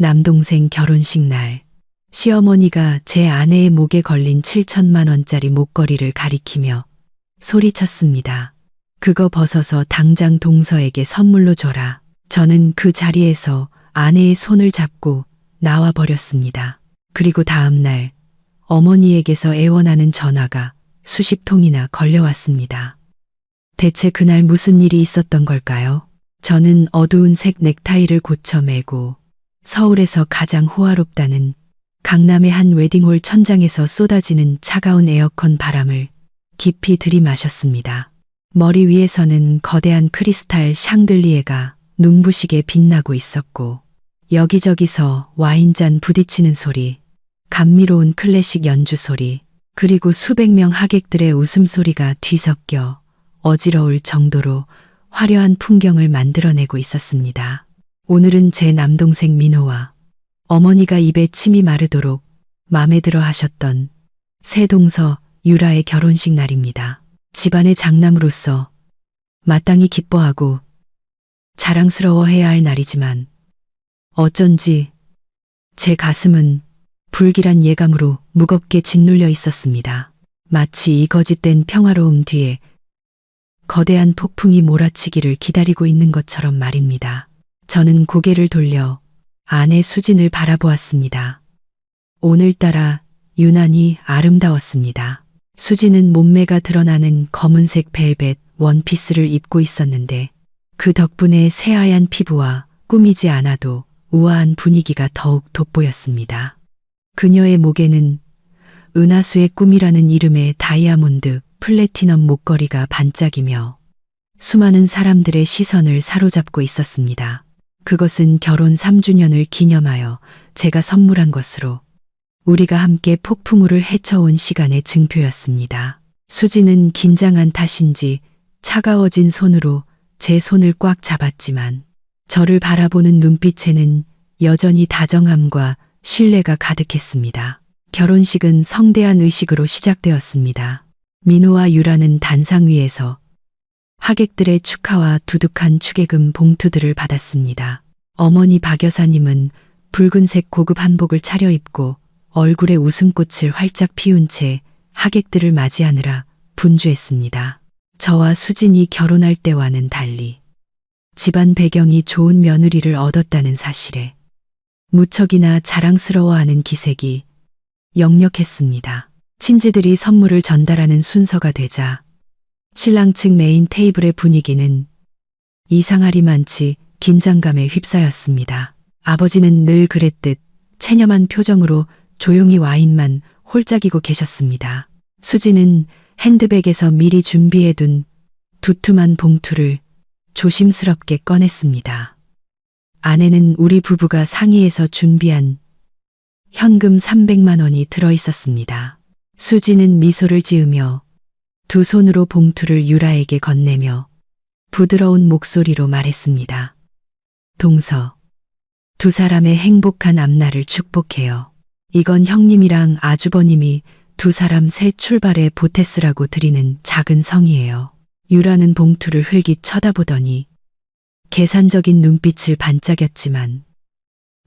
남동생 결혼식 날, 시어머니가 제 아내의 목에 걸린 7천만 원짜리 목걸이를 가리키며 소리쳤습니다. 그거 벗어서 당장 동서에게 선물로 줘라. 저는 그 자리에서 아내의 손을 잡고 나와 버렸습니다. 그리고 다음 날 어머니에게서 애원하는 전화가 수십 통이나 걸려왔습니다. 대체 그날 무슨 일이 있었던 걸까요? 저는 어두운 색 넥타이를 고쳐 매고 서울에서 가장 호화롭다는 강남의 한 웨딩홀 천장에서 쏟아지는 차가운 에어컨 바람을 깊이 들이마셨습니다. 머리 위에서는 거대한 크리스탈 샹들리에가 눈부시게 빛나고 있었고 여기저기서 와인잔 부딪히는 소리, 감미로운 클래식 연주 소리, 그리고 수백 명 하객들의 웃음소리가 뒤섞여 어지러울 정도로 화려한 풍경을 만들어내고 있었습니다. 오늘은 제 남동생 민호와 어머니가 입에 침이 마르도록 맘에 들어 하셨던 새동서 유라의 결혼식 날입니다. 집안의 장남으로서 마땅히 기뻐하고 자랑스러워해야 할 날이지만 어쩐지 제 가슴은 불길한 예감으로 무겁게 짓눌려 있었습니다. 마치 이 거짓된 평화로움 뒤에 거대한 폭풍이 몰아치기를 기다리고 있는 것처럼 말입니다. 저는 고개를 돌려 아내 수진을 바라보았습니다. 오늘따라 유난히 아름다웠습니다. 수진은 몸매가 드러나는 검은색 벨벳 원피스를 입고 있었는데 그 덕분에 새하얀 피부와 꾸미지 않아도 우아한 분위기가 더욱 돋보였습니다. 그녀의 목에는 은하수의 꿈이라는 이름의 다이아몬드 플래티넘 목걸이가 반짝이며 수많은 사람들의 시선을 사로잡고 있었습니다. 그것은 결혼 3주년을 기념하여 제가 선물한 것으로 우리가 함께 폭풍우를 헤쳐온 시간의 증표였습니다. 수지는 긴장한 탓인지 차가워진 손으로 제 손을 꽉 잡았지만 저를 바라보는 눈빛에는 여전히 다정함과 신뢰가 가득했습니다. 결혼식은 성대한 의식으로 시작되었습니다. 민호와 유라는 단상 위에서 하객들의 축하와 두둑한 축의금 봉투들을 받았습니다. 어머니 박 여사님은 붉은색 고급 한복을 차려입고 얼굴에 웃음꽃을 활짝 피운 채 하객들을 맞이하느라 분주했습니다. 저와 수진이 결혼할 때와는 달리 집안 배경이 좋은 며느리를 얻었다는 사실에 무척이나 자랑스러워하는 기색이 역력했습니다. 친지들이 선물을 전달하는 순서가 되자 신랑 측 메인 테이블의 분위기는 이상하리만치 긴장감에 휩싸였습니다. 아버지는 늘 그랬듯 체념한 표정으로 조용히 와인만 홀짝이고 계셨습니다. 수지는 핸드백에서 미리 준비해둔 두툼한 봉투를 조심스럽게 꺼냈습니다. 안에는 우리 부부가 상의해서 준비한 현금 300만 원이 들어있었습니다. 수지는 미소를 지으며 두 손으로 봉투를 유라에게 건네며 부드러운 목소리로 말했습니다. 동서, 두 사람의 행복한 앞날을 축복해요. 이건 형님이랑 아주버님이 두 사람 새 출발에 보태쓰라고 드리는 작은 성의예요. 유라는 봉투를 흘깃 쳐다보더니 계산적인 눈빛을 반짝였지만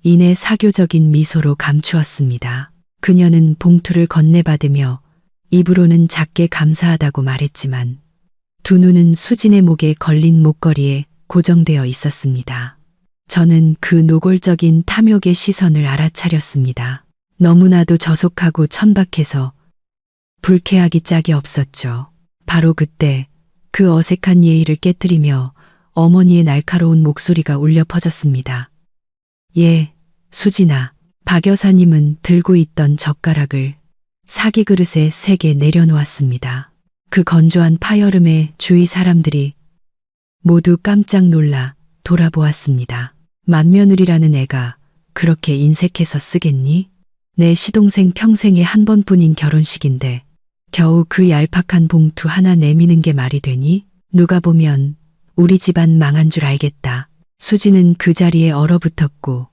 이내 사교적인 미소로 감추었습니다. 그녀는 봉투를 건네받으며 입으로는 작게 감사하다고 말했지만 두 눈은 수진의 목에 걸린 목걸이에 고정되어 있었습니다. 저는 그 노골적인 탐욕의 시선을 알아차렸습니다. 너무나도 저속하고 천박해서 불쾌하기 짝이 없었죠. 바로 그때 그 어색한 예의를 깨뜨리며 어머니의 날카로운 목소리가 울려 퍼졌습니다. 예, 수진아. 박 여사님은 들고 있던 젓가락을 사기 그릇에 3개 내려놓았습니다. 그 건조한 파여름에 주위 사람들이 모두 깜짝 놀라 돌아보았습니다. 맏며느리라는 애가 그렇게 인색해서 쓰겠니? 내 시동생 평생에 한 번뿐인 결혼식인데 겨우 그 얄팍한 봉투 하나 내미는 게 말이 되니? 누가 보면 우리 집안 망한 줄 알겠다. 수지는 그 자리에 얼어붙었고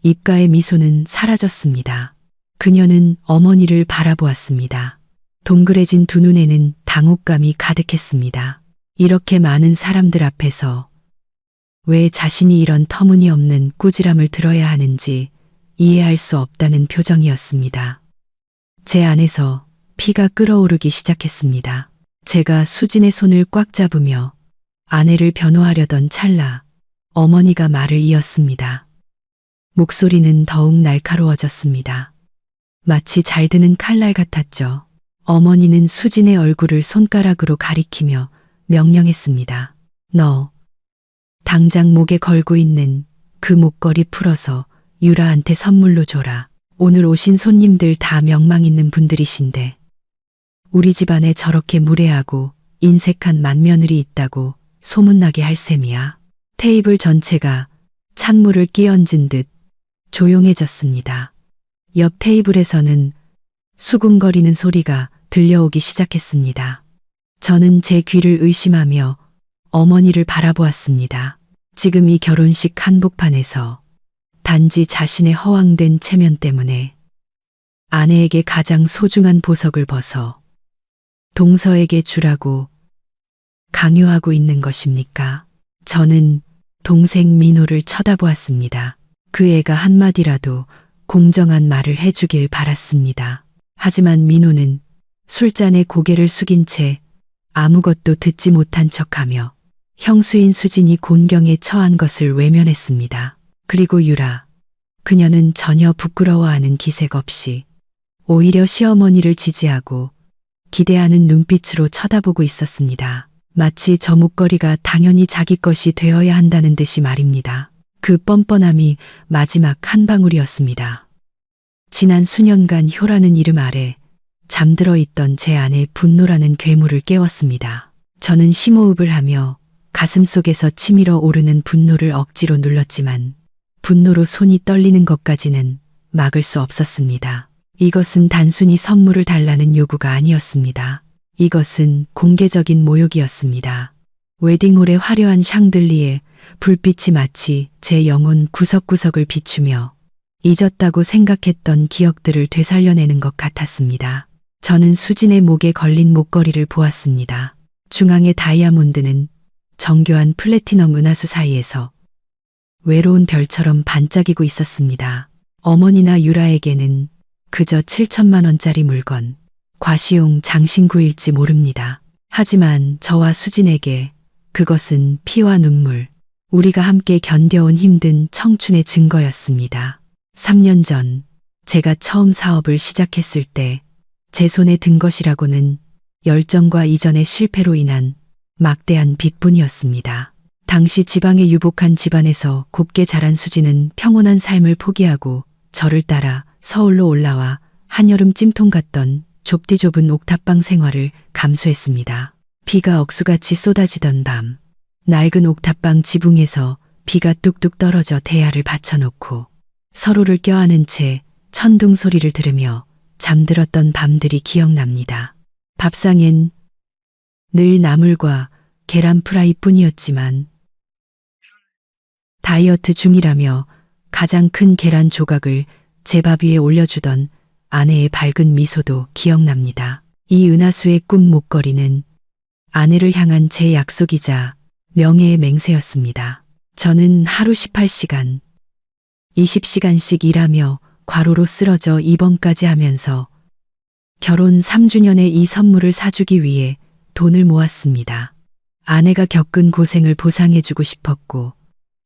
입가의 미소는 사라졌습니다. 그녀는 어머니를 바라보았습니다. 동그래진 두 눈에는 당혹감이 가득했습니다. 이렇게 많은 사람들 앞에서 왜 자신이 이런 터무니없는 꾸지람을 들어야 하는지 이해할 수 없다는 표정이었습니다. 제 안에서 피가 끓어오르기 시작했습니다. 제가 수진의 손을 꽉 잡으며 아내를 변호하려던 찰나 어머니가 말을 이었습니다. 목소리는 더욱 날카로워졌습니다. 마치 잘 드는 칼날 같았죠. 어머니는 수진의 얼굴을 손가락으로 가리키며 명령했습니다. 너 당장 목에 걸고 있는 그 목걸이 풀어서 유라한테 선물로 줘라. 오늘 오신 손님들 다 명망 있는 분들이신데 우리 집안에 저렇게 무례하고 인색한 맏며느리 있다고 소문나게 할 셈이야. 테이블 전체가 찬물을 끼얹은 듯 조용해졌습니다. 옆 테이블에서는 수군거리는 소리가 들려오기 시작했습니다. 저는 제 귀를 의심하며 어머니를 바라보았습니다. 지금 이 결혼식 한복판에서 단지 자신의 허황된 체면 때문에 아내에게 가장 소중한 보석을 벗어 동서에게 주라고 강요하고 있는 것입니까? 저는 동생 민호를 쳐다보았습니다. 그 애가 한마디라도 공정한 말을 해주길 바랐습니다. 하지만 민호는 술잔에 고개를 숙인 채 아무것도 듣지 못한 척하며 형수인 수진이 곤경에 처한 것을 외면했습니다. 그리고 유라, 그녀는 전혀 부끄러워하는 기색 없이 오히려 시어머니를 지지하고 기대하는 눈빛으로 쳐다보고 있었습니다. 마치 저 목걸이가 당연히 자기 것이 되어야 한다는 듯이 말입니다. 그 뻔뻔함이 마지막 한 방울이었습니다. 지난 수년간 효라는 이름 아래 잠들어 있던 제 안의 분노라는 괴물을 깨웠습니다. 저는 심호흡을 하며 가슴속에서 치밀어 오르는 분노를 억지로 눌렀지만 분노로 손이 떨리는 것까지는 막을 수 없었습니다. 이것은 단순히 선물을 달라는 요구가 아니었습니다. 이것은 공개적인 모욕이었습니다. 웨딩홀의 화려한 샹들리에 불빛이 마치 제 영혼 구석구석을 비추며 잊었다고 생각했던 기억들을 되살려내는 것 같았습니다. 저는 수진의 목에 걸린 목걸이를 보았습니다. 중앙의 다이아몬드는 정교한 플래티넘 은하수 사이에서 외로운 별처럼 반짝이고 있었습니다. 어머니나 유라에게는 그저 7천만 원짜리 물건, 과시용 장신구일지 모릅니다. 하지만 저와 수진에게 그것은 피와 눈물, 우리가 함께 견뎌온 힘든 청춘의 증거였습니다. 3년 전 제가 처음 사업을 시작했을 때 제 손에 든 것이라고는 열정과 이전의 실패로 인한 막대한 빚뿐이었습니다. 당시 지방의 유복한 집안에서 곱게 자란 수진은 평온한 삶을 포기하고 저를 따라 서울로 올라와 한여름 찜통 같던 좁디 좁은 옥탑방 생활을 감수했습니다. 비가 억수같이 쏟아지던 밤, 낡은 옥탑방 지붕에서 비가 뚝뚝 떨어져 대야를 받쳐놓고 서로를 껴안은 채 천둥 소리를 들으며 잠들었던 밤들이 기억납니다. 밥상엔 늘 나물과 계란 프라이뿐이었지만 다이어트 중이라며 가장 큰 계란 조각을 제 밥 위에 올려주던 아내의 밝은 미소도 기억납니다. 이 은하수의 꿈 목걸이는 아내를 향한 제 약속이자 명예의 맹세였습니다. 저는 하루 18시간, 20시간씩 일하며 과로로 쓰러져 입원까지 하면서 결혼 3주년에 이 선물을 사주기 위해 돈을 모았습니다. 아내가 겪은 고생을 보상해주고 싶었고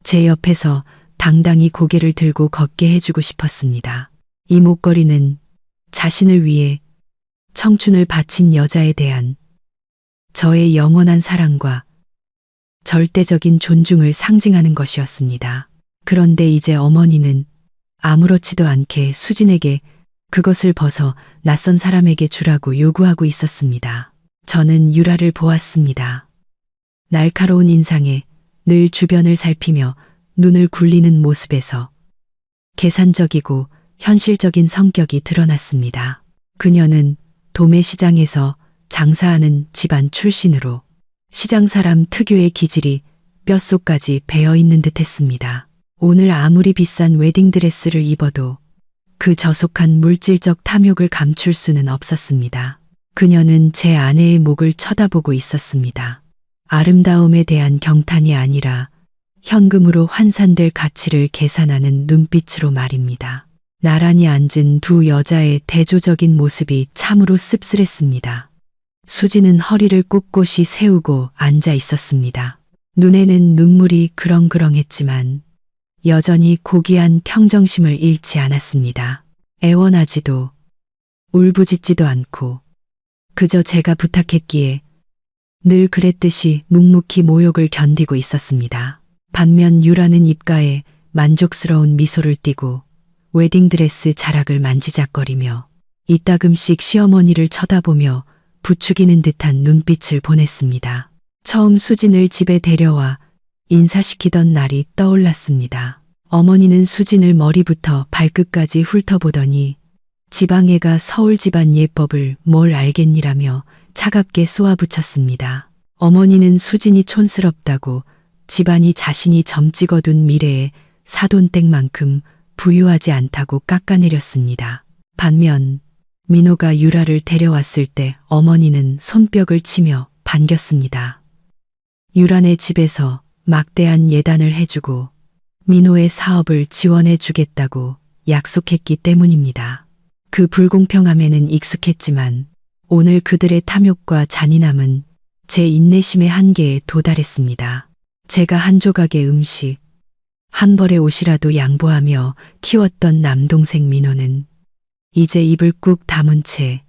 제 옆에서 당당히 고개를 들고 걷게 해주고 싶었습니다. 이 목걸이는 자신을 위해 청춘을 바친 여자에 대한 저의 영원한 사랑과 절대적인 존중을 상징하는 것이었습니다. 그런데 이제 어머니는 아무렇지도 않게 수진에게 그것을 벗어 낯선 사람에게 주라고 요구하고 있었습니다. 저는 유라를 보았습니다. 날카로운 인상에 늘 주변을 살피며 눈을 굴리는 모습에서 계산적이고 현실적인 성격이 드러났습니다. 그녀는 도매시장에서 장사하는 집안 출신으로 시장 사람 특유의 기질이 뼛속까지 배어있는 듯했습니다. 오늘 아무리 비싼 웨딩드레스를 입어도 그 저속한 물질적 탐욕을 감출 수는 없었습니다. 그녀는 제 아내의 목을 쳐다보고 있었습니다. 아름다움에 대한 경탄이 아니라 현금으로 환산될 가치를 계산하는 눈빛으로 말입니다. 나란히 앉은 두 여자의 대조적인 모습이 참으로 씁쓸했습니다. 수지는 허리를 꼿꼿이 세우고 앉아 있었습니다. 눈에는 눈물이 그렁그렁했지만 여전히 고귀한 평정심을 잃지 않았습니다. 애원하지도 울부짖지도 않고 그저 제가 부탁했기에 늘 그랬듯이 묵묵히 모욕을 견디고 있었습니다. 반면 유라는 입가에 만족스러운 미소를 띠고 웨딩드레스 자락을 만지작거리며 이따금씩 시어머니를 쳐다보며 부추기는 듯한 눈빛을 보냈습니다. 처음 수진을 집에 데려와 인사시키던 날이 떠올랐습니다. 어머니는 수진을 머리부터 발끝까지 훑어보더니 지방애가 서울 집안 예법을 뭘 알겠니라며 차갑게 쏘아붙였습니다. 어머니는 수진이 촌스럽다고 집안이 자신이 점 찍어둔 미래에 사돈댁만큼 부유하지 않다고 깎아내렸습니다. 반면 민호가 유라를 데려왔을 때 어머니는 손뼉을 치며 반겼습니다. 유라네 집에서 막대한 예단을 해주고 민호의 사업을 지원해 주겠다고 약속했기 때문입니다. 그 불공평함에는 익숙했지만 오늘 그들의 탐욕과 잔인함은 제 인내심의 한계에 도달했습니다. 제가 한 조각의 음식, 한 벌의 옷이라도 양보하며 키웠던 남동생 민호는 이제 입을 꾹 다문 채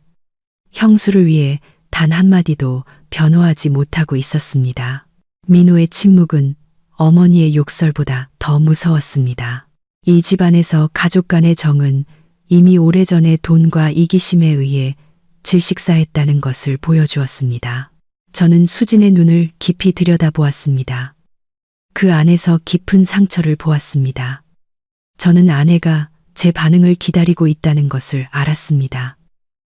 형수를 위해 단 한마디도 변호하지 못하고 있었습니다. 민호의 침묵은 어머니의 욕설보다 더 무서웠습니다. 이 집안에서 가족 간의 정은 이미 오래전에 돈과 이기심에 의해 질식사했다는 것을 보여주었습니다. 저는 수진의 눈을 깊이 들여다보았습니다. 그 안에서 깊은 상처를 보았습니다. 저는 아내가 제 반응을 기다리고 있다는 것을 알았습니다.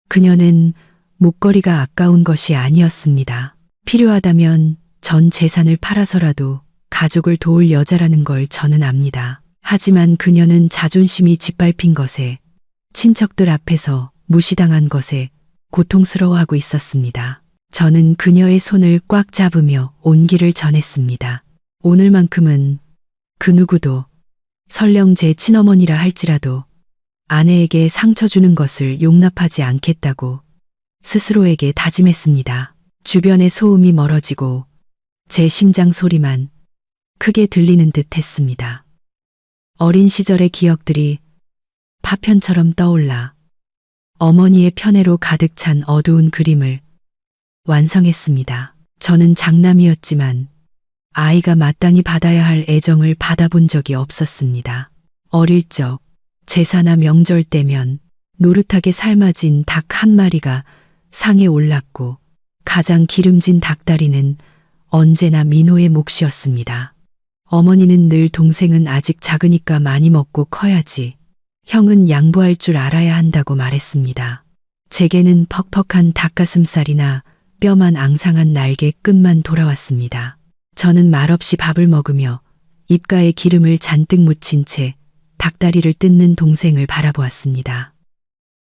그녀는 목걸이가 아까운 것이 아니었습니다. 필요하다면 전 재산을 팔아서라도 가족을 도울 여자라는 걸 저는 압니다. 하지만 그녀는 자존심이 짓밟힌 것에, 친척들 앞에서 무시당한 것에 고통스러워하고 있었습니다. 저는 그녀의 손을 꽉 잡으며 온기를 전했습니다. 오늘만큼은 그 누구도 설령 제 친어머니라 할지라도 아내에게 상처 주는 것을 용납하지 않겠다고 스스로에게 다짐했습니다. 주변의 소음이 멀어지고 제 심장 소리만 크게 들리는 듯 했습니다. 어린 시절의 기억들이 파편처럼 떠올라 어머니의 편애로 가득 찬 어두운 그림을 완성했습니다. 저는 장남이었지만 아이가 마땅히 받아야 할 애정을 받아본 적이 없었습니다. 어릴 적 제사나 명절 때면 노릇하게 삶아진 닭 한 마리가 상에 올랐고 가장 기름진 닭다리는 언제나 민호의 몫이었습니다. 어머니는 늘 동생은 아직 작으니까 많이 먹고 커야지, 형은 양보할 줄 알아야 한다고 말했습니다. 제게는 퍽퍽한 닭가슴살이나 뼈만 앙상한 날개 끝만 돌아왔습니다. 저는 말없이 밥을 먹으며 입가에 기름을 잔뜩 묻힌 채 닭다리를 뜯는 동생을 바라보았습니다.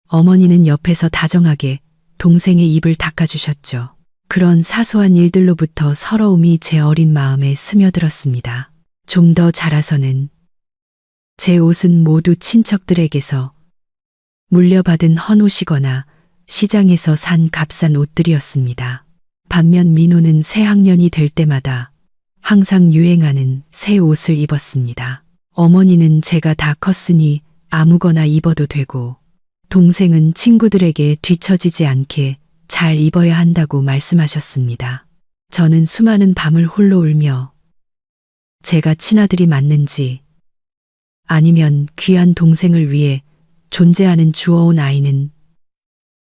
어머니는 옆에서 다정하게 동생의 입을 닦아주셨죠. 그런 사소한 일들로부터 서러움이 제 어린 마음에 스며들었습니다. 좀 더 자라서는 제 옷은 모두 친척들에게서 물려받은 헌옷이거나 시장에서 산 값싼 옷들이었습니다. 반면 민호는 새 학년이 될 때마다 항상 유행하는 새 옷을 입었습니다. 어머니는 제가 다 컸으니 아무거나 입어도 되고, 동생은 친구들에게 뒤처지지 않게 잘 입어야 한다고 말씀하셨습니다. 저는 수많은 밤을 홀로 울며 제가 친아들이 맞는지, 아니면 귀한 동생을 위해 존재하는 주워온 아이는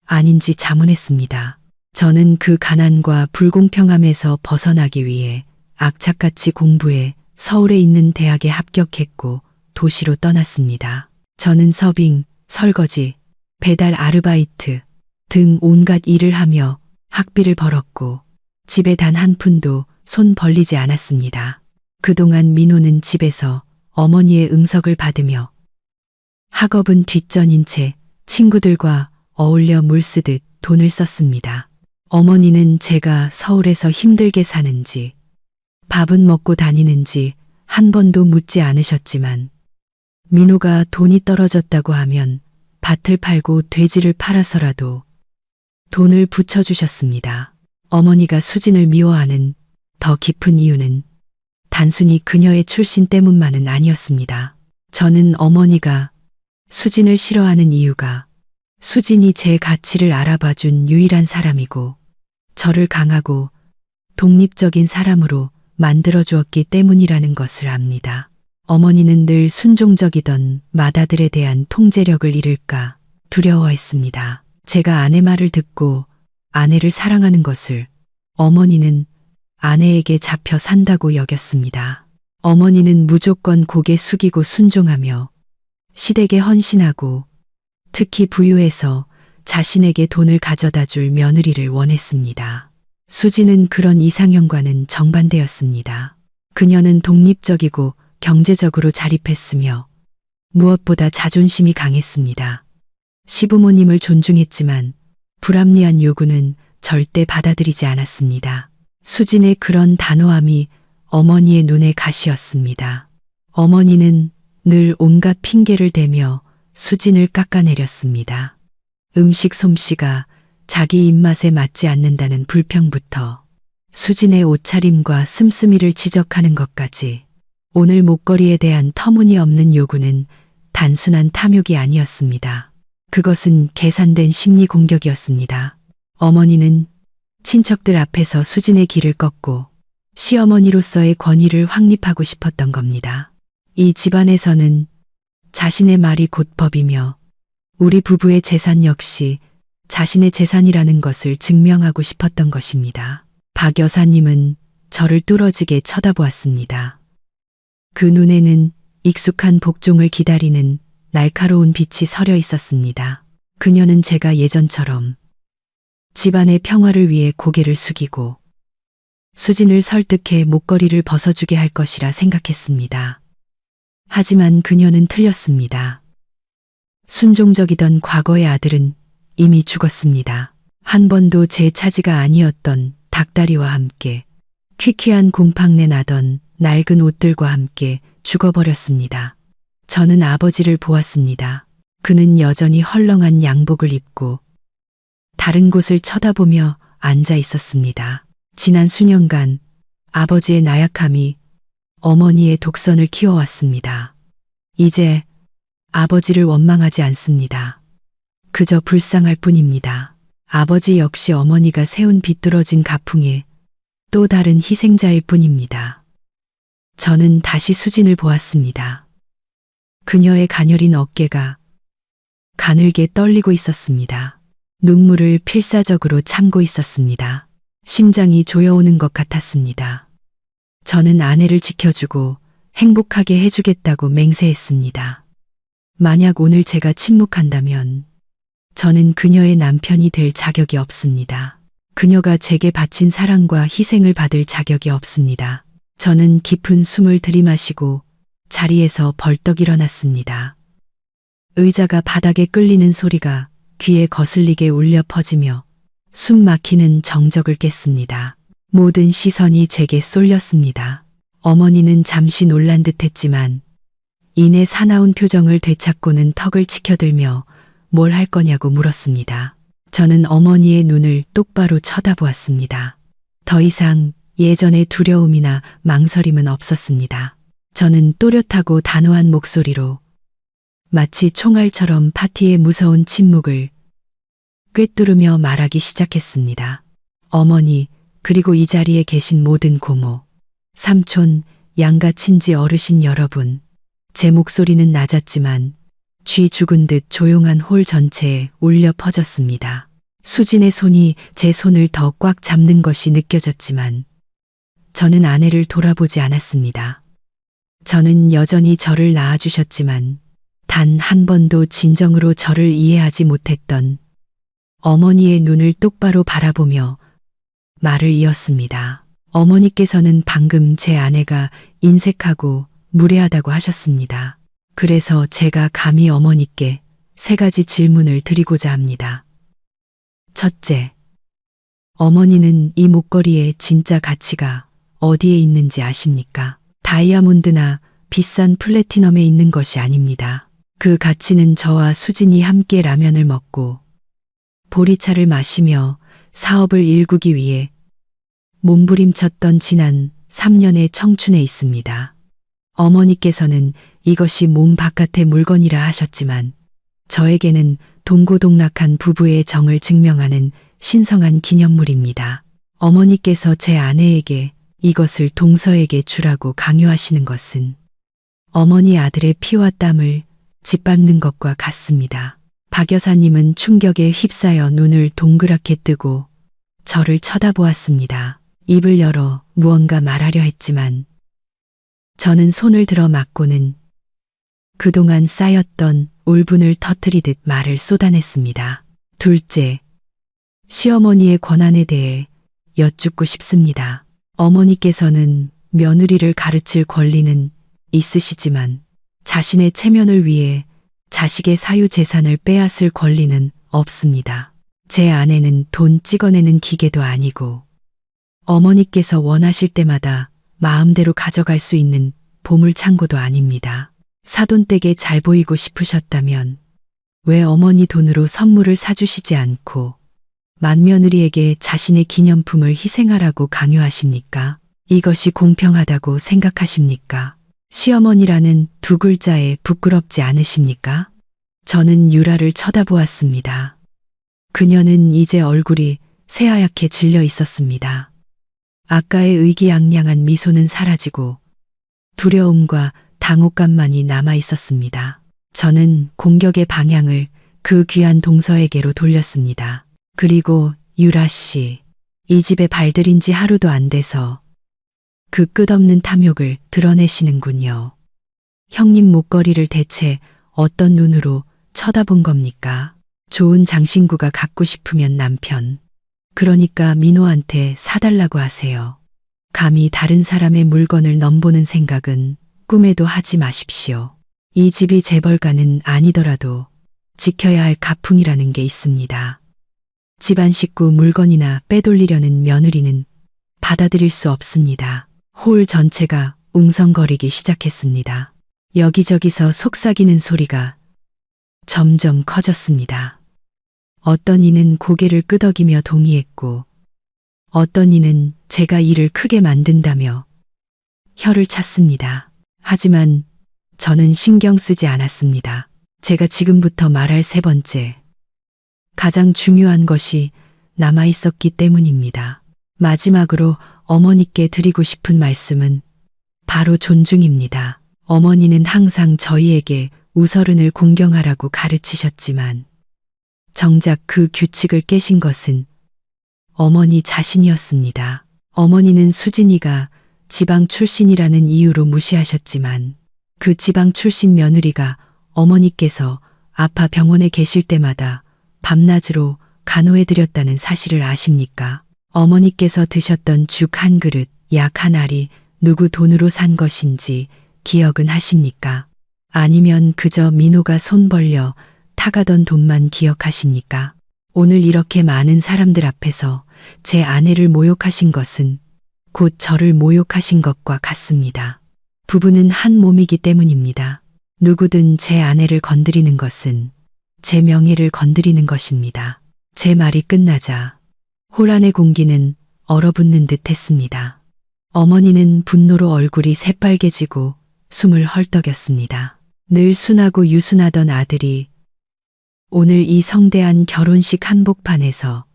아닌지 자문했습니다. 저는 그 가난과 불공평함에서 벗어나기 위해 악착같이 공부해 서울에 있는 대학에 합격했고 도시로 떠났습니다. 저는 서빙, 설거지, 배달 아르바이트 등 온갖 일을 하며 학비를 벌었고 집에 단 한 푼도 손 벌리지 않았습니다. 그동안 민호는 집에서 어머니의 응석을 받으며 학업은 뒷전인 채 친구들과 어울려 물쓰듯 돈을 썼습니다. 어머니는 제가 서울에서 힘들게 사는지, 밥은 먹고 다니는지 한 번도 묻지 않으셨지만 민호가 돈이 떨어졌다고 하면 밭을 팔고 돼지를 팔아서라도 돈을 붙여주셨습니다. 어머니가 수진을 미워하는 더 깊은 이유는 단순히 그녀의 출신 때문만은 아니었습니다. 저는 어머니가 수진을 싫어하는 이유가 수진이 제 가치를 알아봐준 유일한 사람이고 저를 강하고 독립적인 사람으로 만들어 주었기 때문이라는 것을 압니다. 어머니는 늘 순종적이던 맏아들에 대한 통제력을 잃을까 두려워했습니다. 제가 아내 말을 듣고 아내를 사랑하는 것을 어머니는 아내에게 잡혀 산다고 여겼습니다. 어머니는 무조건 고개 숙이고 순종하며 시댁에 헌신하고 특히 부유해서 자신에게 돈을 가져다 줄 며느리를 원했습니다. 수지는 그런 이상형과는 정반대였습니다. 그녀는 독립적이고 경제적으로 자립했으며 무엇보다 자존심이 강했습니다. 시부모님을 존중했지만 불합리한 요구는 절대 받아들이지 않았습니다. 수진의 그런 단호함이 어머니의 눈에 가시였습니다. 어머니는 늘 온갖 핑계를 대며 수진을 깎아내렸습니다. 음식 솜씨가 자기 입맛에 맞지 않는다는 불평부터 수진의 옷차림과 씀씀이를 지적하는 것까지 오늘 목걸이에 대한 터무니없는 요구는 단순한 탐욕이 아니었습니다. 그것은 계산된 심리 공격이었습니다. 어머니는 친척들 앞에서 수진의 길을 꺾고 시어머니로서의 권위를 확립하고 싶었던 겁니다. 이 집안에서는 자신의 말이 곧 법이며 우리 부부의 재산 역시 자신의 재산이라는 것을 증명하고 싶었던 것입니다. 박 여사님은 저를 뚫어지게 쳐다보았습니다. 그 눈에는 익숙한 복종을 기다리는 날카로운 빛이 서려 있었습니다. 그녀는 제가 예전처럼 집안의 평화를 위해 고개를 숙이고 수진을 설득해 목걸이를 벗어주게 할 것이라 생각했습니다. 하지만 그녀는 틀렸습니다. 순종적이던 과거의 아들은 이미 죽었습니다. 한 번도 제 차지가 아니었던 닭다리와 함께 퀴퀴한 곰팡내 나던 낡은 옷들과 함께 죽어버렸습니다. 저는 아버지를 보았습니다. 그는 여전히 헐렁한 양복을 입고 다른 곳을 쳐다보며 앉아 있었습니다. 지난 수년간 아버지의 나약함이 어머니의 독선을 키워왔습니다. 이제 아버지를 원망하지 않습니다. 그저 불쌍할 뿐입니다. 아버지 역시 어머니가 세운 비뚤어진 가풍의 또 다른 희생자일 뿐입니다. 저는 다시 수진을 보았습니다. 그녀의 가녀린 어깨가 가늘게 떨리고 있었습니다. 눈물을 필사적으로 참고 있었습니다. 심장이 조여오는 것 같았습니다. 저는 아내를 지켜주고 행복하게 해주겠다고 맹세했습니다. 만약 오늘 제가 침묵한다면 저는 그녀의 남편이 될 자격이 없습니다. 그녀가 제게 바친 사랑과 희생을 받을 자격이 없습니다. 저는 깊은 숨을 들이마시고 자리에서 벌떡 일어났습니다. 의자가 바닥에 끌리는 소리가 귀에 거슬리게 울려 퍼지며 숨 막히는 정적을 깼습니다. 모든 시선이 제게 쏠렸습니다. 어머니는 잠시 놀란 듯 했지만 이내 사나운 표정을 되찾고는 턱을 치켜들며 뭘 할 거냐고 물었습니다. 저는 어머니의 눈을 똑바로 쳐다보았습니다. 더 이상 예전의 두려움이나 망설임은 없었습니다. 저는 또렷하고 단호한 목소리로 마치 총알처럼 파티의 무서운 침묵을 꿰뚫으며 말하기 시작했습니다. 어머니, 그리고 이 자리에 계신 모든 고모, 삼촌, 양가 친지 어르신 여러분, 제 목소리는 낮았지만 쥐 죽은 듯 조용한 홀 전체에 울려 퍼졌습니다. 수진의 손이 제 손을 더 꽉 잡는 것이 느껴졌지만 저는 아내를 돌아보지 않았습니다. 저는 여전히 저를 낳아주셨지만 단 한 번도 진정으로 저를 이해하지 못했던 어머니의 눈을 똑바로 바라보며 말을 이었습니다. 어머니께서는 방금 제 아내가 인색하고 무례하다고 하셨습니다. 그래서 제가 감히 어머니께 3가지 질문을 드리고자 합니다. 첫째, 어머니는 이 목걸이의 진짜 가치가 어디에 있는지 아십니까? 다이아몬드나 비싼 플래티넘에 있는 것이 아닙니다. 그 가치는 저와 수진이 함께 라면을 먹고 보리차를 마시며 사업을 일구기 위해 몸부림쳤던 지난 3년의 청춘에 있습니다. 어머니께서는 이것이 몸 바깥의 물건이라 하셨지만 저에게는 동고동락한 부부의 정을 증명하는 신성한 기념물입니다. 어머니께서 제 아내에게 이것을 동서에게 주라고 강요하시는 것은 어머니 아들의 피와 땀을 짓밟는 것과 같습니다. 박 여사님은 충격에 휩싸여 눈을 동그랗게 뜨고 저를 쳐다보았습니다. 입을 열어 무언가 말하려 했지만 저는 손을 들어 막고는 그동안 쌓였던 울분을 터뜨리듯 말을 쏟아냈습니다. 둘째, 시어머니의 권한에 대해 여쭙고 싶습니다. 어머니께서는 며느리를 가르칠 권리는 있으시지만 자신의 체면을 위해 자식의 사유재산을 빼앗을 권리는 없습니다. 제 아내는 돈 찍어내는 기계도 아니고 어머니께서 원하실 때마다 마음대로 가져갈 수 있는 보물창고도 아닙니다. 사돈댁에 잘 보이고 싶으셨다면 왜 어머니 돈으로 선물을 사주시지 않고 맏며느리에게 자신의 기념품을 희생하라고 강요하십니까? 이것이 공평하다고 생각하십니까? 시어머니라는 두 글자에 부끄럽지 않으십니까? 저는 유라를 쳐다보았습니다. 그녀는 이제 얼굴이 새하얗게 질려 있었습니다. 아까의 의기양양한 미소는 사라지고 두려움과 당혹감만이 남아 있었습니다. 저는 공격의 방향을 그 귀한 동서에게로 돌렸습니다. 그리고 유라 씨, 이 집에 발들인 지 하루도 안 돼서 그 끝없는 탐욕을 드러내시는군요. 형님 목걸이를 대체 어떤 눈으로 쳐다본 겁니까? 좋은 장신구가 갖고 싶으면 남편, 그러니까 민호한테 사달라고 하세요. 감히 다른 사람의 물건을 넘보는 생각은 꿈에도 하지 마십시오. 이 집이 재벌가는 아니더라도 지켜야 할 가풍이라는 게 있습니다. 집안 식구 물건이나 빼돌리려는 며느리는 받아들일 수 없습니다. 홀 전체가 웅성거리기 시작했습니다. 여기저기서 속삭이는 소리가 점점 커졌습니다. 어떤 이는 고개를 끄덕이며 동의했고 어떤 이는 제가 일을 크게 만든다며 혀를 찼습니다. 하지만 저는 신경 쓰지 않았습니다. 제가 지금부터 말할 세 번째, 가장 중요한 것이 남아 있었기 때문입니다. 마지막으로 어머니께 드리고 싶은 말씀은 바로 존중입니다. 어머니는 항상 저희에게 우서른을 공경하라고 가르치셨지만 정작 그 규칙을 깨신 것은 어머니 자신이었습니다. 어머니는 수진이가 지방 출신이라는 이유로 무시하셨지만 그 지방 출신 며느리가 어머니께서 아파 병원에 계실 때마다 밤낮으로 간호해드렸다는 사실을 아십니까? 어머니께서 드셨던 죽 한 그릇, 약 한 알이 누구 돈으로 산 것인지 기억은 하십니까? 아니면 그저 민호가 손 벌려 타가던 돈만 기억하십니까? 오늘 이렇게 많은 사람들 앞에서 제 아내를 모욕하신 것은 곧 저를 모욕하신 것과 같습니다. 부부는 한 몸이기 때문입니다. 누구든 제 아내를 건드리는 것은 제 명예를 건드리는 것입니다. 제 말이 끝나자 홀 안의 공기는 얼어붙는 듯 했습니다. 어머니는 분노로 얼굴이 새빨개지고 숨을 헐떡였습니다. 늘 순하고 유순하던 아들이 오늘 이 성대한 결혼식 한복판에서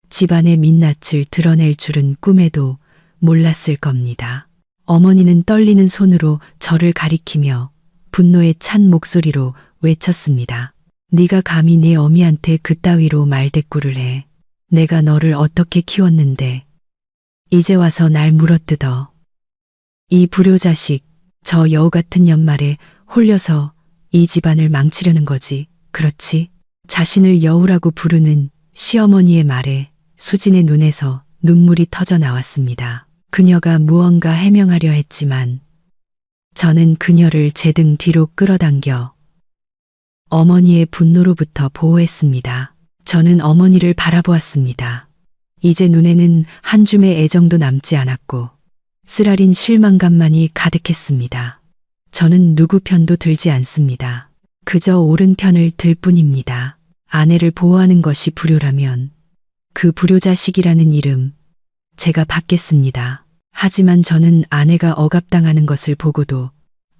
집안의 민낯을 드러낼 줄은 꿈에도 몰랐을 겁니다. 어머니는 떨리는 손으로 저를 가리키며 분노에 찬 목소리로 외쳤습니다. 네가 감히 네 어미한테 그따위로 말대꾸를 해. 내가 너를 어떻게 키웠는데 이제 와서 날 물어뜯어. 이 불효자식, 저 여우 같은 연말에 홀려서 이 집안을 망치려는 거지. 그렇지? 자신을 여우라고 부르는 시어머니의 말에 수진의 눈에서 눈물이 터져 나왔습니다. 그녀가 무언가 해명하려 했지만 저는 그녀를 제 등 뒤로 끌어당겨 어머니의 분노로부터 보호했습니다. 저는 어머니를 바라보았습니다. 이제 눈에는 한 줌의 애정도 남지 않았고 쓰라린 실망감만이 가득했습니다. 저는 누구 편도 들지 않습니다. 그저 옳은 편을 들 뿐입니다. 아내를 보호하는 것이 불효라면 그 불효자식이라는 이름 제가 받겠습니다. 하지만 저는 아내가 억압당하는 것을 보고도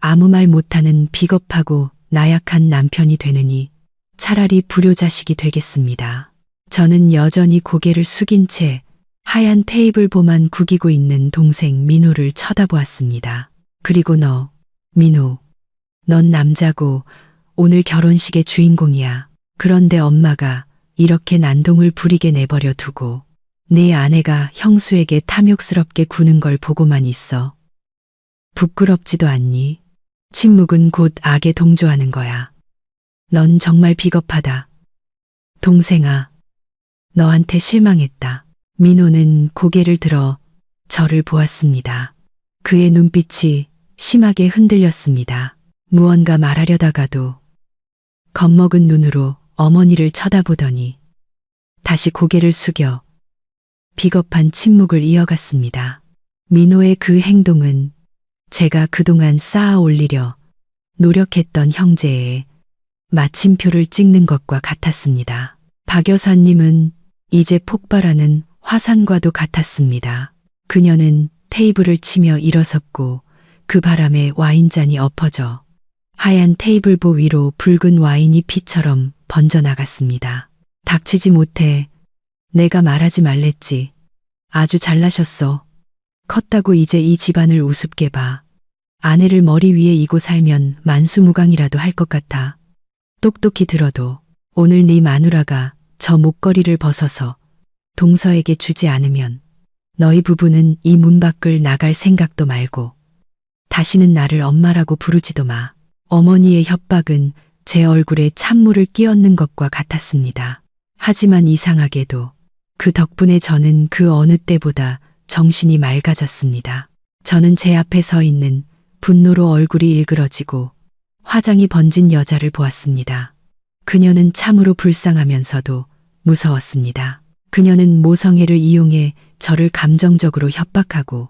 아무 말 못하는 비겁하고 나약한 남편이 되느니 차라리 불효자식이 되겠습니다. 저는 여전히 고개를 숙인 채 하얀 테이블보만 구기고 있는 동생 민호를 쳐다보았습니다. 그리고 너, 민호, 넌 남자고 오늘 결혼식의 주인공이야. 그런데 엄마가 이렇게 난동을 부리게 내버려 두고 네 아내가 형수에게 탐욕스럽게 구는 걸 보고만 있어. 부끄럽지도 않니? 침묵은 곧 악에 동조하는 거야. 넌 정말 비겁하다. 동생아, 너한테 실망했다. 민호는 고개를 들어 저를 보았습니다. 그의 눈빛이 심하게 흔들렸습니다. 무언가 말하려다가도 겁먹은 눈으로 어머니를 쳐다보더니 다시 고개를 숙여 비겁한 침묵을 이어갔습니다. 민호의 그 행동은 제가 그동안 쌓아 올리려 노력했던 형제의 마침표를 찍는 것과 같았습니다. 박 여사님은 이제 폭발하는 화산과도 같았습니다. 그녀는 테이블을 치며 일어섰고 그 바람에 와인잔이 엎어져 하얀 테이블보 위로 붉은 와인이 피처럼 번져나갔습니다. 닥치지 못해 내가 말하지 말랬지. 아주 잘나셨어. 컸다고 이제 이 집안을 우습게 봐. 아내를 머리 위에 이고 살면 만수무강이라도 할 것 같아. 똑똑히 들어도 오늘 네 마누라가 저 목걸이를 벗어서 동서에게 주지 않으면 너희 부부는 이 문 밖을 나갈 생각도 말고 다시는 나를 엄마라고 부르지도 마. 어머니의 협박은 제 얼굴에 찬물을 끼얹는 것과 같았습니다. 하지만 이상하게도 그 덕분에 저는 그 어느 때보다 정신이 맑아졌습니다. 저는 제 앞에 서 있는 분노로 얼굴이 일그러지고 화장이 번진 여자를 보았습니다. 그녀는 참으로 불쌍하면서도 무서웠습니다. 그녀는 모성애를 이용해 저를 감정적으로 협박하고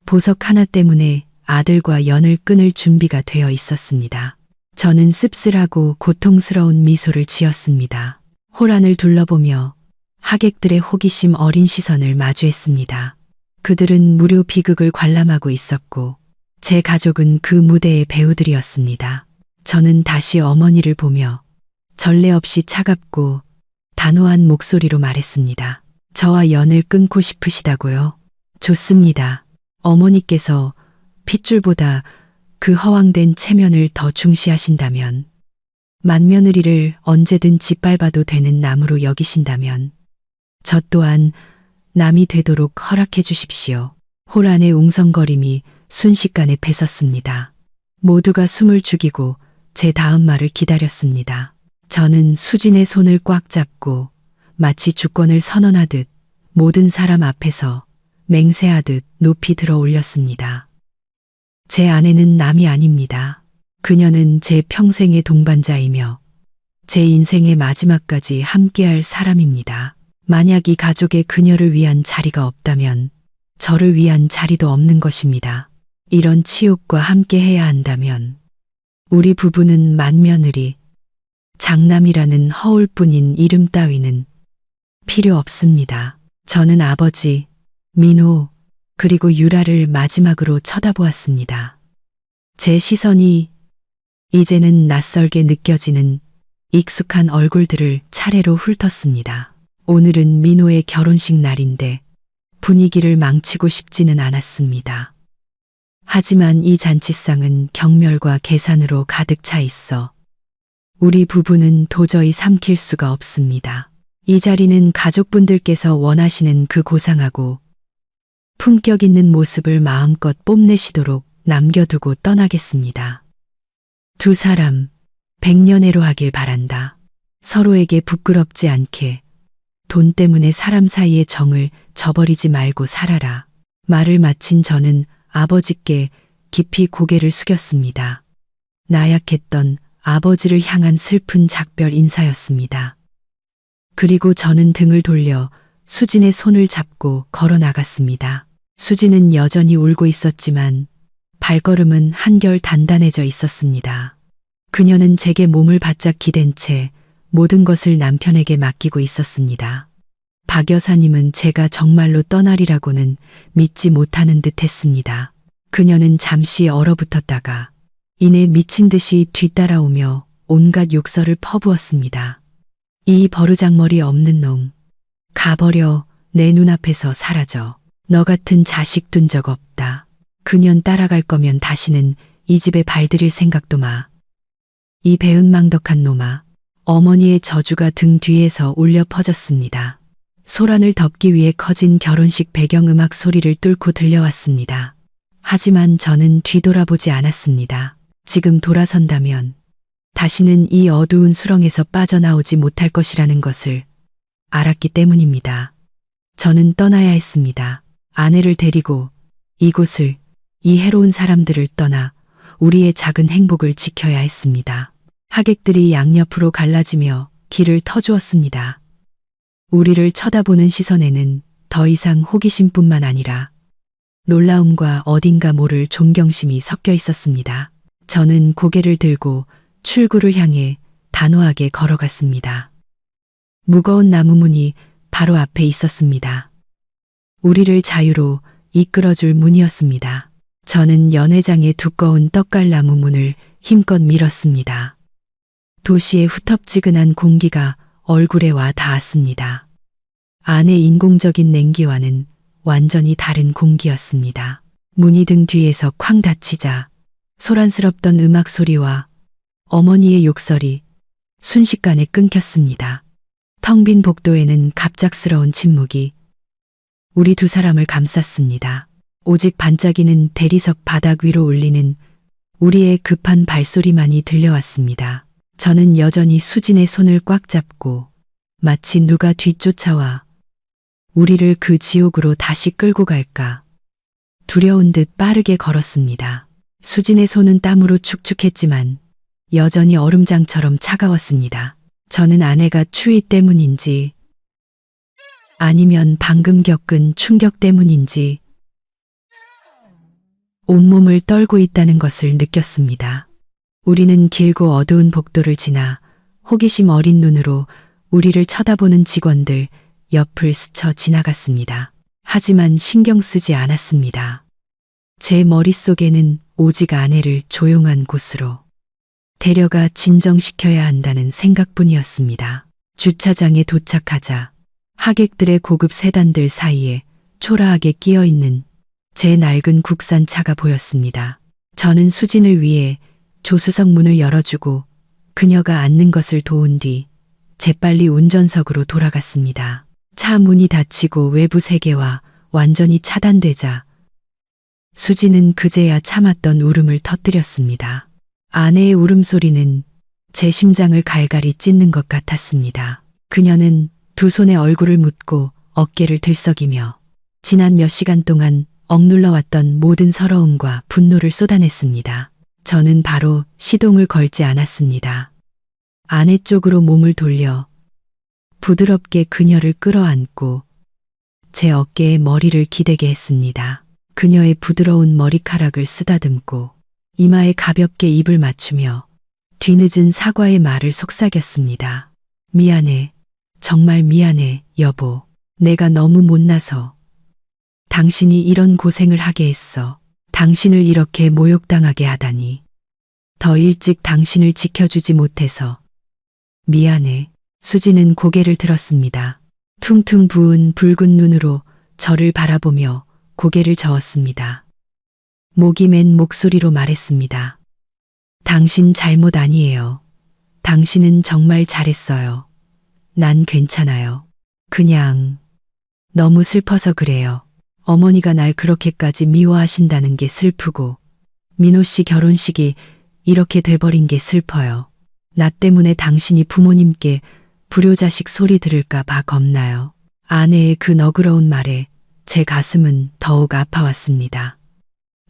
보석 하나 때문에 아들과 연을 끊을 준비가 되어 있었습니다. 저는 씁쓸하고 고통스러운 미소를 지었습니다. 호란을 둘러보며 하객들의 호기심 어린 시선을 마주했습니다. 그들은 무료 비극을 관람하고 있었고 제 가족은 그 무대의 배우들이었습니다. 저는 다시 어머니를 보며 전례 없이 차갑고 단호한 목소리로 말했습니다. 저와 연을 끊고 싶으시다고요? 좋습니다. 어머니께서 핏줄보다 그 허황된 체면을 더 중시하신다면, 맏며느리를 언제든 짓밟아도 되는 나무로 여기신다면 저 또한 남이 되도록 허락해 주십시오. 호란의 웅성거림이 순식간에 뺏었습니다. 모두가 숨을 죽이고 제 다음 말을 기다렸습니다. 저는 수진의 손을 꽉 잡고 마치 주권을 선언하듯 모든 사람 앞에서 맹세하듯 높이 들어 올렸습니다. 제 아내는 남이 아닙니다. 그녀는 제 평생의 동반자이며 제 인생의 마지막까지 함께할 사람입니다. 만약 이 가족에 그녀를 위한 자리가 없다면 저를 위한 자리도 없는 것입니다. 이런 치욕과 함께 해야 한다면 우리 부부는 맏며느리, 장남이라는 허울뿐인 이름 따위는 필요 없습니다. 저는 아버지, 민호, 그리고 유라를 마지막으로 쳐다보았습니다. 제 시선이 이제는 낯설게 느껴지는 익숙한 얼굴들을 차례로 훑었습니다. 오늘은 민호의 결혼식 날인데 분위기를 망치고 싶지는 않았습니다. 하지만 이 잔치상은 경멸과 계산으로 가득 차 있어 우리 부부는 도저히 삼킬 수가 없습니다. 이 자리는 가족분들께서 원하시는 그 고상하고 품격 있는 모습을 마음껏 뽐내시도록 남겨두고 떠나겠습니다. 두 사람, 백년해로 하길 바란다. 서로에게 부끄럽지 않게 돈 때문에 사람 사이의 정을 저버리지 말고 살아라. 말을 마친 저는 아버지께 깊이 고개를 숙였습니다. 나약했던 아버지를 향한 슬픈 작별 인사였습니다. 그리고 저는 등을 돌려 수진의 손을 잡고 걸어 나갔습니다. 수진은 여전히 울고 있었지만 발걸음은 한결 단단해져 있었습니다. 그녀는 제게 몸을 바짝 기댄 채 모든 것을 남편에게 맡기고 있었습니다. 박 여사님은 제가 정말로 떠나리라고는 믿지 못하는 듯 했습니다. 그녀는 잠시 얼어붙었다가 이내 미친 듯이 뒤따라오며 온갖 욕설을 퍼부었습니다. 이 버르장머리 없는 놈. 가버려. 내 눈앞에서 사라져. 너 같은 자식 둔 적 없다. 그년 따라갈 거면 다시는 이 집에 발들일 생각도 마. 이 배은망덕한 놈아. 어머니의 저주가 등 뒤에서 울려 퍼졌습니다. 소란을 덮기 위해 커진 결혼식 배경음악 소리를 뚫고 들려왔습니다. 하지만 저는 뒤돌아보지 않았습니다. 지금 돌아선다면 다시는 이 어두운 수렁에서 빠져나오지 못할 것이라는 것을 알았기 때문입니다. 저는 떠나야 했습니다. 아내를 데리고 이곳을, 이 해로운 사람들을 떠나 우리의 작은 행복을 지켜야 했습니다. 하객들이 양옆으로 갈라지며 길을 터주었습니다. 우리를 쳐다보는 시선에는 더 이상 호기심뿐만 아니라 놀라움과 어딘가 모를 존경심이 섞여 있었습니다. 저는 고개를 들고 출구를 향해 단호하게 걸어갔습니다. 무거운 나무 문이 바로 앞에 있었습니다. 우리를 자유로 이끌어줄 문이었습니다. 저는 연회장의 두꺼운 떡갈나무 문을 힘껏 밀었습니다. 도시의 후텁지근한 공기가 얼굴에 와 닿았습니다. 안의 인공적인 냉기와는 완전히 다른 공기였습니다. 문이 등 뒤에서 쾅 닫히자 소란스럽던 음악 소리와 어머니의 욕설이 순식간에 끊겼습니다. 텅 빈 복도에는 갑작스러운 침묵이 우리 두 사람을 감쌌습니다. 오직 반짝이는 대리석 바닥 위로 울리는 우리의 급한 발소리만이 들려왔습니다. 저는 여전히 수진의 손을 꽉 잡고 마치 누가 뒤쫓아와 우리를 그 지옥으로 다시 끌고 갈까 두려운 듯 빠르게 걸었습니다. 수진의 손은 땀으로 축축했지만 여전히 얼음장처럼 차가웠습니다. 저는 아내가 추위 때문인지 아니면 방금 겪은 충격 때문인지 온몸을 떨고 있다는 것을 느꼈습니다. 우리는 길고 어두운 복도를 지나 호기심 어린 눈으로 우리를 쳐다보는 직원들 옆을 스쳐 지나갔습니다. 하지만 신경 쓰지 않았습니다. 제 머릿속에는 오직 아내를 조용한 곳으로 데려가 진정시켜야 한다는 생각뿐이었습니다. 주차장에 도착하자 하객들의 고급 세단들 사이에 초라하게 끼어있는 제 낡은 국산차가 보였습니다. 저는 수진을 위해 조수석 문을 열어주고 그녀가 앉는 것을 도운 뒤 재빨리 운전석으로 돌아갔습니다. 차 문이 닫히고 외부 세계와 완전히 차단되자 수진은 그제야 참았던 울음을 터뜨렸습니다. 아내의 울음소리는 제 심장을 갈갈이 찢는 것 같았습니다. 그녀는 두 손에 얼굴을 묻고 어깨를 들썩이며 지난 몇 시간 동안 억눌러왔던 모든 서러움과 분노를 쏟아냈습니다. 저는 바로 시동을 걸지 않았습니다. 아내 쪽으로 몸을 돌려 부드럽게 그녀를 끌어안고 제 어깨에 머리를 기대게 했습니다. 그녀의 부드러운 머리카락을 쓰다듬고 이마에 가볍게 입을 맞추며 뒤늦은 사과의 말을 속삭였습니다. 미안해. 정말 미안해, 여보. 내가 너무 못나서 당신이 이런 고생을 하게 했어. 당신을 이렇게 모욕당하게 하다니. 더 일찍 당신을 지켜주지 못해서 미안해. 수지는 고개를 들었습니다. 퉁퉁 부은 붉은 눈으로 저를 바라보며 고개를 저었습니다. 목이 맨 목소리로 말했습니다. 당신 잘못 아니에요. 당신은 정말 잘했어요. 난 괜찮아요. 그냥 너무 슬퍼서 그래요. 어머니가 날 그렇게까지 미워하신다는 게 슬프고 민호 씨 결혼식이 이렇게 돼버린 게 슬퍼요. 나 때문에 당신이 부모님께 불효자식 소리 들을까 봐 겁나요. 아내의 그 너그러운 말에 제 가슴은 더욱 아파왔습니다.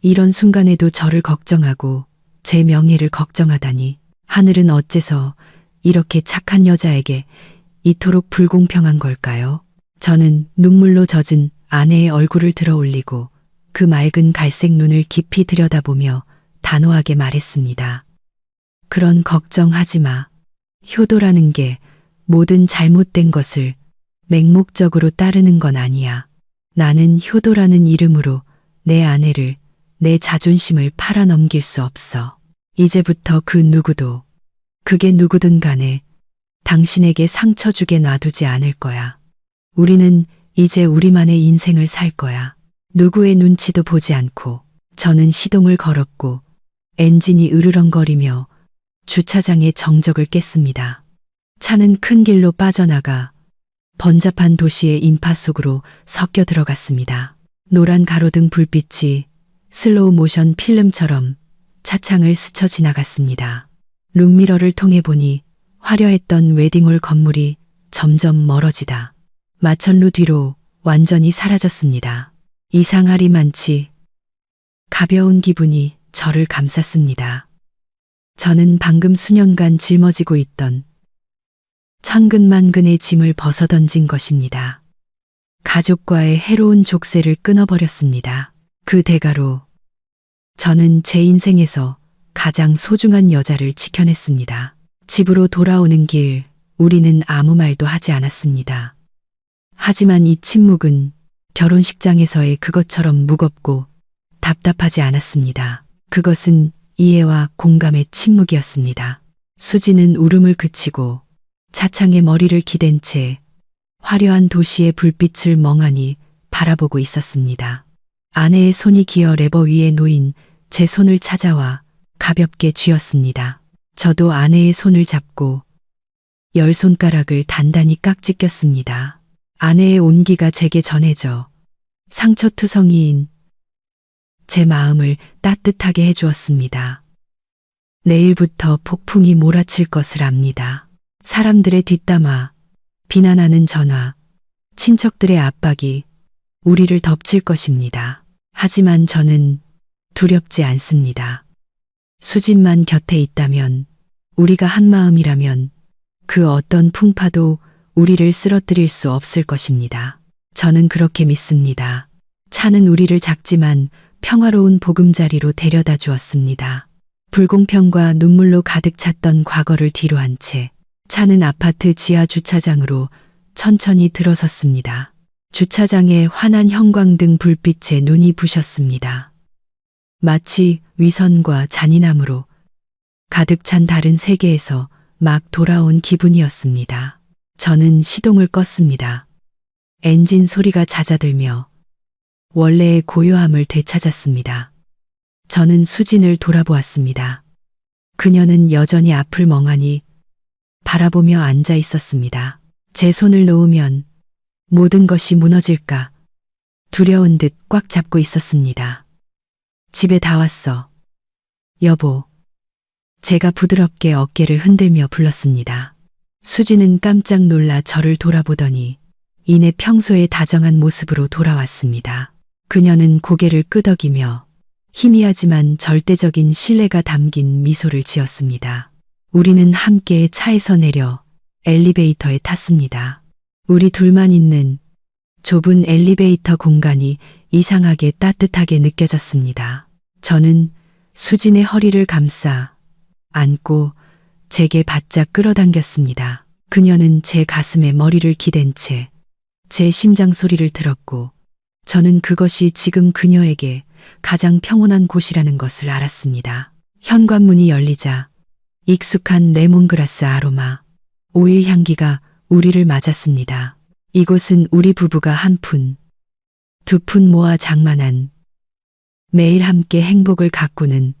이런 순간에도 저를 걱정하고 제 명예를 걱정하다니 하늘은 어째서 이렇게 착한 여자에게 이토록 불공평한 걸까요? 저는 눈물로 젖은 아내의 얼굴을 들어 올리고 그 맑은 갈색 눈을 깊이 들여다보며 단호하게 말했습니다. 그런 걱정하지 마. 효도라는 게 모든 잘못된 것을 맹목적으로 따르는 건 아니야. 나는 효도라는 이름으로 내 아내를, 내 자존심을 팔아넘길 수 없어. 이제부터 그 누구도, 그게 누구든 간에 당신에게 상처 주게 놔두지 않을 거야. 우리는 이제 우리만의 인생을 살 거야. 누구의 눈치도 보지 않고. 저는 시동을 걸었고 엔진이 으르렁거리며 주차장의 정적을 깼습니다. 차는 큰 길로 빠져나가 번잡한 도시의 인파 속으로 섞여 들어갔습니다. 노란 가로등 불빛이 슬로우 모션 필름처럼 차창을 스쳐 지나갔습니다. 룩미러를 통해 보니 화려했던 웨딩홀 건물이 점점 멀어지다 마천루 뒤로 완전히 사라졌습니다. 이상하리만치 가벼운 기분이 저를 감쌌습니다. 저는 방금 수년간 짊어지고 있던 천근만근의 짐을 벗어던진 것입니다. 가족과의 해로운 족쇄를 끊어버렸습니다. 그 대가로 저는 제 인생에서 가장 소중한 여자를 지켜냈습니다. 집으로 돌아오는 길, 우리는 아무 말도 하지 않았습니다. 하지만 이 침묵은 결혼식장에서의 그것처럼 무겁고 답답하지 않았습니다. 그것은 이해와 공감의 침묵이었습니다. 수지는 울음을 그치고 차창에 머리를 기댄 채 화려한 도시의 불빛을 멍하니 바라보고 있었습니다. 아내의 손이 기어 레버 위에 놓인 제 손을 찾아와 가볍게 쥐었습니다. 저도 아내의 손을 잡고 열 손가락을 단단히 깍지 꼈습니다. 아내의 온기가 제게 전해져 상처투성이인 제 마음을 따뜻하게 해주었습니다. 내일부터 폭풍이 몰아칠 것을 압니다. 사람들의 뒷담화, 비난하는 전화, 친척들의 압박이 우리를 덮칠 것입니다. 하지만 저는 두렵지 않습니다. 수진만 곁에 있다면, 우리가 한 마음이라면 그 어떤 풍파도 우리를 쓰러뜨릴 수 없을 것입니다. 저는 그렇게 믿습니다. 차는 우리를 작지만 평화로운 보금자리로 데려다 주었습니다. 불공평과 눈물로 가득 찼던 과거를 뒤로한 채 차는 아파트 지하 주차장으로 천천히 들어섰습니다. 주차장에 환한 형광등 불빛에 눈이 부셨습니다. 마치 위선과 잔인함으로 가득 찬 다른 세계에서 막 돌아온 기분이었습니다. 저는 시동을 껐습니다. 엔진 소리가 잦아들며 원래의 고요함을 되찾았습니다. 저는 수진을 돌아보았습니다. 그녀는 여전히 앞을 멍하니 바라보며 앉아 있었습니다. 제 손을 놓으면 모든 것이 무너질까 두려운 듯 꽉 잡고 있었습니다. 집에 다 왔어. 여보. 제가 부드럽게 어깨를 흔들며 불렀습니다. 수지는 깜짝 놀라 저를 돌아보더니 이내 평소의 다정한 모습으로 돌아왔습니다. 그녀는 고개를 끄덕이며 희미하지만 절대적인 신뢰가 담긴 미소를 지었습니다. 우리는 함께 차에서 내려 엘리베이터에 탔습니다. 우리 둘만 있는 좁은 엘리베이터 공간이 이상하게 따뜻하게 느껴졌습니다. 저는 수진의 허리를 감싸 안고 제게 바짝 끌어당겼습니다. 그녀는 제 가슴에 머리를 기댄 채 제 심장 소리를 들었고 저는 그것이 지금 그녀에게 가장 평온한 곳이라는 것을 알았습니다. 현관문이 열리자 익숙한 레몬그라스 아로마, 오일 향기가 우리를 맞았습니다. 이곳은 우리 부부가 한 푼, 두 푼 모아 장만한 매일 함께 행복을 가꾸는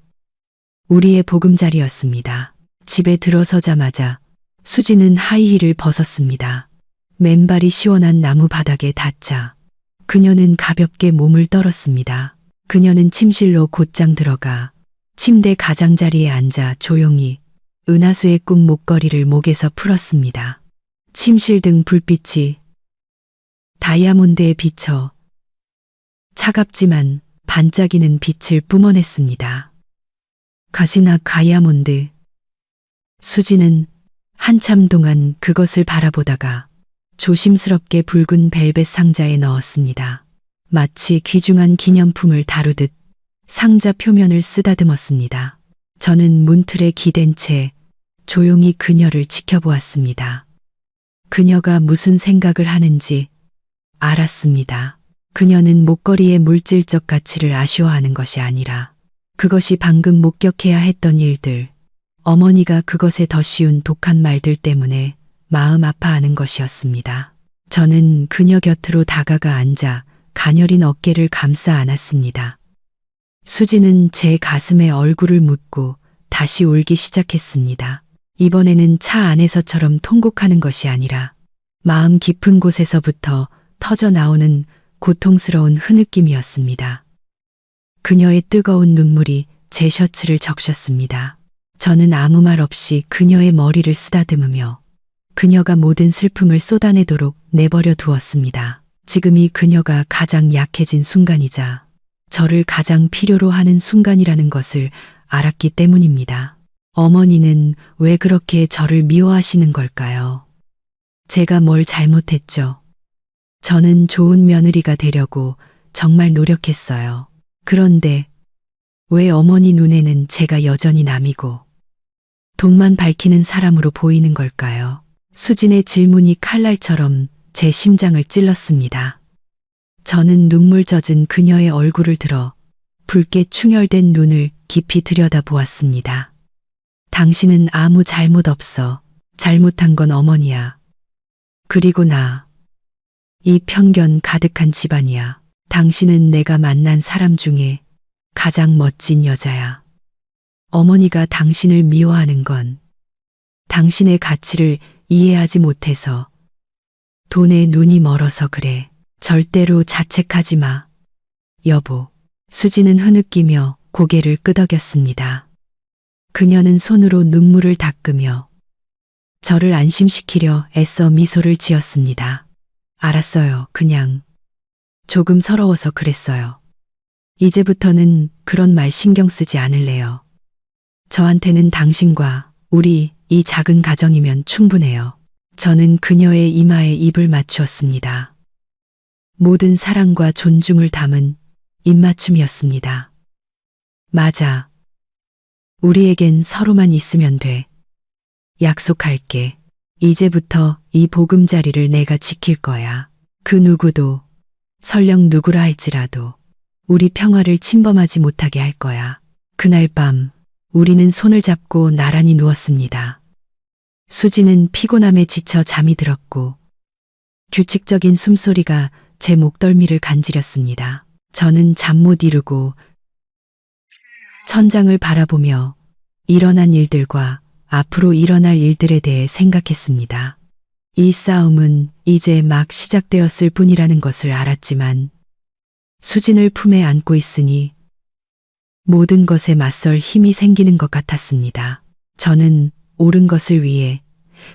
우리의 보금자리였습니다. 집에 들어서자마자 수지는 하이힐을 벗었습니다. 맨발이 시원한 나무 바닥에 닿자 그녀는 가볍게 몸을 떨었습니다. 그녀는 침실로 곧장 들어가 침대 가장자리에 앉아 조용히 은하수의 꿈 목걸이를 목에서 풀었습니다. 침실 등 불빛이 다이아몬드에 비쳐 차갑지만 반짝이는 빛을 뿜어냈습니다. 가시나 다이아몬드. 수지는 한참 동안 그것을 바라보다가 조심스럽게 붉은 벨벳 상자에 넣었습니다. 마치 귀중한 기념품을 다루듯 상자 표면을 쓰다듬었습니다. 저는 문틀에 기댄 채 조용히 그녀를 지켜보았습니다. 그녀가 무슨 생각을 하는지 알았습니다. 그녀는 목걸이의 물질적 가치를 아쉬워하는 것이 아니라 그것이 방금 목격해야 했던 일들, 어머니가 그것에 더 쉬운 독한 말들 때문에 마음 아파하는 것이었습니다. 저는 그녀 곁으로 다가가 앉아 가녀린 어깨를 감싸 안았습니다. 수지는 제 가슴에 얼굴을 묻고 다시 울기 시작했습니다. 이번에는 차 안에서처럼 통곡하는 것이 아니라 마음 깊은 곳에서부터 터져 나오는 고통스러운 흐느낌이었습니다. 그녀의 뜨거운 눈물이 제 셔츠를 적셨습니다. 저는 아무 말 없이 그녀의 머리를 쓰다듬으며 그녀가 모든 슬픔을 쏟아내도록 내버려 두었습니다. 지금이 그녀가 가장 약해진 순간이자 저를 가장 필요로 하는 순간이라는 것을 알았기 때문입니다. 어머니는 왜 그렇게 저를 미워하시는 걸까요? 제가 뭘 잘못했죠? 저는 좋은 며느리가 되려고 정말 노력했어요. 그런데 왜 어머니 눈에는 제가 여전히 남이고 돈만 밝히는 사람으로 보이는 걸까요? 수진의 질문이 칼날처럼 제 심장을 찔렀습니다. 저는 눈물 젖은 그녀의 얼굴을 들어 붉게 충혈된 눈을 깊이 들여다보았습니다. 당신은 아무 잘못 없어. 잘못한 건 어머니야. 그리고 나. 이 편견 가득한 집안이야. 당신은 내가 만난 사람 중에 가장 멋진 여자야. 어머니가 당신을 미워하는 건 당신의 가치를 이해하지 못해서 돈에 눈이 멀어서 그래. 절대로 자책하지 마. 여보. 수지는 흐느끼며 고개를 끄덕였습니다. 그녀는 손으로 눈물을 닦으며 저를 안심시키려 애써 미소를 지었습니다. 알았어요. 그냥 조금 서러워서 그랬어요. 이제부터는 그런 말 신경 쓰지 않을래요. 저한테는 당신과 우리 이 작은 가정이면 충분해요. 저는 그녀의 이마에 입을 맞추었습니다. 모든 사랑과 존중을 담은 입맞춤이었습니다. 맞아. 우리에겐 서로만 있으면 돼. 약속할게. 이제부터 이 보금자리를 내가 지킬 거야. 그 누구도, 설령 누구라 할지라도 우리 평화를 침범하지 못하게 할 거야. 그날 밤 우리는 손을 잡고 나란히 누웠습니다. 수지는 피곤함에 지쳐 잠이 들었고 규칙적인 숨소리가 제 목덜미를 간지렸습니다. 저는 잠 못 이루고 천장을 바라보며 일어난 일들과 앞으로 일어날 일들에 대해 생각했습니다. 이 싸움은 이제 막 시작되었을 뿐이라는 것을 알았지만 수진을 품에 안고 있으니 모든 것에 맞설 힘이 생기는 것 같았습니다. 저는 옳은 것을 위해,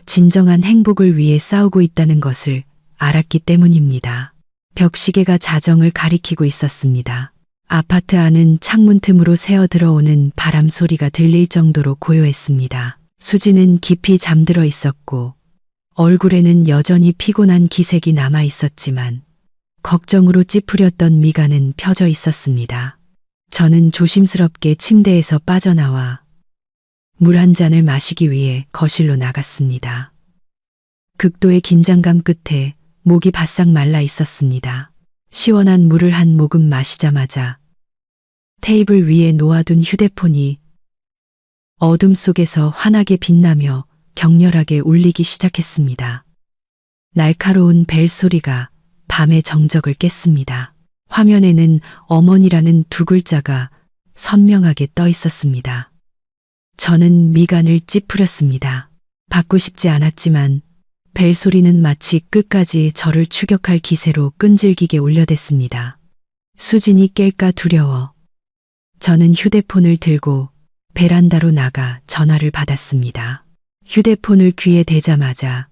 진정한 행복을 위해 싸우고 있다는 것을 알았기 때문입니다. 벽시계가 자정을 가리키고 있었습니다. 아파트 안은 창문 틈으로 새어 들어오는 바람 소리가 들릴 정도로 고요했습니다. 수지는 깊이 잠들어 있었고 얼굴에는 여전히 피곤한 기색이 남아 있었지만 걱정으로 찌푸렸던 미간은 펴져 있었습니다. 저는 조심스럽게 침대에서 빠져나와 물 한 잔을 마시기 위해 거실로 나갔습니다. 극도의 긴장감 끝에 목이 바싹 말라 있었습니다. 시원한 물을 한 모금 마시자마자 테이블 위에 놓아둔 휴대폰이 어둠 속에서 환하게 빛나며 격렬하게 울리기 시작했습니다. 날카로운 벨 소리가 밤의 정적을 깼습니다. 화면에는 어머니라는 두 글자가 선명하게 떠 있었습니다. 저는 미간을 찌푸렸습니다. 받고 싶지 않았지만 벨 소리는 마치 끝까지 저를 추격할 기세로 끈질기게 울려댔습니다. 수진이 깰까 두려워 저는 휴대폰을 들고 베란다로 나가 전화를 받았습니다. 휴대폰을 귀에 대자마자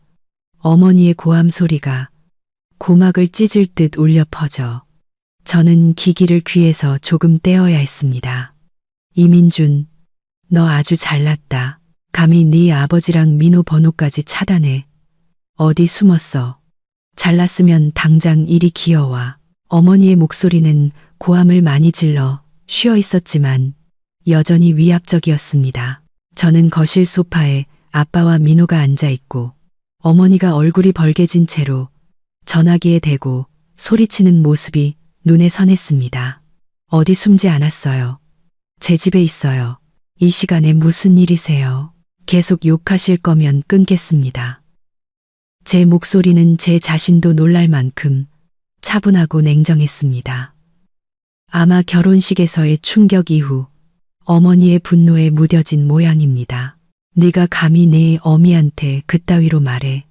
어머니의 고함 소리가 고막을 찢을 듯 울려 퍼져 저는 기기를 귀에서 조금 떼어야 했습니다. 이민준, 너 아주 잘났다. 감히 네 아버지랑 민호 번호까지 차단해. 어디 숨었어? 잘났으면 당장 이리 기어와. 어머니의 목소리는 고함을 많이 질러 쉬어 있었지만 여전히 위압적이었습니다. 저는 거실 소파에 아빠와 민호가 앉아 있고 어머니가 얼굴이 벌개진 채로 전화기에 대고 소리치는 모습이 눈에 선했습니다. 어디 숨지 않았어요. 제 집에 있어요. 이 시간에 무슨 일이세요? 계속 욕하실 거면 끊겠습니다. 제 목소리는 제 자신도 놀랄 만큼 차분하고 냉정했습니다. 아마 결혼식에서의 충격 이후 어머니의 분노에 무뎌진 모양입니다. 네가 감히 내 어미한테 그따위로 말해.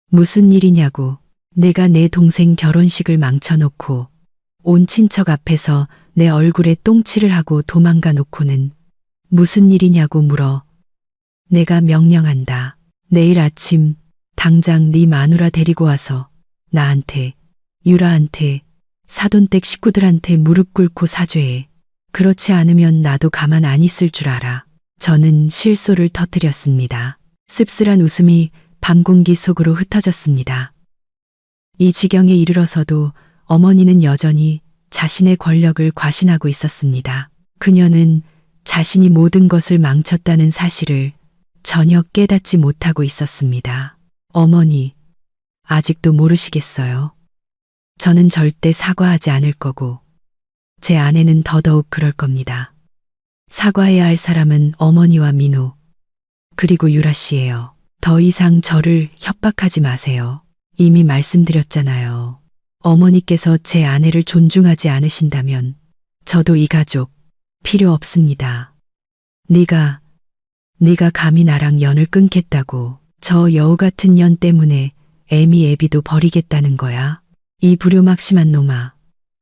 무슨 일이냐고. 내가 내 동생 결혼식을 망쳐놓고 온 친척 앞에서 내 얼굴에 똥칠을 하고 도망가 놓고는 무슨 일이냐고 물어. 내가 명령한다. 내일 아침 당장 네 마누라 데리고 와서 나한테, 유라한테, 사돈댁 식구들한테 무릎 꿇고 사죄해. 그렇지 않으면 나도 가만 안 있을 줄 알아. 저는 실소를 터뜨렸습니다. 씁쓸한 웃음이 밤 공기 속으로 흩어졌습니다. 이 지경에 이르러서도 어머니는 여전히 자신의 권력을 과신하고 있었습니다. 그녀는 자신이 모든 것을 망쳤다는 사실을 전혀 깨닫지 못하고 있었습니다. 어머니, 아직도 모르시겠어요? 저는 절대 사과하지 않을 거고 제 아내는 더더욱 그럴 겁니다. 사과해야 할 사람은 어머니와 민호, 그리고 유라 씨예요. 더 이상 저를 협박하지 마세요. 이미 말씀드렸잖아요. 어머니께서 제 아내를 존중하지 않으신다면 저도 이 가족 필요 없습니다. 네가 감히 나랑 연을 끊겠다고 저 여우 같은 년 때문에 애미 애비도 버리겠다는 거야? 이 불효막심한 놈아.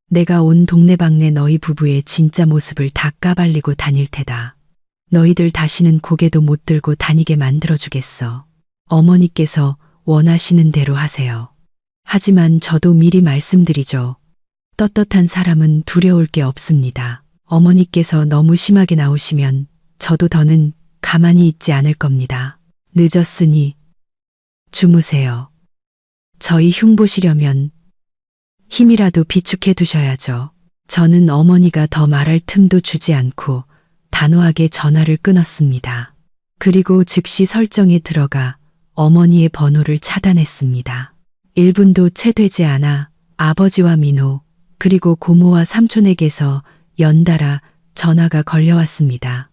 내가 온 동네방네 너희 부부의 진짜 모습을 다 까발리고 다닐 테다. 너희들 다시는 고개도 못 들고 다니게 만들어주겠어. 어머니께서 원하시는 대로 하세요. 하지만 저도 미리 말씀드리죠. 떳떳한 사람은 두려울 게 없습니다. 어머니께서 너무 심하게 나오시면 저도 더는 가만히 있지 않을 겁니다. 늦었으니 주무세요. 저희 흉보시려면 힘이라도 비축해 두셔야죠. 저는 어머니가 더 말할 틈도 주지 않고 단호하게 전화를 끊었습니다. 그리고 즉시 설정에 들어가 어머니의 번호를 차단했습니다. 1분도 채 되지 않아 아버지와 민호, 그리고 고모와 삼촌에게서 연달아 전화가 걸려왔습니다.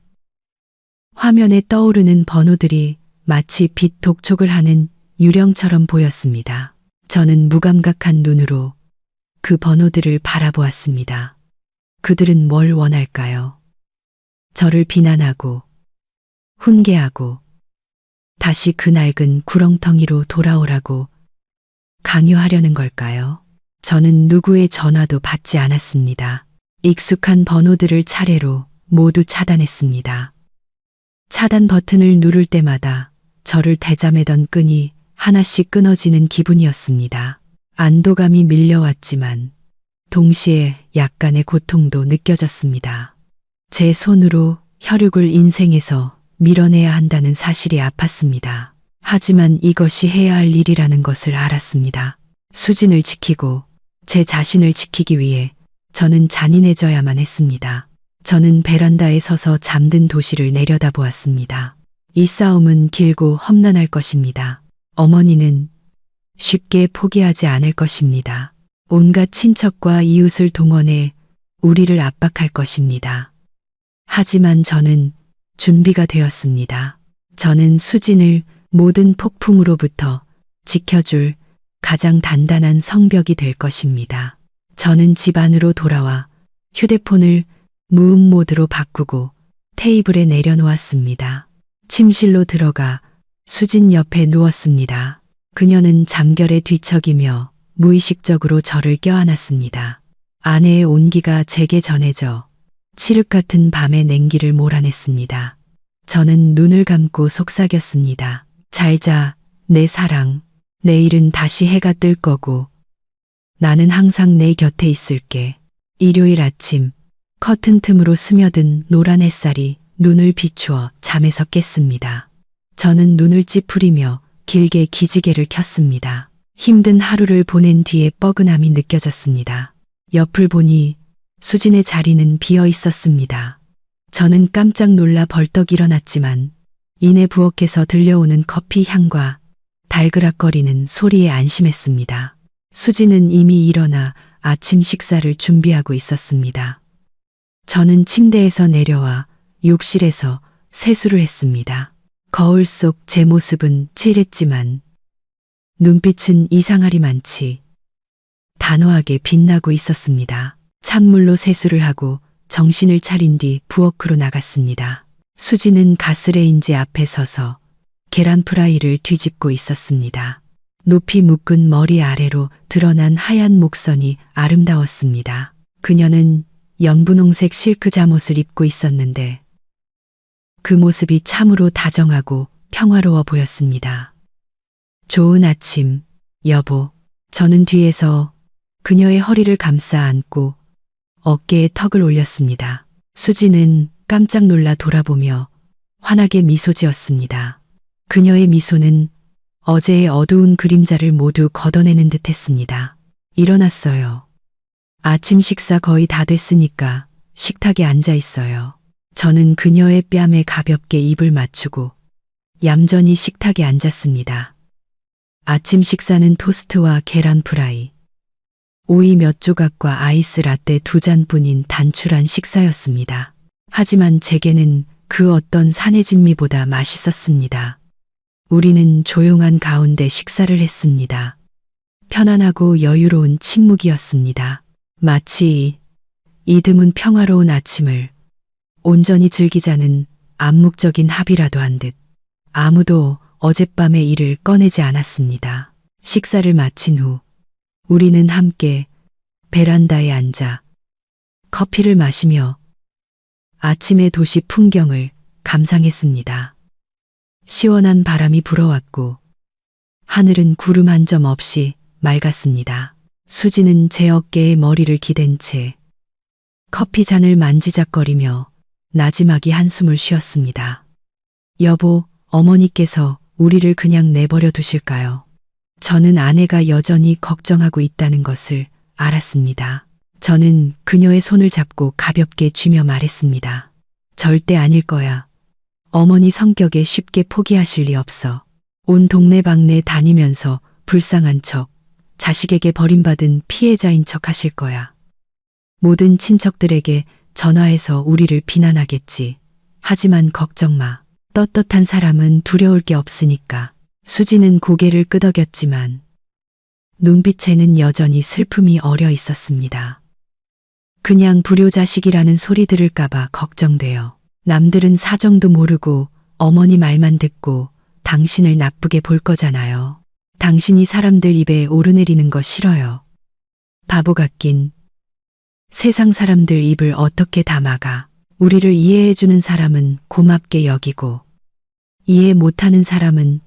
화면에 떠오르는 번호들이 마치 빛 독촉을 하는 유령처럼 보였습니다. 저는 무감각한 눈으로 그 번호들을 바라보았습니다. 그들은 뭘 원할까요? 저를 비난하고, 훈계하고, 다시 그 낡은 구렁텅이로 돌아오라고 강요하려는 걸까요? 저는 누구의 전화도 받지 않았습니다. 익숙한 번호들을 차례로 모두 차단했습니다. 차단 버튼을 누를 때마다 저를 되자매던 끈이 하나씩 끊어지는 기분이었습니다. 안도감이 밀려왔지만 동시에 약간의 고통도 느껴졌습니다. 제 손으로 혈육을 인생에서 밀어내야 한다는 사실이 아팠습니다. 하지만 이것이 해야 할 일이라는 것을 알았습니다. 수진을 지키고 제 자신을 지키기 위해 저는 잔인해져야만 했습니다. 저는 베란다에 서서 잠든 도시를 내려다보았습니다. 이 싸움은 길고 험난할 것입니다. 어머니는 쉽게 포기하지 않을 것입니다. 온갖 친척과 이웃을 동원해 우리를 압박할 것입니다. 하지만 저는 준비가 되었습니다. 저는 수진을 모든 폭풍으로부터 지켜줄 가장 단단한 성벽이 될 것입니다. 저는 집 안으로 돌아와 휴대폰을 무음 모드로 바꾸고 테이블에 내려놓았습니다. 침실로 들어가 수진 옆에 누웠습니다. 그녀는 잠결에 뒤척이며 무의식적으로 저를 껴안았습니다. 아내의 온기가 제게 전해져 칠흑 같은 밤의 냉기를 몰아냈습니다. 저는 눈을 감고 속삭였습니다. 잘 자, 내 사랑. 내일은 다시 해가 뜰 거고 나는 항상 내 곁에 있을게. 일요일 아침 커튼 틈으로 스며든 노란 햇살이 눈을 비추어 잠에서 깼습니다. 저는 눈을 찌푸리며 길게 기지개를 켰습니다. 힘든 하루를 보낸 뒤에 뻐근함이 느껴졌습니다. 옆을 보니 수진의 자리는 비어 있었습니다. 저는 깜짝 놀라 벌떡 일어났지만 이내 부엌에서 들려오는 커피 향과 달그락거리는 소리에 안심했습니다. 수진은 이미 일어나 아침 식사를 준비하고 있었습니다. 저는 침대에서 내려와 욕실에서 세수를 했습니다. 거울 속 제 모습은 칠했지만 눈빛은 이상하리만치 단호하게 빛나고 있었습니다. 찬물로 세수를 하고 정신을 차린 뒤 부엌으로 나갔습니다. 수지는 가스레인지 앞에 서서 계란 프라이를 뒤집고 있었습니다. 높이 묶은 머리 아래로 드러난 하얀 목선이 아름다웠습니다. 그녀는 연분홍색 실크 잠옷을 입고 있었는데 그 모습이 참으로 다정하고 평화로워 보였습니다. 좋은 아침, 여보. 저는 뒤에서 그녀의 허리를 감싸 안고 어깨에 턱을 올렸습니다. 수지는 깜짝 놀라 돌아보며 환하게 미소 지었습니다. 그녀의 미소는 어제의 어두운 그림자를 모두 걷어내는 듯 했습니다. 일어났어요. 아침 식사 거의 다 됐으니까 식탁에 앉아 있어요. 저는 그녀의 뺨에 가볍게 입을 맞추고 얌전히 식탁에 앉았습니다. 아침 식사는 토스트와 계란 프라이, 오이 몇 조각과 아이스 라떼 2잔뿐인 단출한 식사였습니다. 하지만 제게는 그 어떤 산의 진미보다 맛있었습니다. 우리는 조용한 가운데 식사를 했습니다. 편안하고 여유로운 침묵이었습니다. 마치 이 드문 평화로운 아침을 온전히 즐기자는 암묵적인 합의라도 한 듯 아무도 어젯밤의 일을 꺼내지 않았습니다. 식사를 마친 후 우리는 함께 베란다에 앉아 커피를 마시며 아침의 도시 풍경을 감상했습니다. 시원한 바람이 불어왔고 하늘은 구름 한 점 없이 맑았습니다. 수지는 제 어깨에 머리를 기댄 채 커피 잔을 만지작거리며 나지막이 한숨을 쉬었습니다. 여보, 어머니께서 우리를 그냥 내버려 두실까요? 저는 아내가 여전히 걱정하고 있다는 것을 알았습니다. 저는 그녀의 손을 잡고 가볍게 쥐며 말했습니다. 절대 아닐 거야. 어머니 성격에 쉽게 포기하실 리 없어. 온 동네방네 다니면서 불쌍한 척, 자식에게 버림받은 피해자인 척 하실 거야. 모든 친척들에게 전화해서 우리를 비난하겠지. 하지만 걱정 마. 떳떳한 사람은 두려울 게 없으니까. 수지는 고개를 끄덕였지만 눈빛에는 여전히 슬픔이 어려 있었습니다. 그냥 불효자식이라는 소리 들을까봐 걱정돼요. 남들은 사정도 모르고 어머니 말만 듣고 당신을 나쁘게 볼 거잖아요. 당신이 사람들 입에 오르내리는 거 싫어요. 바보 같긴. 세상 사람들 입을 어떻게 다 막아. 우리를 이해해주는 사람은 고맙게 여기고 이해 못하는 사람은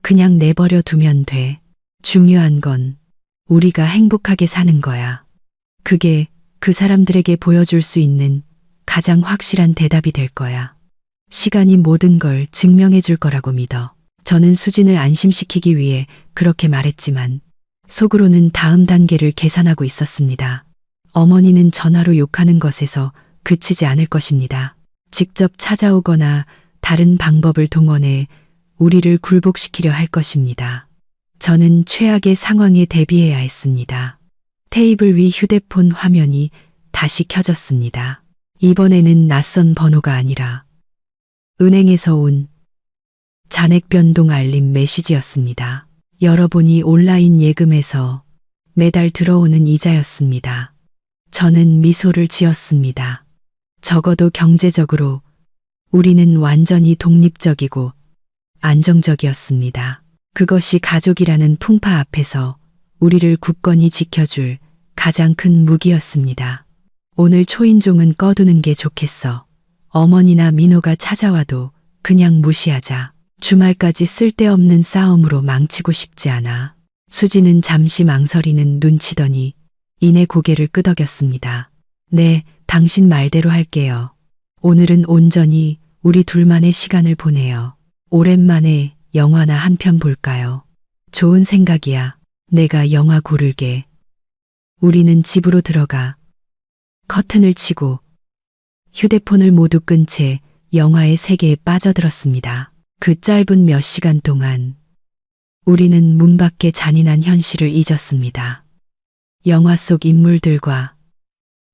그냥 내버려 두면 돼. 중요한 건 우리가 행복하게 사는 거야. 그게 그 사람들에게 보여줄 수 있는 가장 확실한 대답이 될 거야. 시간이 모든 걸 증명해 줄 거라고 믿어. 저는 수진을 안심시키기 위해 그렇게 말했지만 속으로는 다음 단계를 계산하고 있었습니다. 어머니는 전화로 욕하는 것에서 그치지 않을 것입니다. 직접 찾아오거나 다른 방법을 동원해 우리를 굴복시키려 할 것입니다. 저는 최악의 상황에 대비해야 했습니다. 테이블 위 휴대폰 화면이 다시 켜졌습니다. 이번에는 낯선 번호가 아니라 은행에서 온 잔액 변동 알림 메시지였습니다. 열어보니 온라인 예금에서 매달 들어오는 이자였습니다. 저는 미소를 지었습니다. 적어도 경제적으로 우리는 완전히 독립적이고 안정적이었습니다. 그것이 가족이라는 풍파 앞에서 우리를 굳건히 지켜줄 가장 큰 무기였습니다. 오늘 초인종은 꺼두는 게 좋겠어. 어머니나 민호가 찾아와도 그냥 무시하자. 주말까지 쓸데없는 싸움으로 망치고 싶지 않아. 수지는 잠시 망설이는 눈치더니 이내 고개를 끄덕였습니다. 네, 당신 말대로 할게요. 오늘은 온전히 우리 둘만의 시간을 보내요. 오랜만에 영화나 한 편 볼까요? 좋은 생각이야. 내가 영화 고를게. 우리는 집으로 들어가 커튼을 치고 휴대폰을 모두 끈 채 영화의 세계에 빠져들었습니다. 그 짧은 몇 시간 동안 우리는 문 밖의 잔인한 현실을 잊었습니다. 영화 속 인물들과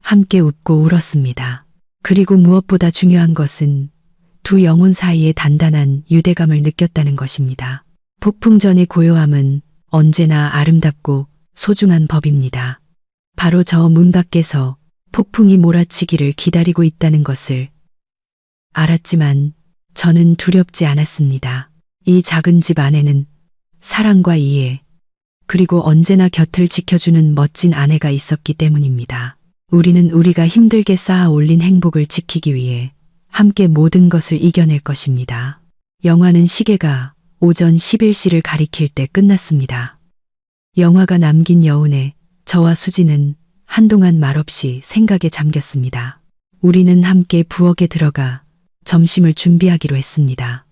함께 웃고 울었습니다. 그리고 무엇보다 중요한 것은 두 영혼 사이의 단단한 유대감을 느꼈다는 것입니다. 폭풍 전의 고요함은 언제나 아름답고 소중한 법입니다. 바로 저 문 밖에서 폭풍이 몰아치기를 기다리고 있다는 것을 알았지만 저는 두렵지 않았습니다. 이 작은 집 안에는 사랑과 이해, 그리고 언제나 곁을 지켜주는 멋진 아내가 있었기 때문입니다. 우리는 우리가 힘들게 쌓아 올린 행복을 지키기 위해 함께 모든 것을 이겨낼 것입니다. 영화는 시계가 오전 11시를 가리킬 때 끝났습니다. 영화가 남긴 여운에 저와 수지는 한동안 말없이 생각에 잠겼습니다. 우리는 함께 부엌에 들어가 점심을 준비하기로 했습니다.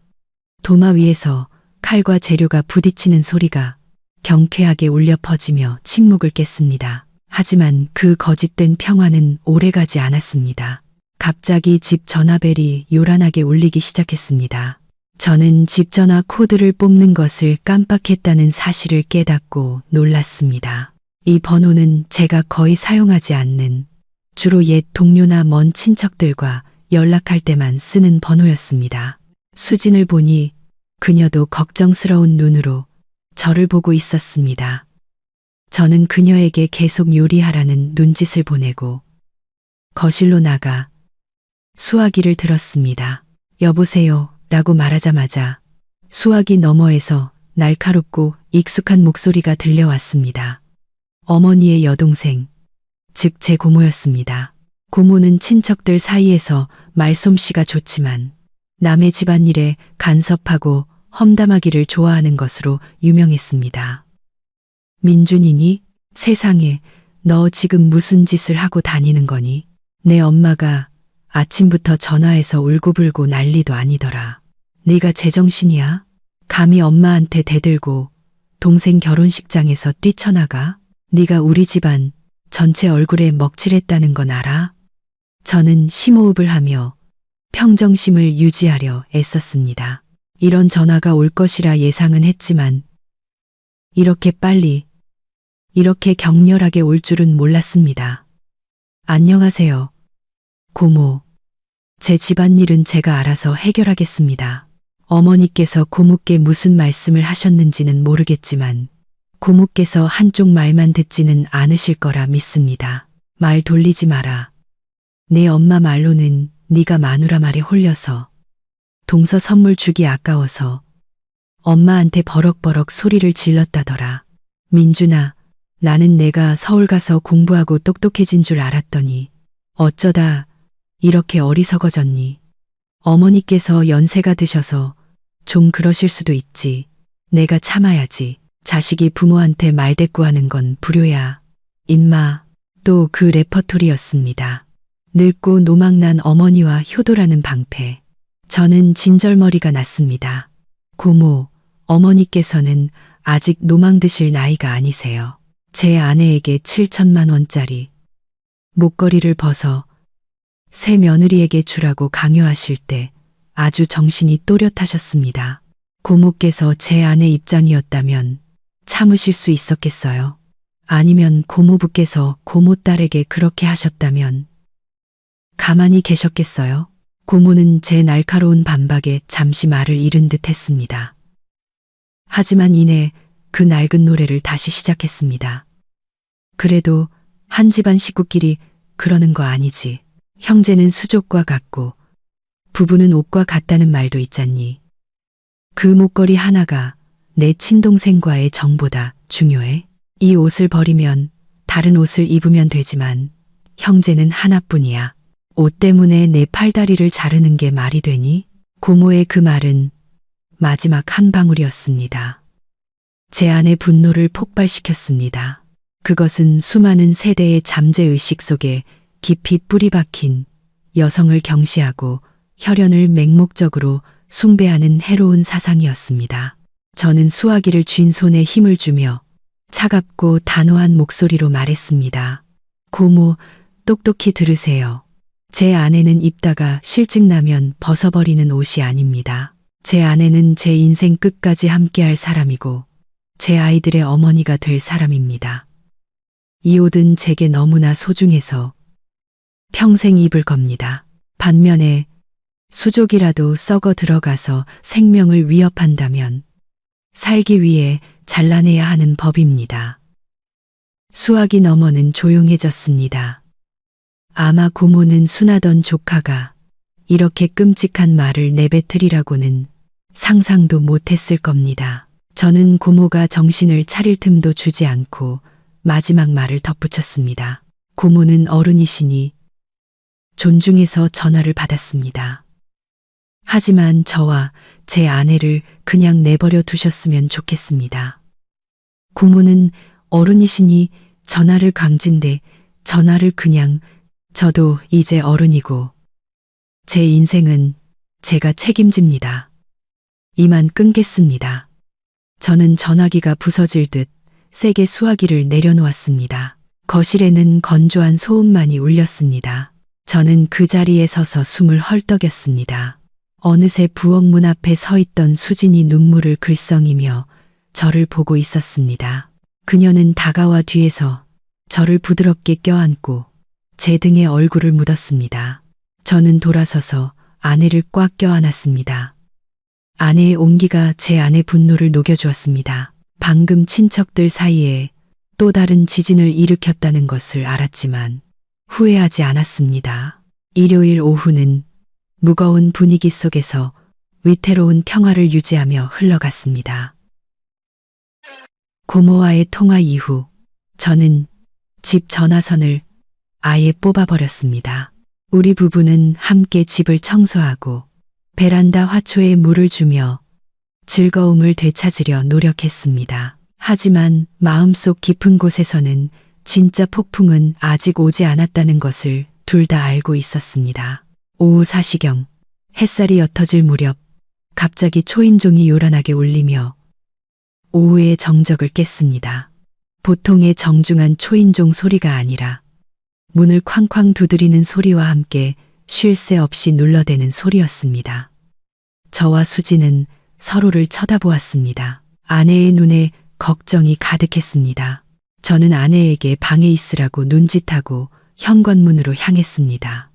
도마 위에서 칼과 재료가 부딪히는 소리가 경쾌하게 울려 퍼지며 침묵을 깼습니다. 하지만 그 거짓된 평화는 오래가지 않았습니다. 갑자기 집 전화벨이 요란하게 울리기 시작했습니다. 저는 집 전화 코드를 뽑는 것을 깜빡했다는 사실을 깨닫고 놀랐습니다. 이 번호는 제가 거의 사용하지 않는, 주로 옛 동료나 먼 친척들과 연락할 때만 쓰는 번호였습니다. 수진을 보니 그녀도 걱정스러운 눈으로 저를 보고 있었습니다. 저는 그녀에게 계속 요리하라는 눈짓을 보내고 거실로 나가 수화기를 들었습니다. 여보세요 라고 말하자마자 수화기 너머에서 날카롭고 익숙한 목소리가 들려왔습니다. 어머니의 여동생, 즉 제 고모였습니다. 고모는 친척들 사이에서 말솜씨가 좋지만 남의 집안일에 간섭하고 험담하기를 좋아하는 것으로 유명했습니다. 민준이니? 세상에, 너 지금 무슨 짓을 하고 다니는 거니? 내 엄마가 아침부터 전화해서 울고불고 난리도 아니더라. 네가 제정신이야? 감히 엄마한테 대들고 동생 결혼식장에서 뛰쳐나가? 네가 우리 집안 전체 얼굴에 먹칠했다는 건 알아? 저는 심호흡을 하며 평정심을 유지하려 애썼습니다. 이런 전화가 올 것이라 예상은 했지만 이렇게 빨리, 이렇게 격렬하게 올 줄은 몰랐습니다. 안녕하세요, 고모. 제 집안일은 제가 알아서 해결하겠습니다. 어머니께서 고모께 무슨 말씀을 하셨는지는 모르겠지만 고모께서 한쪽 말만 듣지는 않으실 거라 믿습니다. 말 돌리지 마라. 내 엄마 말로는 네가 마누라 말에 홀려서 동서 선물 주기 아까워서 엄마한테 버럭버럭 소리를 질렀다더라. 민준아, 나는 내가 서울 가서 공부하고 똑똑해진 줄 알았더니 어쩌다 이렇게 어리석어졌니? 어머니께서 연세가 드셔서 좀 그러실 수도 있지. 내가 참아야지. 자식이 부모한테 말대꾸하는 건 불효야. 임마. 또 그 레퍼토리였습니다. 늙고 노망난 어머니와 효도라는 방패. 저는 진절머리가 났습니다. 고모, 어머니께서는 아직 노망 드실 나이가 아니세요. 제 아내에게 7천만 원짜리 목걸이를 벗어 새 며느리에게 주라고 강요하실 때 아주 정신이 또렷하셨습니다. 고모께서 제 아내 입장이었다면 참으실 수 있었겠어요? 아니면 고모부께서 고모딸에게 그렇게 하셨다면 가만히 계셨겠어요? 고모는 제 날카로운 반박에 잠시 말을 잃은 듯 했습니다. 하지만 이내 그 낡은 노래를 다시 시작했습니다. 그래도 한 집안 식구끼리 그러는 거 아니지. 형제는 수족과 같고 부부는 옷과 같다는 말도 있잖니. 그 목걸이 하나가 내 친동생과의 정보다 중요해. 이 옷을 버리면 다른 옷을 입으면 되지만 형제는 하나뿐이야. 옷 때문에 내 팔다리를 자르는 게 말이 되니? 고모의 그 말은 마지막 한 방울이었습니다. 제 안의 분노를 폭발시켰습니다. 그것은 수많은 세대의 잠재의식 속에 깊이 뿌리 박힌 여성을 경시하고 혈연을 맹목적으로 숭배하는 해로운 사상이었습니다. 저는 수화기를 쥔 손에 힘을 주며 차갑고 단호한 목소리로 말했습니다. 고모, 똑똑히 들으세요. 제 아내는 입다가 실증나면 벗어버리는 옷이 아닙니다. 제 아내는 제 인생 끝까지 함께할 사람이고 제 아이들의 어머니가 될 사람입니다. 이 옷은 제게 너무나 소중해서 평생 입을 겁니다. 반면에 수족이라도 썩어 들어가서 생명을 위협한다면 살기 위해 잘라내야 하는 법입니다. 수화기 너머는 조용해졌습니다. 아마 고모는 순하던 조카가 이렇게 끔찍한 말을 내뱉으리라고는 상상도 못했을 겁니다. 저는 고모가 정신을 차릴 틈도 주지 않고 마지막 말을 덧붙였습니다. 고모는 어른이시니 존중해서 전화를 받았습니다. 하지만 저와 제 아내를 그냥 내버려 두셨으면 좋겠습니다. 고모는 어른이시니 전화를 강진대 전화를 그냥 저도 이제 어른이고 제 인생은 제가 책임집니다. 이만 끊겠습니다. 저는 전화기가 부서질 듯 세게 수화기를 내려놓았습니다. 거실에는 건조한 소음만이 울렸습니다. 저는 그 자리에 서서 숨을 헐떡였습니다. 어느새 부엌 문 앞에 서 있던 수진이 눈물을 글썽이며 저를 보고 있었습니다. 그녀는 다가와 뒤에서 저를 부드럽게 껴안고 제 등에 얼굴을 묻었습니다. 저는 돌아서서 아내를 꽉 껴안았습니다. 아내의 온기가 제 안의 분노를 녹여주었습니다. 방금 친척들 사이에 또 다른 지진을 일으켰다는 것을 알았지만 후회하지 않았습니다. 일요일 오후는 무거운 분위기 속에서 위태로운 평화를 유지하며 흘러갔습니다. 고모와의 통화 이후 저는 집 전화선을 아예 뽑아버렸습니다. 우리 부부는 함께 집을 청소하고 베란다 화초에 물을 주며 즐거움을 되찾으려 노력했습니다. 하지만 마음속 깊은 곳에서는 진짜 폭풍은 아직 오지 않았다는 것을 둘 다 알고 있었습니다. 오후 4시경 햇살이 옅어질 무렵 갑자기 초인종이 요란하게 울리며 오후의 정적을 깼습니다. 보통의 정중한 초인종 소리가 아니라 문을 쾅쾅 두드리는 소리와 함께 쉴 새 없이 눌러대는 소리였습니다. 저와 수지는 서로를 쳐다보았습니다. 아내의 눈에 걱정이 가득했습니다. 저는 아내에게 방에 있으라고 눈짓하고 현관문으로 향했습니다.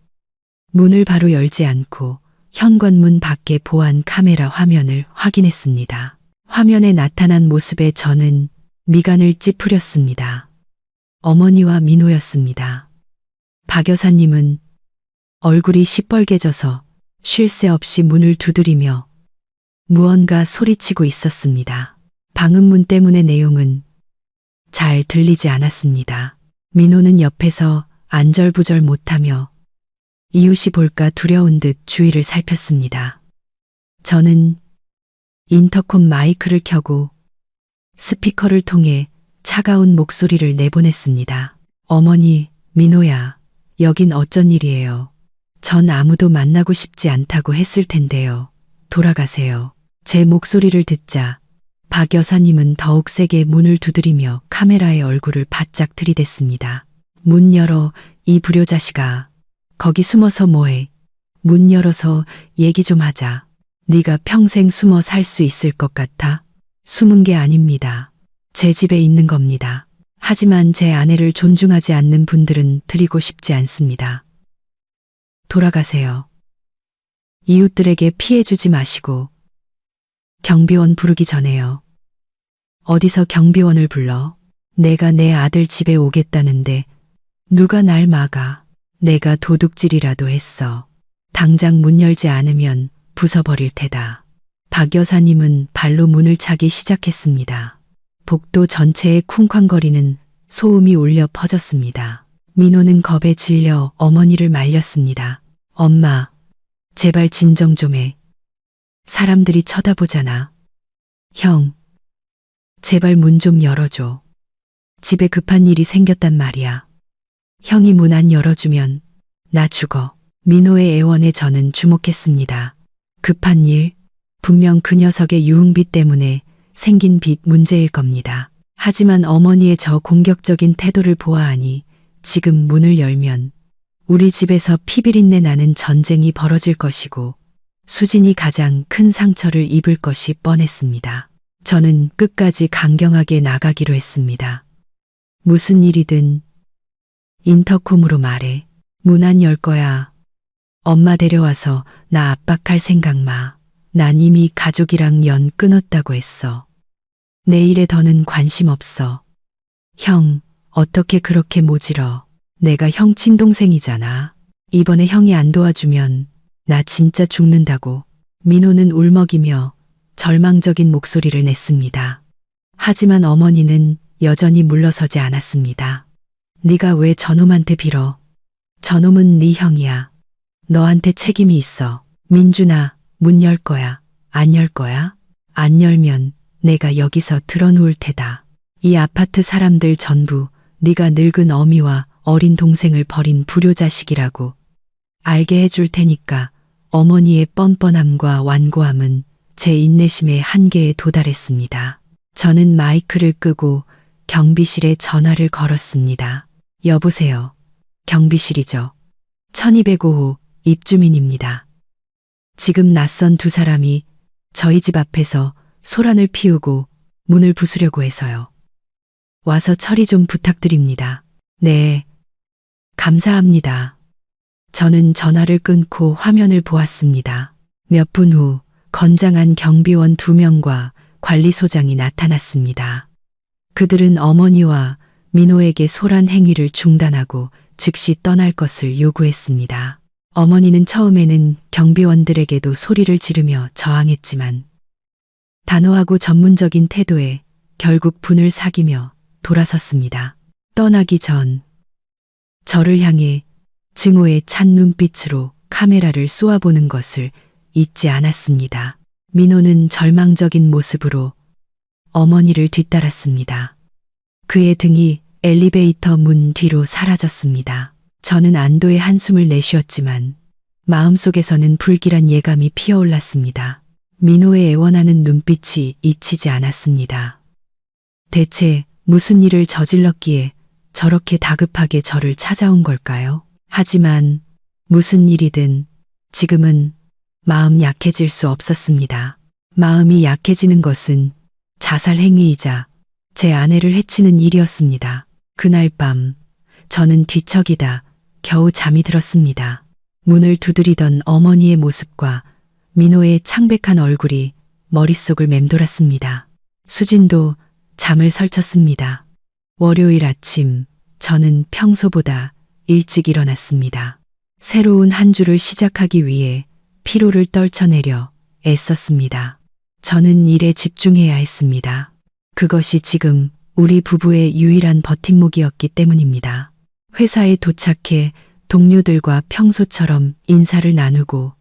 문을 바로 열지 않고 현관문 밖의 보안 카메라 화면을 확인했습니다. 화면에 나타난 모습에 저는 미간을 찌푸렸습니다. 어머니와 민호였습니다. 박 여사님은 얼굴이 시뻘개져서 쉴 새 없이 문을 두드리며 무언가 소리치고 있었습니다. 방음문 때문에 내용은 잘 들리지 않았습니다. 민호는 옆에서 안절부절 못하며 이웃이 볼까 두려운 듯 주위를 살폈습니다. 저는 인터콤 마이크를 켜고 스피커를 통해 차가운 목소리를 내보냈습니다. 어머니, 민호야, 여긴 어쩐 일이에요. 전 아무도 만나고 싶지 않다고 했을 텐데요. 돌아가세요. 제 목소리를 듣자 박 여사님은 더욱 세게 문을 두드리며 카메라에 얼굴을 바짝 들이댔습니다. 문 열어, 이 불효자식아. 거기 숨어서 뭐해. 문 열어서 얘기 좀 하자. 네가 평생 숨어 살 수 있을 것 같아? 숨은 게 아닙니다. 제 집에 있는 겁니다. 하지만 제 아내를 존중하지 않는 분들은 드리고 싶지 않습니다. 돌아가세요. 이웃들에게 피해 주지 마시고 경비원 부르기 전에요. 어디서 경비원을 불러? 내가 내 아들 집에 오겠다는데 누가 날 막아? 내가 도둑질이라도 했어. 당장 문 열지 않으면 부숴버릴 테다. 박 여사님은 발로 문을 차기 시작했습니다. 복도 전체에 쿵쾅거리는 소음이 울려 퍼졌습니다. 민호는 겁에 질려 어머니를 말렸습니다. 엄마, 제발 진정 좀 해. 사람들이 쳐다보잖아. 형, 제발 문 좀 열어줘. 집에 급한 일이 생겼단 말이야. 형이 문 안 열어주면 나 죽어. 민호의 애원에 저는 주목했습니다. 급한 일? 분명 그 녀석의 유흥비 때문에 생긴 빚 문제일 겁니다. 하지만 어머니의 저 공격적인 태도를 보아하니 지금 문을 열면 우리 집에서 피비린내 나는 전쟁이 벌어질 것이고 수진이 가장 큰 상처를 입을 것이 뻔했습니다. 저는 끝까지 강경하게 나가기로 했습니다. 무슨 일이든 인터콤으로 말해. 문 안 열 거야. 엄마 데려와서 나 압박할 생각 마. 난 이미 가족이랑 연 끊었다고 했어. 내 일에 더는 관심 없어. 형, 어떻게 그렇게 모질어. 내가 형 친동생이잖아. 이번에 형이 안 도와주면 나 진짜 죽는다고. 민호는 울먹이며 절망적인 목소리를 냈습니다. 하지만 어머니는 여전히 물러서지 않았습니다. 네가 왜 저놈한테 빌어? 저놈은 네 형이야. 너한테 책임이 있어. 민준아, 문 열 거야. 안 열 거야? 안 열면 내가 여기서 드러누울 테다. 이 아파트 사람들 전부 네가 늙은 어미와 어린 동생을 버린 불효자식이라고 알게 해줄 테니까. 어머니의 뻔뻔함과 완고함은 제 인내심의 한계에 도달했습니다. 저는 마이크를 끄고 경비실에 전화를 걸었습니다. 여보세요. 경비실이죠. 1205호 입주민입니다. 지금 낯선 두 사람이 저희 집 앞에서 소란을 피우고 문을 부수려고 해서요. 와서 처리 좀 부탁드립니다. 네. 감사합니다. 저는 전화를 끊고 화면을 보았습니다. 몇 분 후 건장한 경비원 2명과 관리소장이 나타났습니다. 그들은 어머니와 민호에게 소란 행위를 중단하고 즉시 떠날 것을 요구했습니다. 어머니는 처음에는 경비원들에게도 소리를 지르며 저항했지만 단호하고 전문적인 태도에 결국 분을 사기며 돌아섰습니다. 떠나기 전 저를 향해 증오의 찬 눈빛으로 카메라를 쏘아보는 것을 잊지 않았습니다. 민호는 절망적인 모습으로 어머니를 뒤따랐습니다. 그의 등이 엘리베이터 문 뒤로 사라졌습니다. 저는 안도의 한숨을 내쉬었지만 마음속에서는 불길한 예감이 피어올랐습니다. 민호의 애원하는 눈빛이 잊히지 않았습니다. 대체 무슨 일을 저질렀기에 저렇게 다급하게 저를 찾아온 걸까요? 하지만 무슨 일이든 지금은 마음 약해질 수 없었습니다. 마음이 약해지는 것은 자살 행위이자 제 아내를 해치는 일이었습니다. 그날 밤 저는 뒤척이다 겨우 잠이 들었습니다. 문을 두드리던 어머니의 모습과 민호의 창백한 얼굴이 머릿속을 맴돌았습니다. 수진도 잠을 설쳤습니다. 월요일 아침 저는 평소보다 일찍 일어났습니다. 새로운 한 주를 시작하기 위해 피로를 떨쳐내려 애썼습니다. 저는 일에 집중해야 했습니다. 그것이 지금 우리 부부의 유일한 버팀목이었기 때문입니다. 회사에 도착해 동료들과 평소처럼 인사를 나누고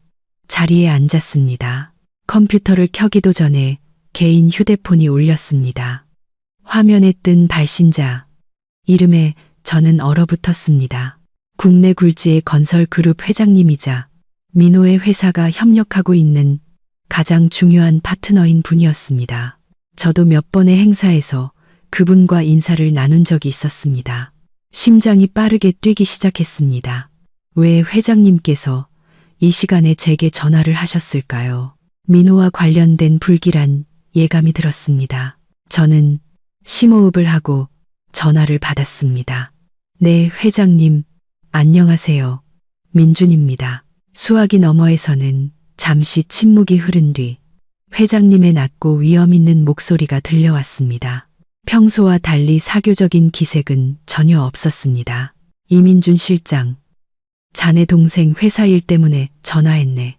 자리에 앉았습니다. 컴퓨터를 켜기도 전에 개인 휴대폰이 울렸습니다. 화면에 뜬 발신자 이름에 저는 얼어붙었습니다. 국내 굴지의 건설 그룹 회장님이자 민호의 회사가 협력하고 있는 가장 중요한 파트너인 분이었습니다. 저도 몇 번의 행사에서 그분과 인사를 나눈 적이 있었습니다. 심장이 빠르게 뛰기 시작했습니다. 왜 회장님께서 이 시간에 제게 전화를 하셨을까요? 민호와 관련된 불길한 예감이 들었습니다. 저는 심호흡을 하고 전화를 받았습니다. 네, 회장님. 안녕하세요. 민준입니다. 수화기 너머에서는 잠시 침묵이 흐른 뒤 회장님의 낮고 위험 있는 목소리가 들려왔습니다. 평소와 달리 사교적인 기색은 전혀 없었습니다. 이민준 실장, 자네 동생 회사 일 때문에 전화했네.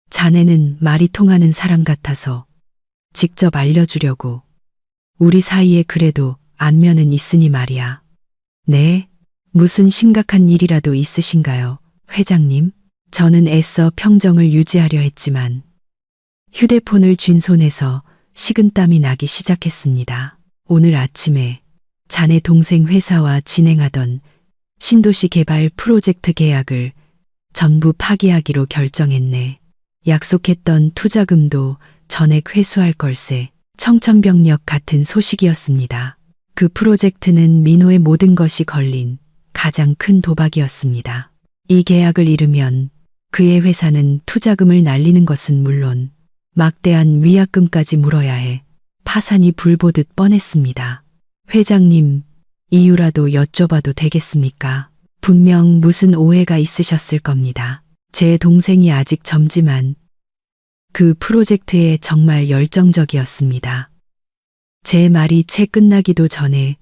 자네는 말이 통하는 사람 같아서 직접 알려주려고. 우리 사이에 그래도 안면은 있으니 말이야. 네? 무슨 심각한 일이라도 있으신가요, 회장님? 저는 애써 평정을 유지하려 했지만 휴대폰을 쥔 손에서 식은땀이 나기 시작했습니다. 오늘 아침에 자네 동생 회사와 진행하던 신도시 개발 프로젝트 계약을 전부 파기하기로 결정했네. 약속했던 투자금도 전액 회수할 걸세. 청천벽력 같은 소식이었습니다. 그 프로젝트는 민호의 모든 것이 걸린 가장 큰 도박이었습니다. 이 계약을 이루면 그의 회사는 투자금을 날리는 것은 물론 막대한 위약금까지 물어야 해 파산이 불보듯 뻔했습니다. 회장님, 이유라도 여쭤봐도 되겠습니까? 분명 무슨 오해가 있으셨을 겁니다. 제 동생이 아직 젊지만 그 프로젝트에 정말 열정적이었습니다. 제 말이 채 끝나기도 전에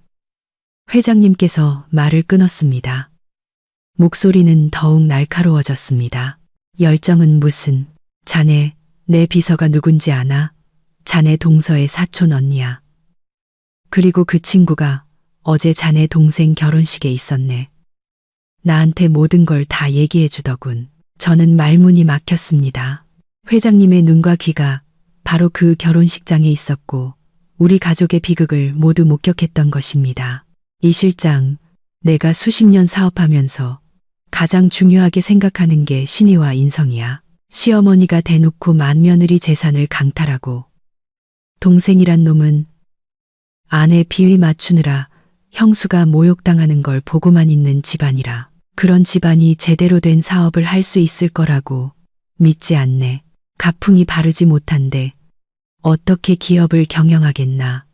회장님께서 말을 끊었습니다. 목소리는 더욱 날카로워졌습니다. 열정은 무슨, 자네, 내 비서가 누군지 아나? 자네 동서의 사촌 언니야. 그리고 그 친구가 어제 자네 동생 결혼식에 있었네. 나한테 모든 걸 다 얘기해 주더군. 저는 말문이 막혔습니다. 회장님의 눈과 귀가 바로 그 결혼식장에 있었고 우리 가족의 비극을 모두 목격했던 것입니다. 이 실장, 내가 수십 년 사업하면서 가장 중요하게 생각하는 게 신의와 인성이야. 시어머니가 대놓고 맏며느리 재산을 강탈하고 동생이란 놈은 아내 비위 맞추느라 형수가 모욕당하는 걸 보고만 있는 집안이라. 그런 집안이 제대로 된 사업을 할 수 있을 거라고 믿지 않네. 가풍이 바르지 못한데 어떻게 기업을 경영하겠나.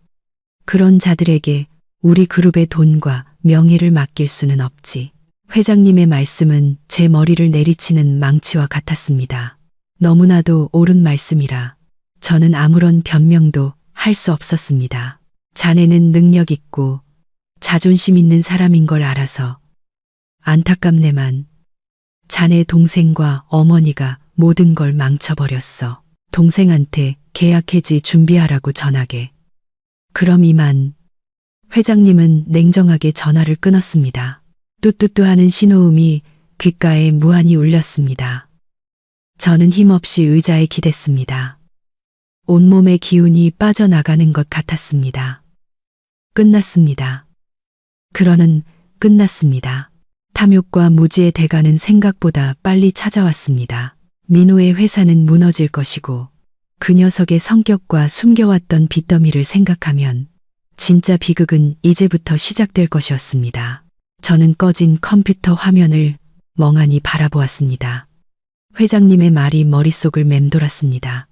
그런 자들에게 우리 그룹의 돈과 명예를 맡길 수는 없지. 회장님의 말씀은 제 머리를 내리치는 망치와 같았습니다. 너무나도 옳은 말씀이라 저는 아무런 변명도 할 수 없었습니다. 자네는 능력 있고 자존심 있는 사람인 걸 알아서 안타깝네만 자네 동생과 어머니가 모든 걸 망쳐버렸어. 동생한테 계약 해지 준비하라고 전하게. 그럼 이만. 회장님은 냉정하게 전화를 끊었습니다. 뚜뚜뚜 하는 신호음이 귓가에 무한히 울렸습니다. 저는 힘없이 의자에 기댔습니다. 온몸의 기운이 빠져나가는 것 같았습니다. 끝났습니다. 그러는 끝났습니다. 탐욕과 무지의 대가는 생각보다 빨리 찾아왔습니다. 민호의 회사는 무너질 것이고 그 녀석의 성격과 숨겨왔던 빚더미를 생각하면 진짜 비극은 이제부터 시작될 것이었습니다. 저는 꺼진 컴퓨터 화면을 멍하니 바라보았습니다. 회장님의 말이 머릿속을 맴돌았습니다.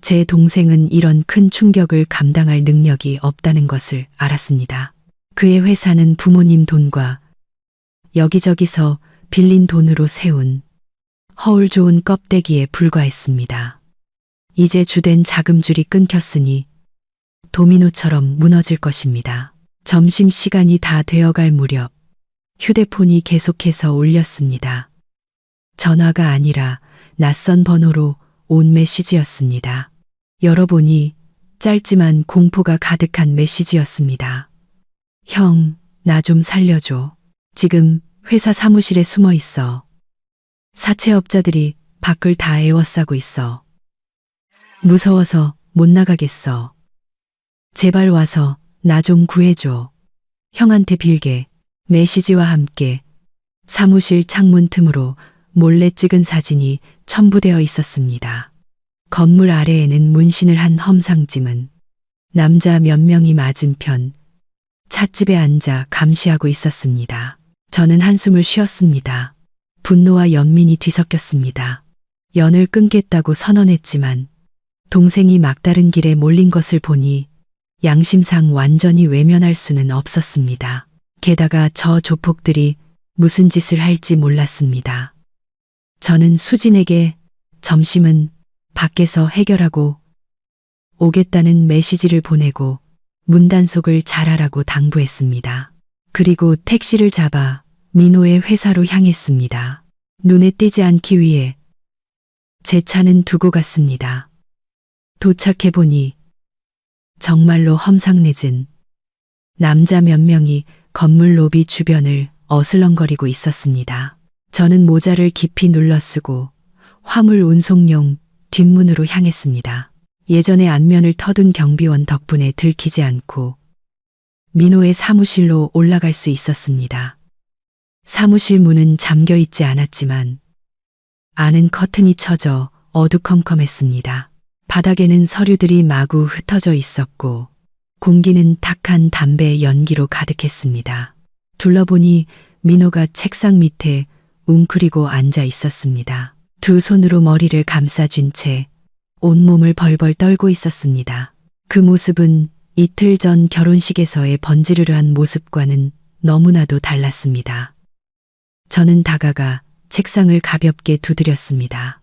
제 동생은 이런 큰 충격을 감당할 능력이 없다는 것을 알았습니다. 그의 회사는 부모님 돈과 여기저기서 빌린 돈으로 세운 허울 좋은 껍데기에 불과했습니다. 이제 주된 자금줄이 끊겼으니 도미노처럼 무너질 것입니다. 점심시간이 다 되어갈 무렵 휴대폰이 계속해서 울렸습니다. 전화가 아니라 낯선 번호로 온 메시지였습니다. 열어보니 짧지만 공포가 가득한 메시지였습니다. 형, 나 좀 살려줘. 지금 회사 사무실에 숨어 있어. 사채업자들이 밖을 다 에워싸고 있어. 무서워서 못 나가겠어. 제발 와서 나 좀 구해줘. 형한테 빌게. 메시지와 함께 사무실 창문 틈으로 몰래 찍은 사진이 첨부되어 있었습니다. 건물 아래에는 문신을 한 험상짐은 남자 몇 명이 맞은편 찻집에 앉아 감시하고 있었습니다. 저는 한숨을 쉬었습니다. 분노와 연민이 뒤섞였습니다. 연을 끊겠다고 선언했지만 동생이 막다른 길에 몰린 것을 보니 양심상 완전히 외면할 수는 없었습니다. 게다가 저 조폭들이 무슨 짓을 할지 몰랐습니다. 저는 수진에게 점심은 밖에서 해결하고 오겠다는 메시지를 보내고 문단속을 잘하라고 당부했습니다. 그리고 택시를 잡아 민호의 회사로 향했습니다. 눈에 띄지 않기 위해 제 차는 두고 갔습니다. 도착해보니 정말로 험상궂은 남자 몇 명이 건물 로비 주변을 어슬렁거리고 있었습니다. 저는 모자를 깊이 눌러쓰고 화물 운송용 뒷문으로 향했습니다. 예전에 안면을 터둔 경비원 덕분에 들키지 않고 민호의 사무실로 올라갈 수 있었습니다. 사무실 문은 잠겨 있지 않았지만 안은 커튼이 쳐져 어두컴컴했습니다. 바닥에는 서류들이 마구 흩어져 있었고 공기는 탁한 담배 연기로 가득했습니다. 둘러보니 민호가 책상 밑에 웅크리고 앉아 있었습니다. 두 손으로 머리를 감싸쥔 채 온몸을 벌벌 떨고 있었습니다. 그 모습은 이틀 전 결혼식에서의 번지르르한 모습과는 너무나도 달랐습니다. 저는 다가가 책상을 가볍게 두드렸습니다.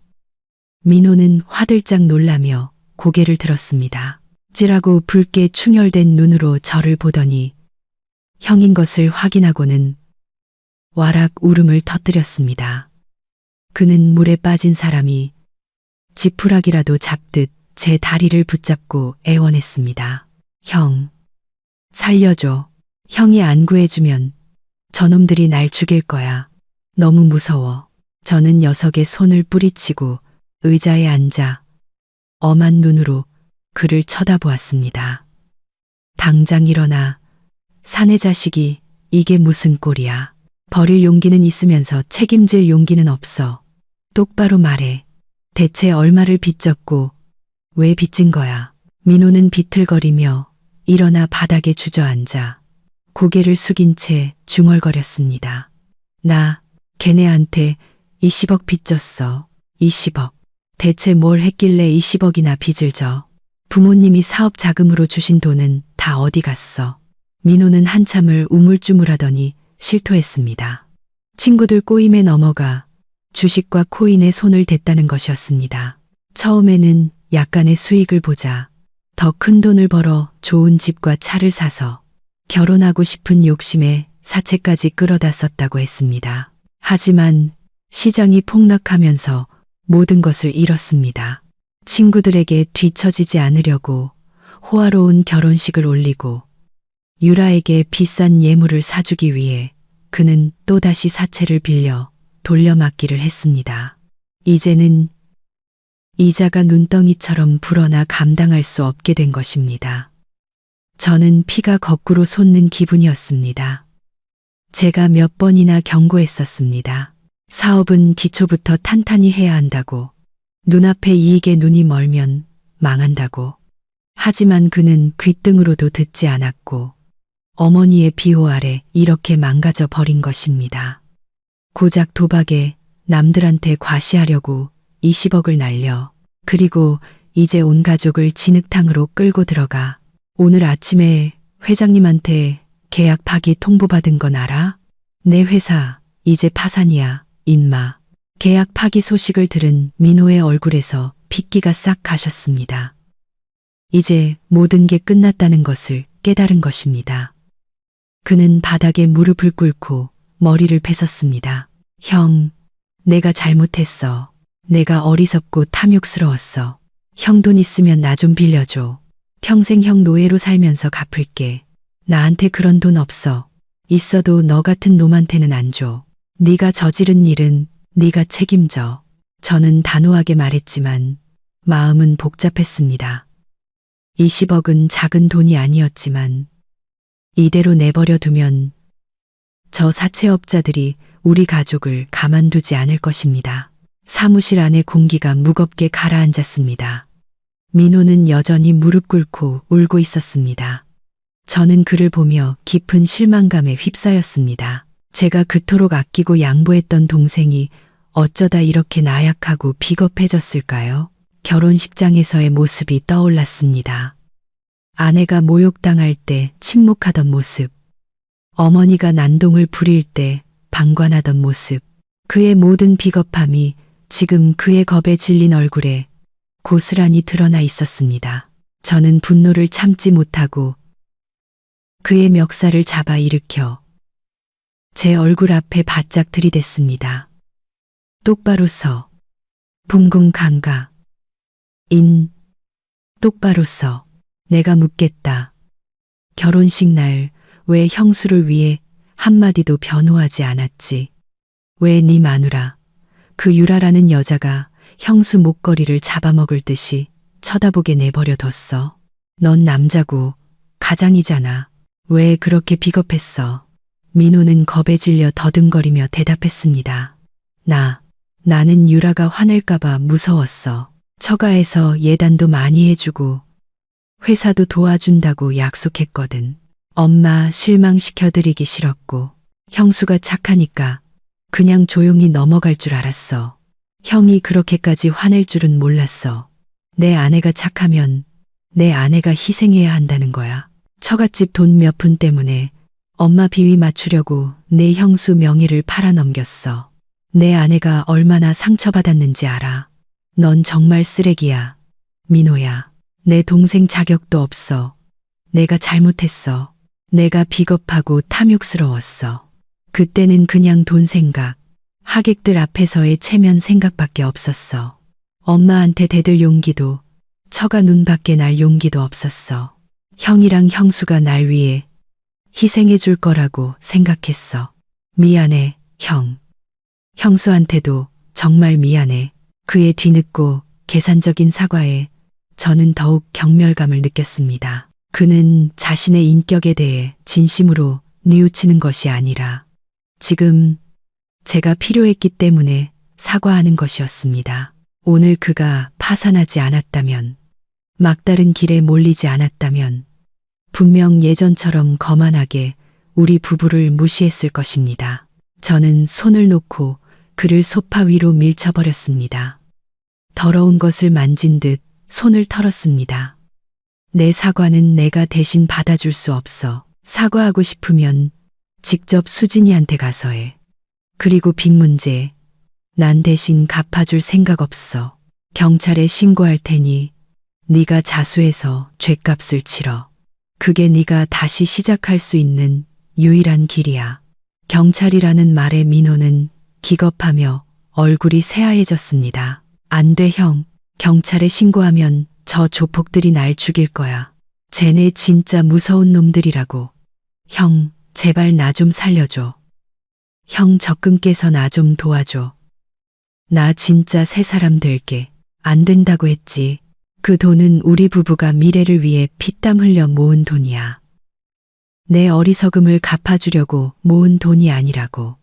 민호는 화들짝 놀라며 고개를 들었습니다. 찌라고 붉게 충혈된 눈으로 저를 보더니 형인 것을 확인하고는 와락 울음을 터뜨렸습니다. 그는 물에 빠진 사람이 지푸라기라도 잡듯 제 다리를 붙잡고 애원했습니다. 형, 살려줘. 형이 안 구해주면 저놈들이 날 죽일 거야. 너무 무서워. 저는 녀석의 손을 뿌리치고 의자에 앉아 엄한 눈으로 그를 쳐다보았습니다. 당장 일어나. 사내 자식이 이게 무슨 꼴이야. 버릴 용기는 있으면서 책임질 용기는 없어. 똑바로 말해. 대체 얼마를 빚졌고 왜 빚진 거야? 민호는 비틀거리며 일어나 바닥에 주저앉아 고개를 숙인 채 중얼거렸습니다. 나 걔네한테 20억 빚졌어. 20억. 대체 뭘 했길래 20억이나 빚을 져? 부모님이 사업 자금으로 주신 돈은 다 어디 갔어? 민호는 한참을 우물쭈물하더니 실토했습니다. 친구들 꼬임에 넘어가 주식과 코인에 손을 댔다는 것이었습니다. 처음에는 약간의 수익을 보자 더 큰 돈을 벌어 좋은 집과 차를 사서 결혼하고 싶은 욕심에 사채까지 끌어다 썼다고 했습니다. 하지만 시장이 폭락하면서 모든 것을 잃었습니다. 친구들에게 뒤처지지 않으려고 호화로운 결혼식을 올리고 유라에게 비싼 예물을 사주기 위해 그는 또다시 사채를 빌려 돌려막기를 했습니다. 이제는 이자가 눈덩이처럼 불어나 감당할 수 없게 된 것입니다. 저는 피가 거꾸로 솟는 기분이었습니다. 제가 몇 번이나 경고했었습니다. 사업은 기초부터 탄탄히 해야 한다고. 눈앞에 이익에 눈이 멀면 망한다고. 하지만 그는 귓등으로도 듣지 않았고 어머니의 비호 아래 이렇게 망가져 버린 것입니다. 고작 도박에 남들한테 과시하려고 20억을 날려 그리고 이제 온 가족을 진흙탕으로 끌고 들어가. 오늘 아침에 회장님한테 계약 파기 통보받은 건 알아? 내 회사 이제 파산이야, 인마. 계약 파기 소식을 들은 민호의 얼굴에서 핏기가 싹 가셨습니다. 이제 모든 게 끝났다는 것을 깨달은 것입니다. 그는 바닥에 무릎을 꿇고 머리를 베섰습니다. 형, 내가 잘못했어. 내가 어리석고 탐욕스러웠어. 형 돈 있으면 나 좀 빌려줘. 평생 형 노예로 살면서 갚을게. 나한테 그런 돈 없어. 있어도 너 같은 놈한테는 안 줘. 네가 저지른 일은 네가 책임져. 저는 단호하게 말했지만 마음은 복잡했습니다. 20억은 작은 돈이 아니었지만 이대로 내버려 두면 저 사채업자들이 우리 가족을 가만두지 않을 것입니다. 사무실 안의 공기가 무겁게 가라앉았습니다. 민호는 여전히 무릎 꿇고 울고 있었습니다. 저는 그를 보며 깊은 실망감에 휩싸였습니다. 제가 그토록 아끼고 양보했던 동생이 어쩌다 이렇게 나약하고 비겁해졌을까요? 결혼식장에서의 모습이 떠올랐습니다. 아내가 모욕당할 때 침묵하던 모습, 어머니가 난동을 부릴 때 방관하던 모습, 그의 모든 비겁함이 지금 그의 겁에 질린 얼굴에 고스란히 드러나 있었습니다. 저는 분노를 참지 못하고 그의 멱살을 잡아 일으켜 제 얼굴 앞에 바짝 들이댔습니다. 똑바로 서. 붕궁 감가. 똑바로 서. 내가 묻겠다. 결혼식 날 왜 형수를 위해 한마디도 변호하지 않았지? 왜 네 마누라, 그 유라라는 여자가 형수 목걸이를 잡아먹을 듯이 쳐다보게 내버려 뒀어? 넌 남자고 가장이잖아. 왜 그렇게 비겁했어? 민호는 겁에 질려 더듬거리며 대답했습니다. 나는 유라가 화낼까봐 무서웠어. 처가에서 예단도 많이 해주고 회사도 도와준다고 약속했거든. 엄마 실망시켜드리기 싫었고 형수가 착하니까 그냥 조용히 넘어갈 줄 알았어. 형이 그렇게까지 화낼 줄은 몰랐어. 내 아내가 착하면 내 아내가 희생해야 한다는 거야. 처갓집 돈 몇 푼 때문에 엄마 비위 맞추려고 내 형수 명의를 팔아넘겼어. 내 아내가 얼마나 상처받았는지 알아. 넌 정말 쓰레기야. 민호야. 내 동생 자격도 없어. 내가 잘못했어. 내가 비겁하고 탐욕스러웠어. 그때는 그냥 돈 생각, 하객들 앞에서의 체면 생각밖에 없었어. 엄마한테 대들 용기도, 처가 눈밖에 날 용기도 없었어. 형이랑 형수가 날 위해 희생해 줄 거라고 생각했어. 미안해, 형. 형수한테도 정말 미안해. 그의 뒤늦고 계산적인 사과에 저는 더욱 경멸감을 느꼈습니다. 그는 자신의 인격에 대해 진심으로 뉘우치는 것이 아니라 지금 제가 필요했기 때문에 사과하는 것이었습니다. 오늘 그가 파산하지 않았다면, 막다른 길에 몰리지 않았다면 분명 예전처럼 거만하게 우리 부부를 무시했을 것입니다. 저는 손을 놓고 그를 소파 위로 밀쳐버렸습니다. 더러운 것을 만진 듯 손을 털었습니다. 내 사과는 내가 대신 받아줄 수 없어. 사과하고 싶으면 직접 수진이한테 가서 해. 그리고 빚 문제, 난 대신 갚아줄 생각 없어. 경찰에 신고할 테니 네가 자수해서 죗값을 치러. 그게 네가 다시 시작할 수 있는 유일한 길이야. 경찰이라는 말에 민호는 기겁하며 얼굴이 새하얘졌습니다. 안 돼, 형. 경찰에 신고하면 저 조폭들이 날 죽일 거야. 쟤네 진짜 무서운 놈들이라고. 형, 제발 나 좀 살려줘. 형 적금 깨서 나 좀 도와줘. 나 진짜 새 사람 될게. 안 된다고 했지. 그 돈은 우리 부부가 미래를 위해 피땀 흘려 모은 돈이야. 내 어리석음을 갚아주려고 모은 돈이 아니라고.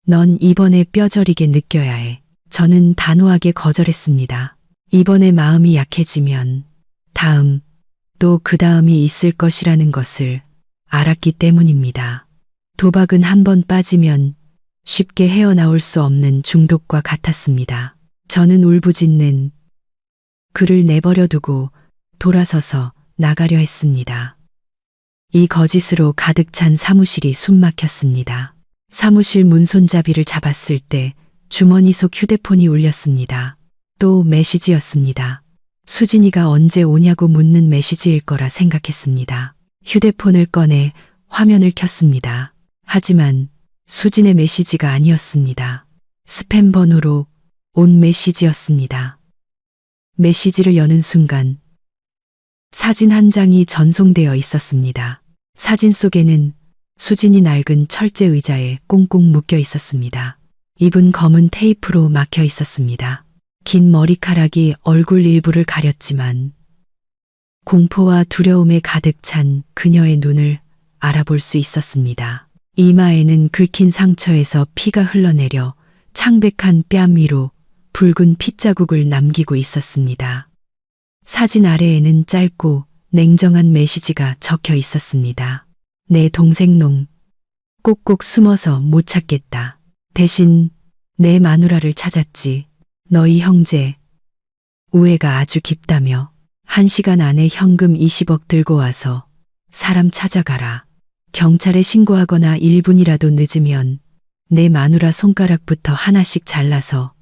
넌 이번에 뼈저리게 느껴야 해. 저는 단호하게 거절했습니다. 이번에 마음이 약해지면 다음, 또 그 다음이 있을 것이라는 것을 알았기 때문입니다. 도박은 한 번 빠지면 쉽게 헤어나올 수 없는 중독과 같았습니다. 저는 울부짖는 그를 내버려 두고 돌아서서 나가려 했습니다. 이 거짓으로 가득 찬 사무실이 숨막혔습니다. 사무실 문 손잡이를 잡았을 때 주머니 속 휴대폰이 울렸습니다. 또 메시지였습니다. 수진이가 언제 오냐고 묻는 메시지일 거라 생각했습니다. 휴대폰을 꺼내 화면을 켰습니다. 하지만 수진의 메시지가 아니었습니다. 스팸 번호로 온 메시지였습니다. 메시지를 여는 순간 사진 한 장이 전송되어 있었습니다. 사진 속에는 수진이 낡은 철제 의자에 꽁꽁 묶여 있었습니다. 입은 검은 테이프로 막혀 있었습니다. 긴 머리카락이 얼굴 일부를 가렸지만 공포와 두려움에 가득 찬 그녀의 눈을 알아볼 수 있었습니다. 이마에는 긁힌 상처에서 피가 흘러내려 창백한 뺨 위로 붉은 핏자국을 남기고 있었습니다. 사진 아래에는 짧고 냉정한 메시지가 적혀 있었습니다. 내 동생 놈, 꼭꼭 숨어서 못 찾겠다. 대신 내 마누라를 찾았지. 너희 형제, 우애가 아주 깊다며 1시간 안에 현금 20억 들고 와서 사람 찾아가라. 경찰에 신고하거나 1분이라도 늦으면 내 마누라 손가락부터 하나씩 잘라서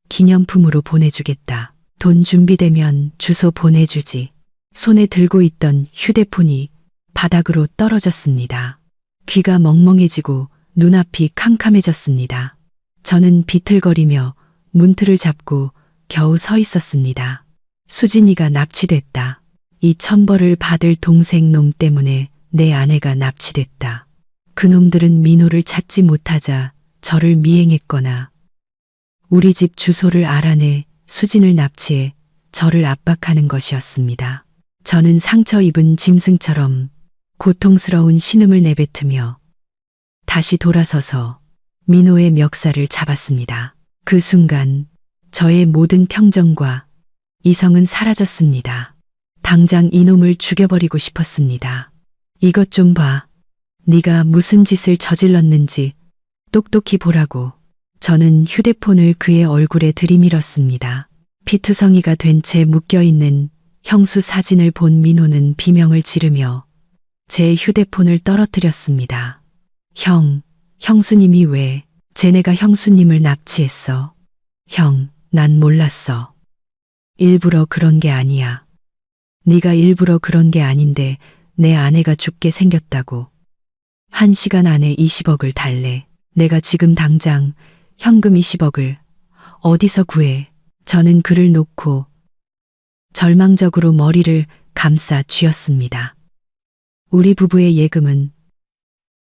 기념품으로 보내주겠다. 돈 준비되면 주소 보내주지. 손에 들고 있던 휴대폰이 바닥으로 떨어졌습니다. 귀가 멍멍해지고 눈앞이 캄캄해졌습니다. 저는 비틀거리며 문틀을 잡고 겨우 서 있었습니다. 수진이가 납치됐다. 이 천벌을 받을 동생 놈 때문에 내 아내가 납치됐다. 그놈들은 민호를 찾지 못하자 저를 미행했거나 우리 집 주소를 알아내 수진을 납치해 저를 압박하는 것이었습니다. 저는 상처 입은 짐승처럼 고통스러운 신음을 내뱉으며 다시 돌아서서 민호의 멱살을 잡았습니다. 그 순간 저의 모든 평정과 이성은 사라졌습니다. 당장 이놈을 죽여버리고 싶었습니다. 이것 좀 봐. 네가 무슨 짓을 저질렀는지 똑똑히 보라고. 저는 휴대폰을 그의 얼굴에 들이밀었습니다. 피투성이가 된 채 묶여있는 형수 사진을 본 민호는 비명을 지르며 제 휴대폰을 떨어뜨렸습니다. 형수님이 왜? 쟤네가 형수님을 납치했어. 형, 난 몰랐어. 일부러 그런 게 아니야. 네가 일부러 그런 게 아닌데 내 아내가 죽게 생겼다고. 1시간 안에 20억을 달래. 내가 지금 당장 현금 20억을 어디서 구해? 저는 그를 놓고 절망적으로 머리를 감싸 쥐었습니다. 우리 부부의 예금은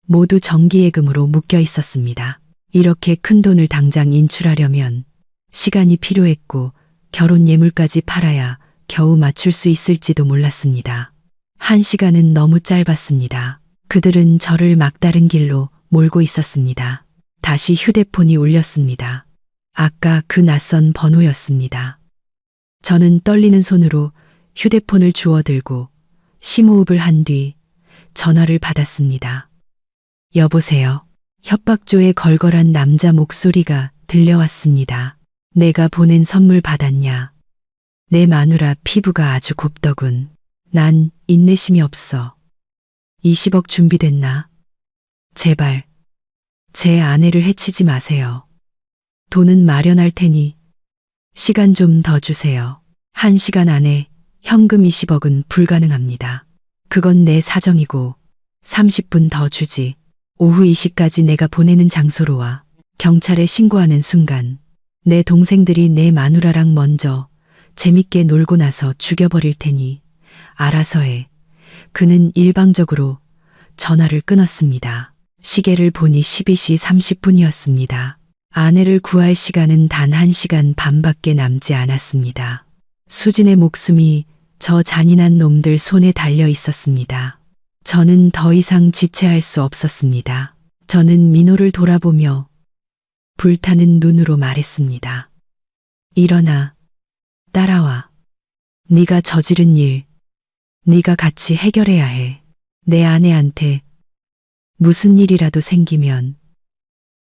모두 정기예금으로 묶여 있었습니다. 이렇게 큰 돈을 당장 인출하려면 시간이 필요했고 결혼 예물까지 팔아야 겨우 맞출 수 있을지도 몰랐습니다. 1시간은 너무 짧았습니다. 그들은 저를 막다른 길로 몰고 있었습니다. 다시 휴대폰이 울렸습니다. 아까 그 낯선 번호였습니다. 저는 떨리는 손으로 휴대폰을 주워들고 심호흡을 한 뒤 전화를 받았습니다. 여보세요. 협박조에 걸걸한 남자 목소리가 들려왔습니다. 내가 보낸 선물 받았냐? 내 마누라 피부가 아주 곱더군. 난 인내심이 없어. 20억 준비됐나? 제발 제 아내를 해치지 마세요. 돈은 마련할 테니 시간 좀 더 주세요. 1시간 안에 현금 20억은 불가능합니다. 그건 내 사정이고 30분 더 주지. 오후 2시까지 내가 보내는 장소로 와. 경찰에 신고하는 순간 내 동생들이 내 마누라랑 먼저 재밌게 놀고 나서 죽여버릴 테니 알아서 해. 그는 일방적으로 전화를 끊었습니다. 시계를 보니 12시 30분이었습니다. 아내를 구할 시간은 단 1시간 반밖에 남지 않았습니다. 수진의 목숨이 저 잔인한 놈들 손에 달려 있었습니다. 저는 더 이상 지체할 수 없었습니다. 저는 민호를 돌아보며 불타는 눈으로 말했습니다. 일어나, 따라와. 네가 저지른 일, 네가 같이 해결해야 해. 내 아내한테 무슨 일이라도 생기면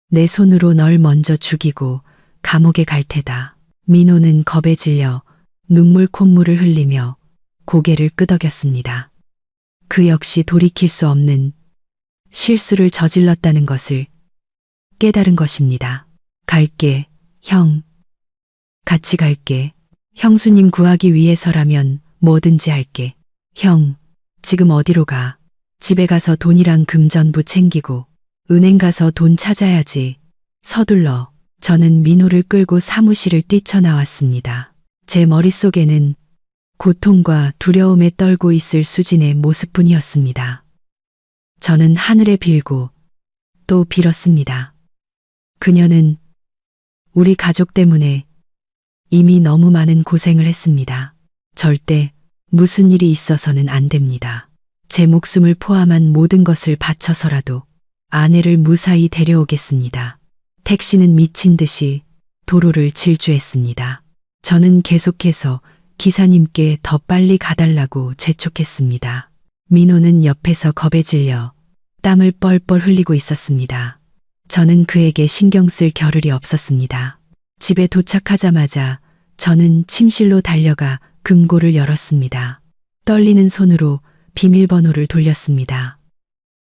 내 손으로 널 먼저 죽이고 감옥에 갈 테다. 민호는 겁에 질려 눈물 콧물을 흘리며 고개를 끄덕였습니다. 그 역시 돌이킬 수 없는 실수를 저질렀다는 것을 깨달은 것입니다. 갈게, 형. 같이 갈게. 형수님 구하기 위해서라면 뭐든지 할게. 형, 지금 어디로 가? 집에 가서 돈이랑 금 전부 챙기고 은행 가서 돈 찾아야지. 서둘러. 저는 민호를 끌고 사무실을 뛰쳐나왔습니다. 제 머릿속에는 고통과 두려움에 떨고 있을 수진의 모습뿐이었습니다. 저는 하늘에 빌고 또 빌었습니다. 그녀는 우리 가족 때문에 이미 너무 많은 고생을 했습니다. 절대 무슨 일이 있어서는 안 됩니다. 제 목숨을 포함한 모든 것을 바쳐서라도 아내를 무사히 데려오겠습니다. 택시는 미친 듯이 도로를 질주했습니다. 저는 계속해서 기사님께 더 빨리 가달라고 재촉했습니다. 민호는 옆에서 겁에 질려 땀을 뻘뻘 흘리고 있었습니다. 저는 그에게 신경 쓸 겨를이 없었습니다. 집에 도착하자마자 저는 침실로 달려가 금고를 열었습니다. 떨리는 손으로 비밀번호를 돌렸습니다.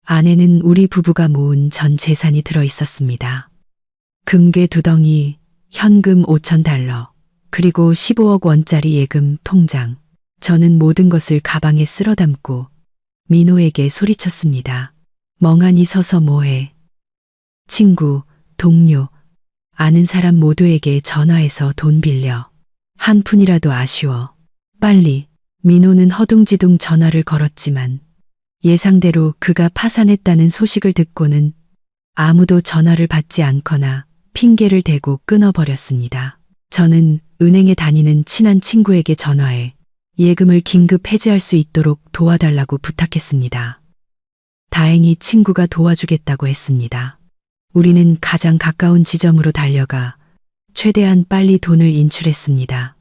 안에는 우리 부부가 모은 전 재산이 들어 있었습니다. 금괴 2덩이, 현금 5,000달러, 그리고 15억 원짜리 예금 통장. 저는 모든 것을 가방에 쓸어 담고 민호에게 소리쳤습니다. 멍하니 서서 뭐해? 친구, 동료, 아는 사람 모두에게 전화해서 돈 빌려. 한 푼이라도 아쉬워. 빨리. 민호는 허둥지둥 전화를 걸었지만 예상대로 그가 파산했다는 소식을 듣고는 아무도 전화를 받지 않거나 핑계를 대고 끊어버렸습니다. 저는 은행에 다니는 친한 친구에게 전화해 예금을 긴급 해지할 수 있도록 도와달라고 부탁했습니다. 다행히 친구가 도와주겠다고 했습니다. 우리는 가장 가까운 지점으로 달려가 최대한 빨리 돈을 인출했습니다.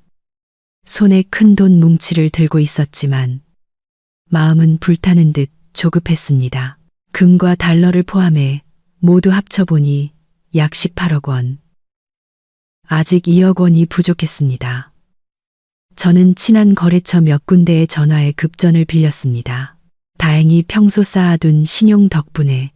손에 큰 돈 뭉치를 들고 있었지만 마음은 불타는 듯 조급했습니다. 금과 달러를 포함해 모두 합쳐보니 약 18억 원. 아직 2억 원이 부족했습니다. 저는 친한 거래처 몇 군데에 전화해 급전을 빌렸습니다. 다행히 평소 쌓아둔 신용 덕분에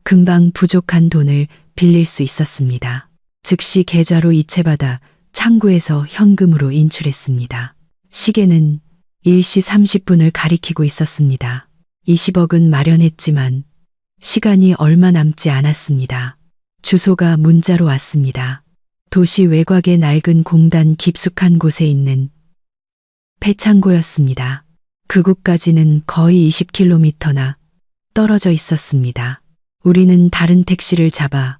금방 부족한 돈을 빌릴 수 있었습니다. 즉시 계좌로 이체받아 창구에서 현금으로 인출했습니다. 시계는 1시 30분을 가리키고 있었습니다. 20억은 마련했지만 시간이 얼마 남지 않았습니다. 주소가 문자로 왔습니다. 도시 외곽의 낡은 공단 깊숙한 곳에 있는 폐창고였습니다. 그곳까지는 거의 20km나 떨어져 있었습니다. 우리는 다른 택시를 잡아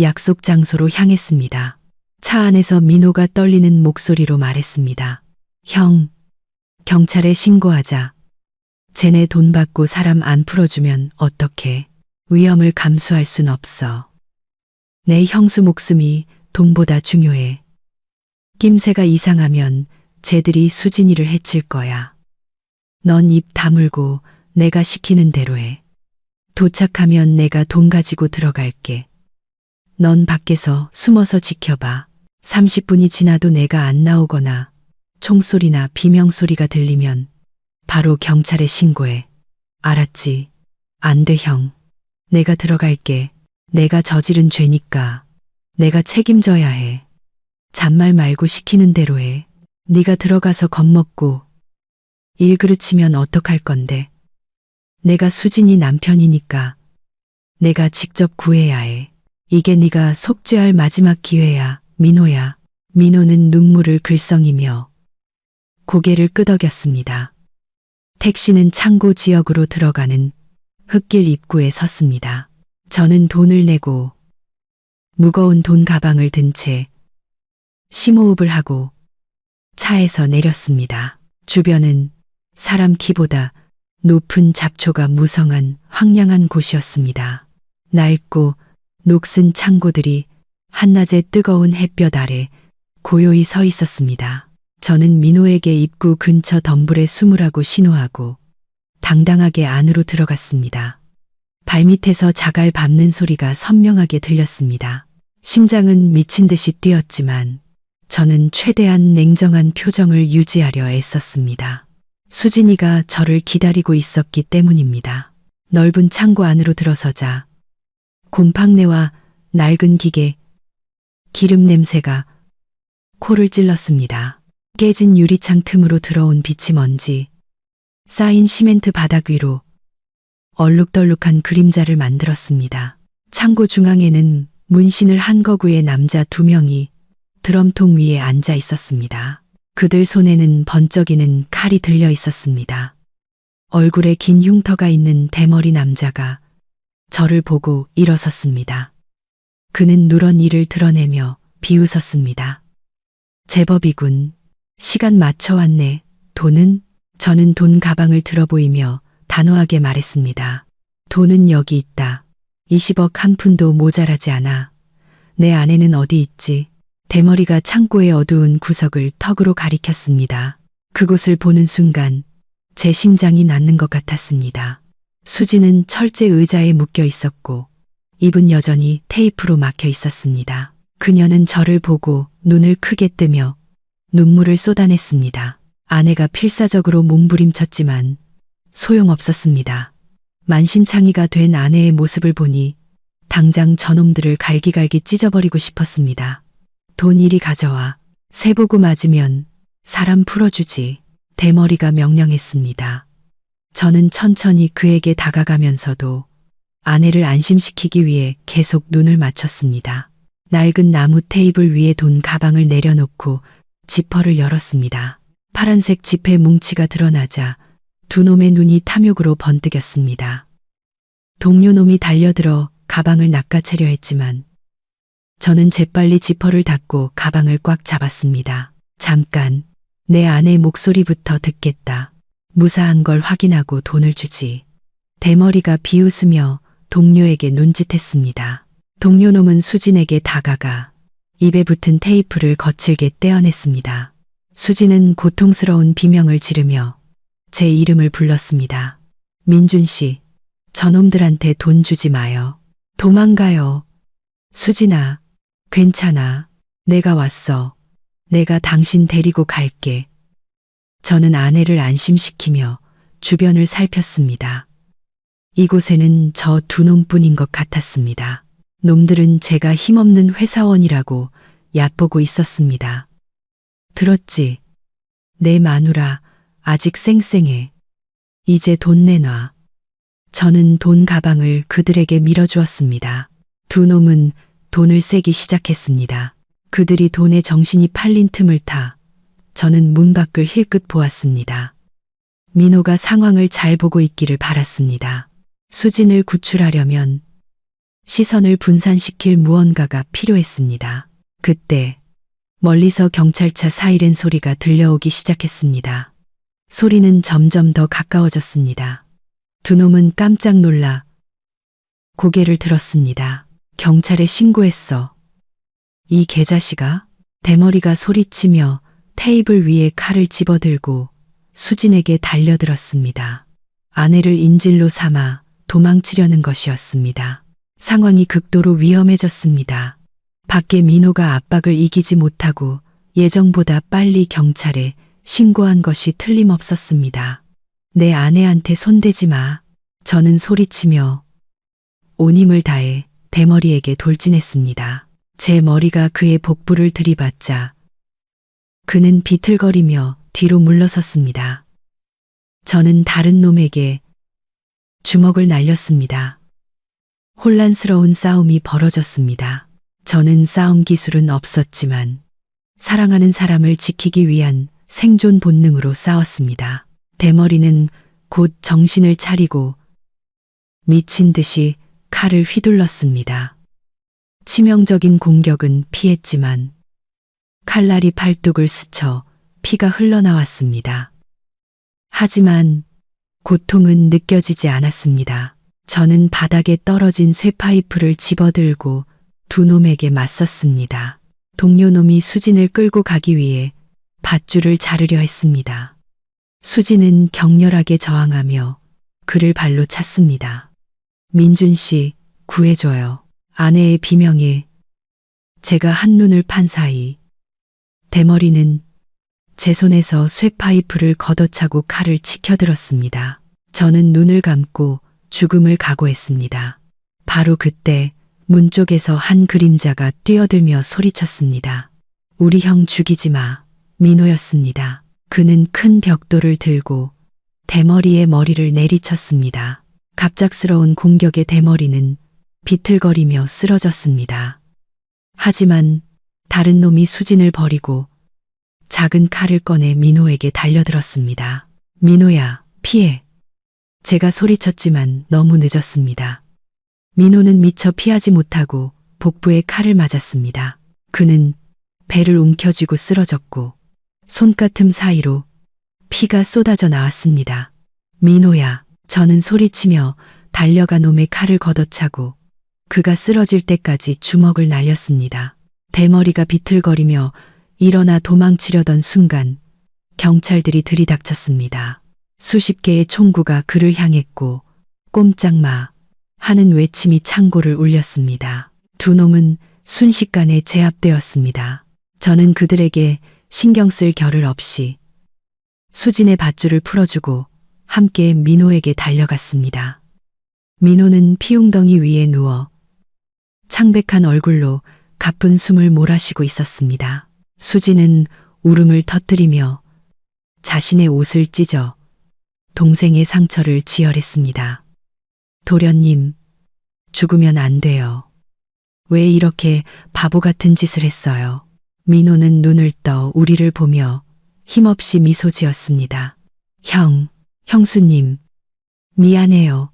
약속 장소로 향했습니다. 차 안에서 민호가 떨리는 목소리로 말했습니다. 형, 경찰에 신고하자. 쟤네 돈 받고 사람 안 풀어주면 어떡해. 위험을 감수할 순 없어. 내 형수 목숨이 돈보다 중요해. 낌새가 이상하면 쟤들이 수진이를 해칠 거야. 넌 입 다물고 내가 시키는 대로 해. 도착하면 내가 돈 가지고 들어갈게. 넌 밖에서 숨어서 지켜봐. 30분이 지나도 내가 안 나오거나 총소리나 비명소리가 들리면 바로 경찰에 신고해. 알았지? 안 돼, 형. 내가 들어갈게. 내가 저지른 죄니까 내가 책임져야 해. 잔말 말고 시키는 대로 해. 네가 들어가서 겁먹고 일 그르치면 어떡할 건데. 내가 수진이 남편이니까 내가 직접 구해야 해. 이게 네가 속죄할 마지막 기회야, 민호야. 민호는 눈물을 글썽이며 고개를 끄덕였습니다. 택시는 창고 지역으로 들어가는 흙길 입구에 섰습니다. 저는 돈을 내고 무거운 돈 가방을 든 채 심호흡을 하고 차에서 내렸습니다. 주변은 사람 키보다 높은 잡초가 무성한 황량한 곳이었습니다. 낡고 녹슨 창고들이 한낮의 뜨거운 햇볕 아래 고요히 서 있었습니다. 저는 민호에게 입구 근처 덤불에 숨으라고 신호하고 당당하게 안으로 들어갔습니다. 발밑에서 자갈 밟는 소리가 선명하게 들렸습니다. 심장은 미친 듯이 뛰었지만 저는 최대한 냉정한 표정을 유지하려 애썼습니다. 수진이가 저를 기다리고 있었기 때문입니다. 넓은 창고 안으로 들어서자 곰팡내와 낡은 기계, 기름 냄새가 코를 찔렀습니다. 깨진 유리창 틈으로 들어온 빛이 먼지, 쌓인 시멘트 바닥 위로 얼룩덜룩한 그림자를 만들었습니다. 창고 중앙에는 문신을 한 거구의 남자 2명이 드럼통 위에 앉아 있었습니다. 그들 손에는 번쩍이는 칼이 들려 있었습니다. 얼굴에 긴 흉터가 있는 대머리 남자가 저를 보고 일어섰습니다. 그는 누런 이를 드러내며 비웃었습니다. 제법이군. 시간 맞춰 왔네. 돈은? 저는 돈 가방을 들어 보이며 단호하게 말했습니다. 돈은 여기 있다. 20억 한 푼도 모자라지 않아. 내 아내는 어디 있지? 대머리가 창고의 어두운 구석을 턱으로 가리켰습니다. 그곳을 보는 순간 제 심장이 낳는 것 같았습니다. 수지는 철제 의자에 묶여 있었고 입은 여전히 테이프로 막혀 있었습니다. 그녀는 저를 보고 눈을 크게 뜨며 눈물을 쏟아냈습니다. 아내가 필사적으로 몸부림쳤지만 소용없었습니다. 만신창이가 된 아내의 모습을 보니 당장 저놈들을 갈기갈기 찢어버리고 싶었습니다. 돈 이리 가져와. 세보고 맞으면 사람 풀어주지. 대머리가 명령했습니다. 저는 천천히 그에게 다가가면서도 아내를 안심시키기 위해 계속 눈을 맞췄습니다. 낡은 나무 테이블 위에 돈 가방을 내려놓고 지퍼를 열었습니다. 파란색 지폐 뭉치가 드러나자 두 놈의 눈이 탐욕으로 번뜩였습니다. 동료 놈이 달려들어 가방을 낚아채려 했지만 저는 재빨리 지퍼를 닫고 가방을 꽉 잡았습니다. 잠깐, 내 아내 목소리부터 듣겠다. 무사한 걸 확인하고 돈을 주지. 대머리가 비웃으며 동료에게 눈짓했습니다. 동료 놈은 수진에게 다가가 입에 붙은 테이프를 거칠게 떼어냈습니다. 수지는 고통스러운 비명을 지르며 제 이름을 불렀습니다. 민준 씨, 저놈들한테 돈 주지 마요. 도망가요. 수진아, 괜찮아. 내가 왔어. 내가 당신 데리고 갈게. 저는 아내를 안심시키며 주변을 살폈습니다. 이곳에는 저 두 놈뿐인 것 같았습니다. 놈들은 제가 힘없는 회사원이라고 얕보고 있었습니다. 들었지? 내 마누라 아직 쌩쌩해. 이제 돈 내놔. 저는 돈 가방을 그들에게 밀어주었습니다. 두 놈은 돈을 세기 시작했습니다. 그들이 돈에 정신이 팔린 틈을 타 저는 문 밖을 힐끗 보았습니다. 민호가 상황을 잘 보고 있기를 바랐습니다. 수진을 구출하려면 시선을 분산시킬 무언가가 필요했습니다. 그때 멀리서 경찰차 사이렌 소리가 들려오기 시작했습니다. 소리는 점점 더 가까워졌습니다. 두 놈은 깜짝 놀라 고개를 들었습니다. 경찰에 신고했어. 이 개자식아? 대머리가 소리치며 테이블 위에 칼을 집어들고 수진에게 달려들었습니다. 아내를 인질로 삼아 도망치려는 것이었습니다. 상황이 극도로 위험해졌습니다. 밖에 민호가 압박을 이기지 못하고 예정보다 빨리 경찰에 신고한 것이 틀림없었습니다. 내 아내한테 손대지 마. 저는 소리치며 온 힘을 다해 대머리에게 돌진했습니다. 제 머리가 그의 복부를 들이받자 그는 비틀거리며 뒤로 물러섰습니다. 저는 다른 놈에게 주먹을 날렸습니다. 혼란스러운 싸움이 벌어졌습니다. 저는 싸움 기술은 없었지만 사랑하는 사람을 지키기 위한 생존 본능으로 싸웠습니다. 대머리는 곧 정신을 차리고 미친 듯이 칼을 휘둘렀습니다. 치명적인 공격은 피했지만 칼날이 팔뚝을 스쳐 피가 흘러나왔습니다. 하지만 고통은 느껴지지 않았습니다. 저는 바닥에 떨어진 쇠파이프를 집어들고 두 놈에게 맞섰습니다. 동료 놈이 수진을 끌고 가기 위해 밧줄을 자르려 했습니다. 수진은 격렬하게 저항하며 그를 발로 찼습니다. 민준 씨, 구해줘요. 아내의 비명에 제가 한눈을 판 사이 대머리는 제 손에서 쇠파이프를 걷어차고 칼을 치켜들었습니다. 저는 눈을 감고 죽음을 각오했습니다. 바로 그때 문 쪽에서 한 그림자가 뛰어들며 소리쳤습니다. 우리 형 죽이지 마. 민호였습니다. 그는 큰 벽돌을 들고 대머리의 머리를 내리쳤습니다. 갑작스러운 공격에 대머리는 비틀거리며 쓰러졌습니다. 하지만 다른 놈이 수진을 버리고 작은 칼을 꺼내 민호에게 달려들었습니다. 민호야, 피해. 제가 소리쳤지만 너무 늦었습니다. 민호는 미처 피하지 못하고 복부에 칼을 맞았습니다. 그는 배를 움켜쥐고 쓰러졌고 손가슴 사이로 피가 쏟아져 나왔습니다. 민호야, 저는 소리치며 달려가 놈의 칼을 걷어차고 그가 쓰러질 때까지 주먹을 날렸습니다. 대머리가 비틀거리며 일어나 도망치려던 순간 경찰들이 들이닥쳤습니다. 수십 개의 총구가 그를 향했고 꼼짝 마 하는 외침이 창고를 울렸습니다. 두 놈은 순식간에 제압되었습니다. 저는 그들에게 신경 쓸 겨를 없이 수진의 밧줄을 풀어주고 함께 민호에게 달려갔습니다. 민호는 피웅덩이 위에 누워 창백한 얼굴로 가쁜 숨을 몰아쉬고 있었습니다. 수진은 울음을 터뜨리며 자신의 옷을 찢어 동생의 상처를 지혈했습니다. 도련님, 죽으면 안 돼요. 왜 이렇게 바보 같은 짓을 했어요? 민호는 눈을 떠 우리를 보며 힘없이 미소 지었습니다. 형수님, 미안해요.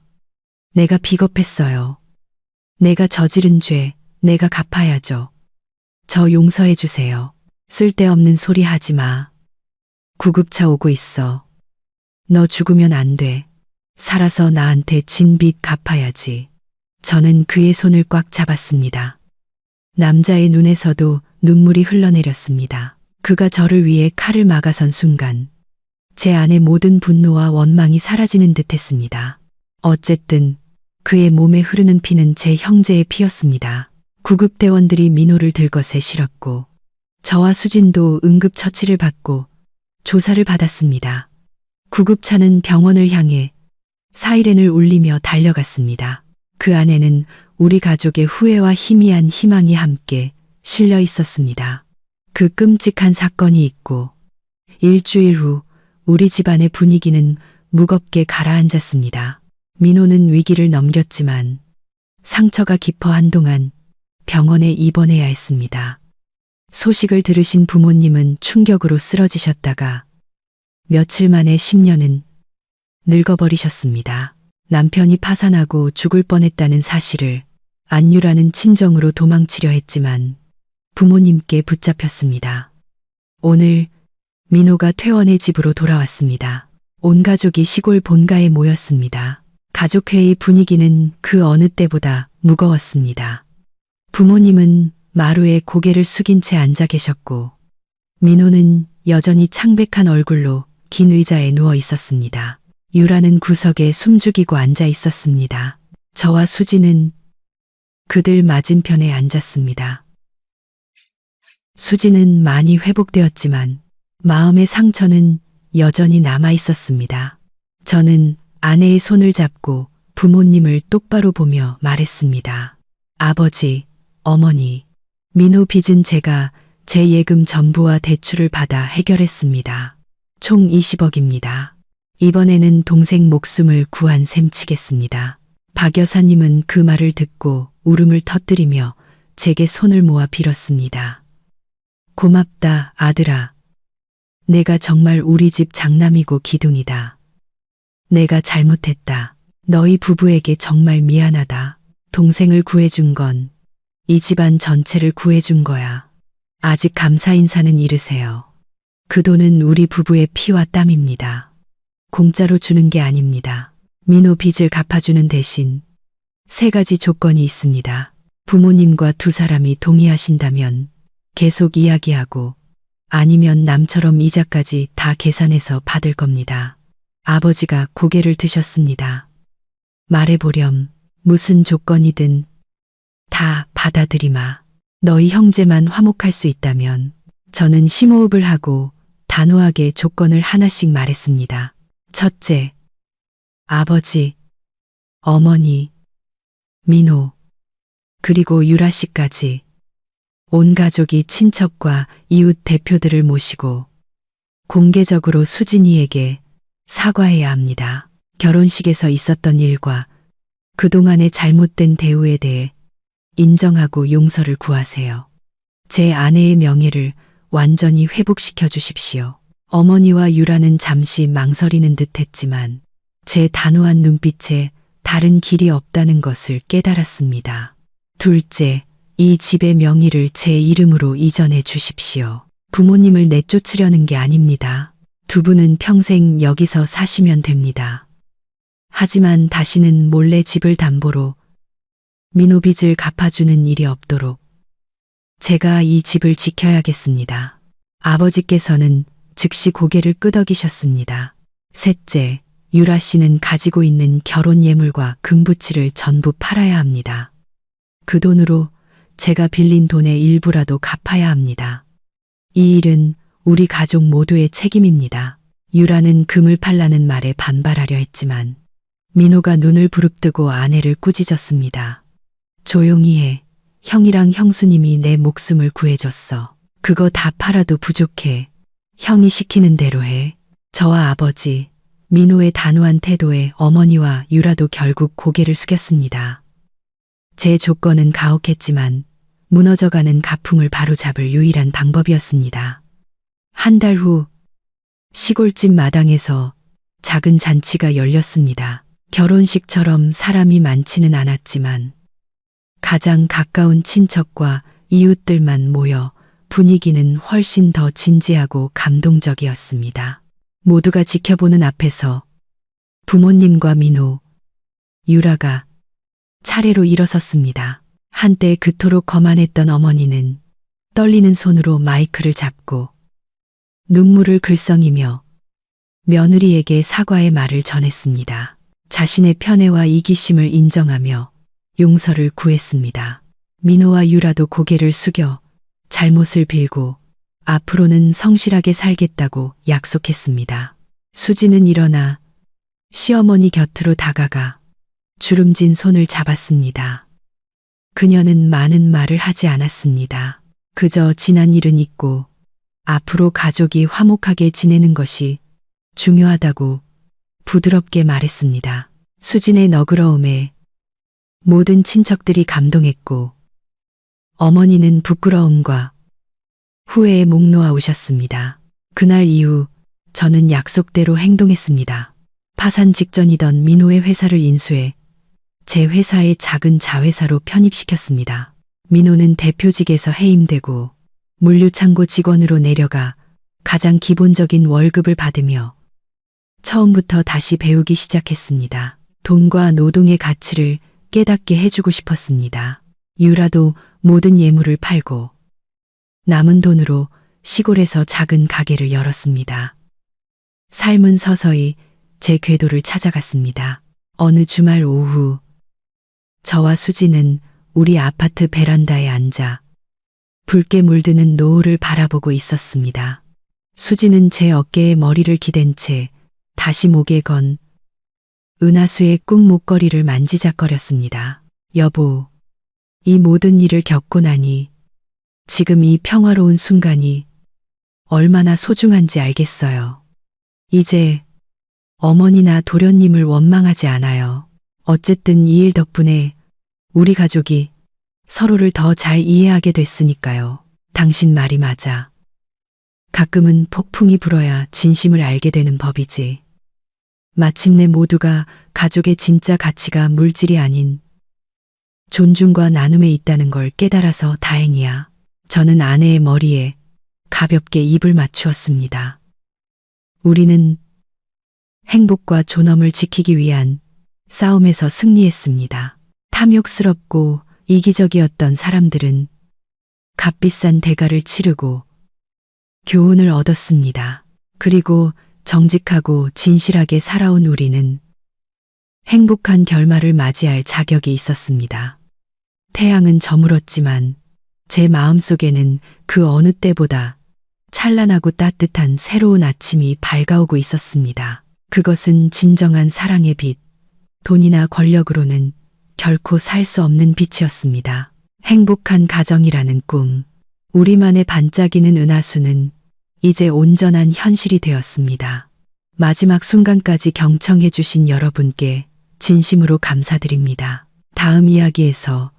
내가 비겁했어요. 내가 저지른 죄, 내가 갚아야죠. 저 용서해 주세요. 쓸데없는 소리 하지 마. 구급차 오고 있어. 너 죽으면 안 돼. 살아서 나한테 진 빚 갚아야지. 저는 그의 손을 꽉 잡았습니다. 남자의 눈에서도 눈물이 흘러내렸습니다. 그가 저를 위해 칼을 막아선 순간 제 안의 모든 분노와 원망이 사라지는 듯 했습니다. 어쨌든 그의 몸에 흐르는 피는 제 형제의 피였습니다. 구급대원들이 민호를 들것에 실었고 저와 수진도 응급처치를 받고 조사를 받았습니다. 구급차는 병원을 향해 사이렌을 울리며 달려갔습니다. 그 안에는 우리 가족의 후회와 희미한 희망이 함께 실려 있었습니다. 그 끔찍한 사건이 있고 일주일 후 우리 집안의 분위기는 무겁게 가라앉았습니다. 민호는 위기를 넘겼지만 상처가 깊어 한동안 병원에 입원해야 했습니다. 소식을 들으신 부모님은 충격으로 쓰러지셨다가 며칠 만에 10년은 늙어버리셨습니다. 남편이 파산하고 죽을 뻔했다는 사실을 안유라는 친정으로 도망치려 했지만 부모님께 붙잡혔습니다. 오늘 민호가 퇴원의 집으로 돌아왔습니다. 온 가족이 시골 본가에 모였습니다. 가족회의 분위기는 그 어느 때보다 무거웠습니다. 부모님은 마루에 고개를 숙인 채 앉아 계셨고 민호는 여전히 창백한 얼굴로 긴 의자에 누워 있었습니다. 유라는 구석에 숨죽이고 앉아 있었습니다. 저와 수지는 그들 맞은편에 앉았습니다. 수지는 많이 회복되었지만 마음의 상처는 여전히 남아 있었습니다. 저는 아내의 손을 잡고 부모님을 똑바로 보며 말했습니다. 아버지, 어머니, 민호 빚은 제가 제 예금 전부와 대출을 받아 해결했습니다. 총 20억입니다. 이번에는 동생 목숨을 구한 셈 치겠습니다. 박 여사님은 그 말을 듣고 울음을 터뜨리며 제게 손을 모아 빌었습니다. 고맙다, 아들아. 내가 정말 우리 집 장남이고 기둥이다. 내가 잘못했다. 너희 부부에게 정말 미안하다. 동생을 구해준 건 이 집안 전체를 구해준 거야. 아직 감사 인사는 이르세요. 그 돈은 우리 부부의 피와 땀입니다. 공짜로 주는 게 아닙니다. 민호 빚을 갚아주는 대신 3가지 조건이 있습니다. 부모님과 2사람이 동의하신다면 계속 이야기하고 아니면 남처럼 이자까지 다 계산해서 받을 겁니다. 아버지가 고개를 드셨습니다. 말해보렴. 무슨 조건이든 다 받아들이마. 너희 형제만 화목할 수 있다면. 저는 심호흡을 하고 단호하게 조건을 하나씩 말했습니다. 첫째, 아버지, 어머니, 민호, 그리고 유라 씨까지 온 가족이 친척과 이웃 대표들을 모시고 공개적으로 수진이에게 사과해야 합니다. 결혼식에서 있었던 일과 그동안의 잘못된 대우에 대해 인정하고 용서를 구하세요. 제 아내의 명예를 완전히 회복시켜 주십시오. 어머니와 유라는 잠시 망설이는 듯 했지만 제 단호한 눈빛에 다른 길이 없다는 것을 깨달았습니다. 둘째, 이 집의 명의를 제 이름으로 이전해 주십시오. 부모님을 내쫓으려는 게 아닙니다. 두 분은 평생 여기서 사시면 됩니다. 하지만 다시는 몰래 집을 담보로 민호 빚을 갚아주는 일이 없도록 제가 이 집을 지켜야겠습니다. 아버지께서는 즉시 고개를 끄덕이셨습니다. 셋째, 유라 씨는 가지고 있는 결혼 예물과 금부치를 전부 팔아야 합니다. 그 돈으로 제가 빌린 돈의 일부라도 갚아야 합니다. 이 일은 우리 가족 모두의 책임입니다. 유라는 금을 팔라는 말에 반발하려 했지만 민호가 눈을 부릅뜨고 아내를 꾸짖었습니다. 조용히 해. 형이랑 형수님이 내 목숨을 구해줬어. 그거 다 팔아도 부족해. 형이 시키는 대로 해. 저와 아버지, 민호의 단호한 태도에 어머니와 유라도 결국 고개를 숙였습니다. 제 조건은 가혹했지만 무너져가는 가풍을 바로잡을 유일한 방법이었습니다. 한 달 후 시골집 마당에서 작은 잔치가 열렸습니다. 결혼식처럼 사람이 많지는 않았지만 가장 가까운 친척과 이웃들만 모여 분위기는 훨씬 더 진지하고 감동적이었습니다. 모두가 지켜보는 앞에서 부모님과 민호, 유라가 차례로 일어섰습니다. 한때 그토록 거만했던 어머니는 떨리는 손으로 마이크를 잡고 눈물을 글썽이며 며느리에게 사과의 말을 전했습니다. 자신의 편애와 이기심을 인정하며 용서를 구했습니다. 민호와 유라도 고개를 숙여 잘못을 빌고 앞으로는 성실하게 살겠다고 약속했습니다. 수지는 일어나 시어머니 곁으로 다가가 주름진 손을 잡았습니다. 그녀는 많은 말을 하지 않았습니다. 그저 지난 일은 잊고 앞으로 가족이 화목하게 지내는 것이 중요하다고 부드럽게 말했습니다. 수진의 너그러움에 모든 친척들이 감동했고 어머니는 부끄러움과 후회에 목 놓아 우셨습니다. 그날 이후 저는 약속대로 행동했습니다. 파산 직전이던 민호의 회사를 인수해 제 회사의 작은 자회사로 편입시켰습니다. 민호는 대표직에서 해임되고 물류창고 직원으로 내려가 가장 기본적인 월급을 받으며 처음부터 다시 배우기 시작했습니다. 돈과 노동의 가치를 깨닫게 해주고 싶었습니다. 유라도 모든 예물을 팔고 남은 돈으로 시골에서 작은 가게를 열었습니다. 삶은 서서히 제 궤도를 찾아갔습니다. 어느 주말 오후 저와 수지는 우리 아파트 베란다에 앉아 붉게 물드는 노을을 바라보고 있었습니다. 수지는 제 어깨에 머리를 기댄 채 다시 목에 건 은하수의 꾹 목걸이를 만지작거렸습니다. 여보, 이 모든 일을 겪고 나니 지금 이 평화로운 순간이 얼마나 소중한지 알겠어요. 이제 어머니나 도련님을 원망하지 않아요. 어쨌든 이 일 덕분에 우리 가족이 서로를 더 잘 이해하게 됐으니까요. 당신 말이 맞아. 가끔은 폭풍이 불어야 진심을 알게 되는 법이지. 마침내 모두가 가족의 진짜 가치가 물질이 아닌 존중과 나눔에 있다는 걸 깨달아서 다행이야. 저는 아내의 머리에 가볍게 입을 맞추었습니다. 우리는 행복과 존엄을 지키기 위한 싸움에서 승리했습니다. 탐욕스럽고 이기적이었던 사람들은 값비싼 대가를 치르고 교훈을 얻었습니다. 그리고 정직하고 진실하게 살아온 우리는 행복한 결말을 맞이할 자격이 있었습니다. 태양은 저물었지만 제 마음속에는 그 어느 때보다 찬란하고 따뜻한 새로운 아침이 밝아오고 있었습니다. 그것은 진정한 사랑의 빛, 돈이나 권력으로는 결코 살 수 없는 빛이었습니다. 행복한 가정이라는 꿈, 우리만의 반짝이는 은하수는 이제 온전한 현실이 되었습니다. 마지막 순간까지 경청해 주신 여러분께 진심으로 감사드립니다. 다음 이야기에서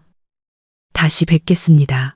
다시 뵙겠습니다.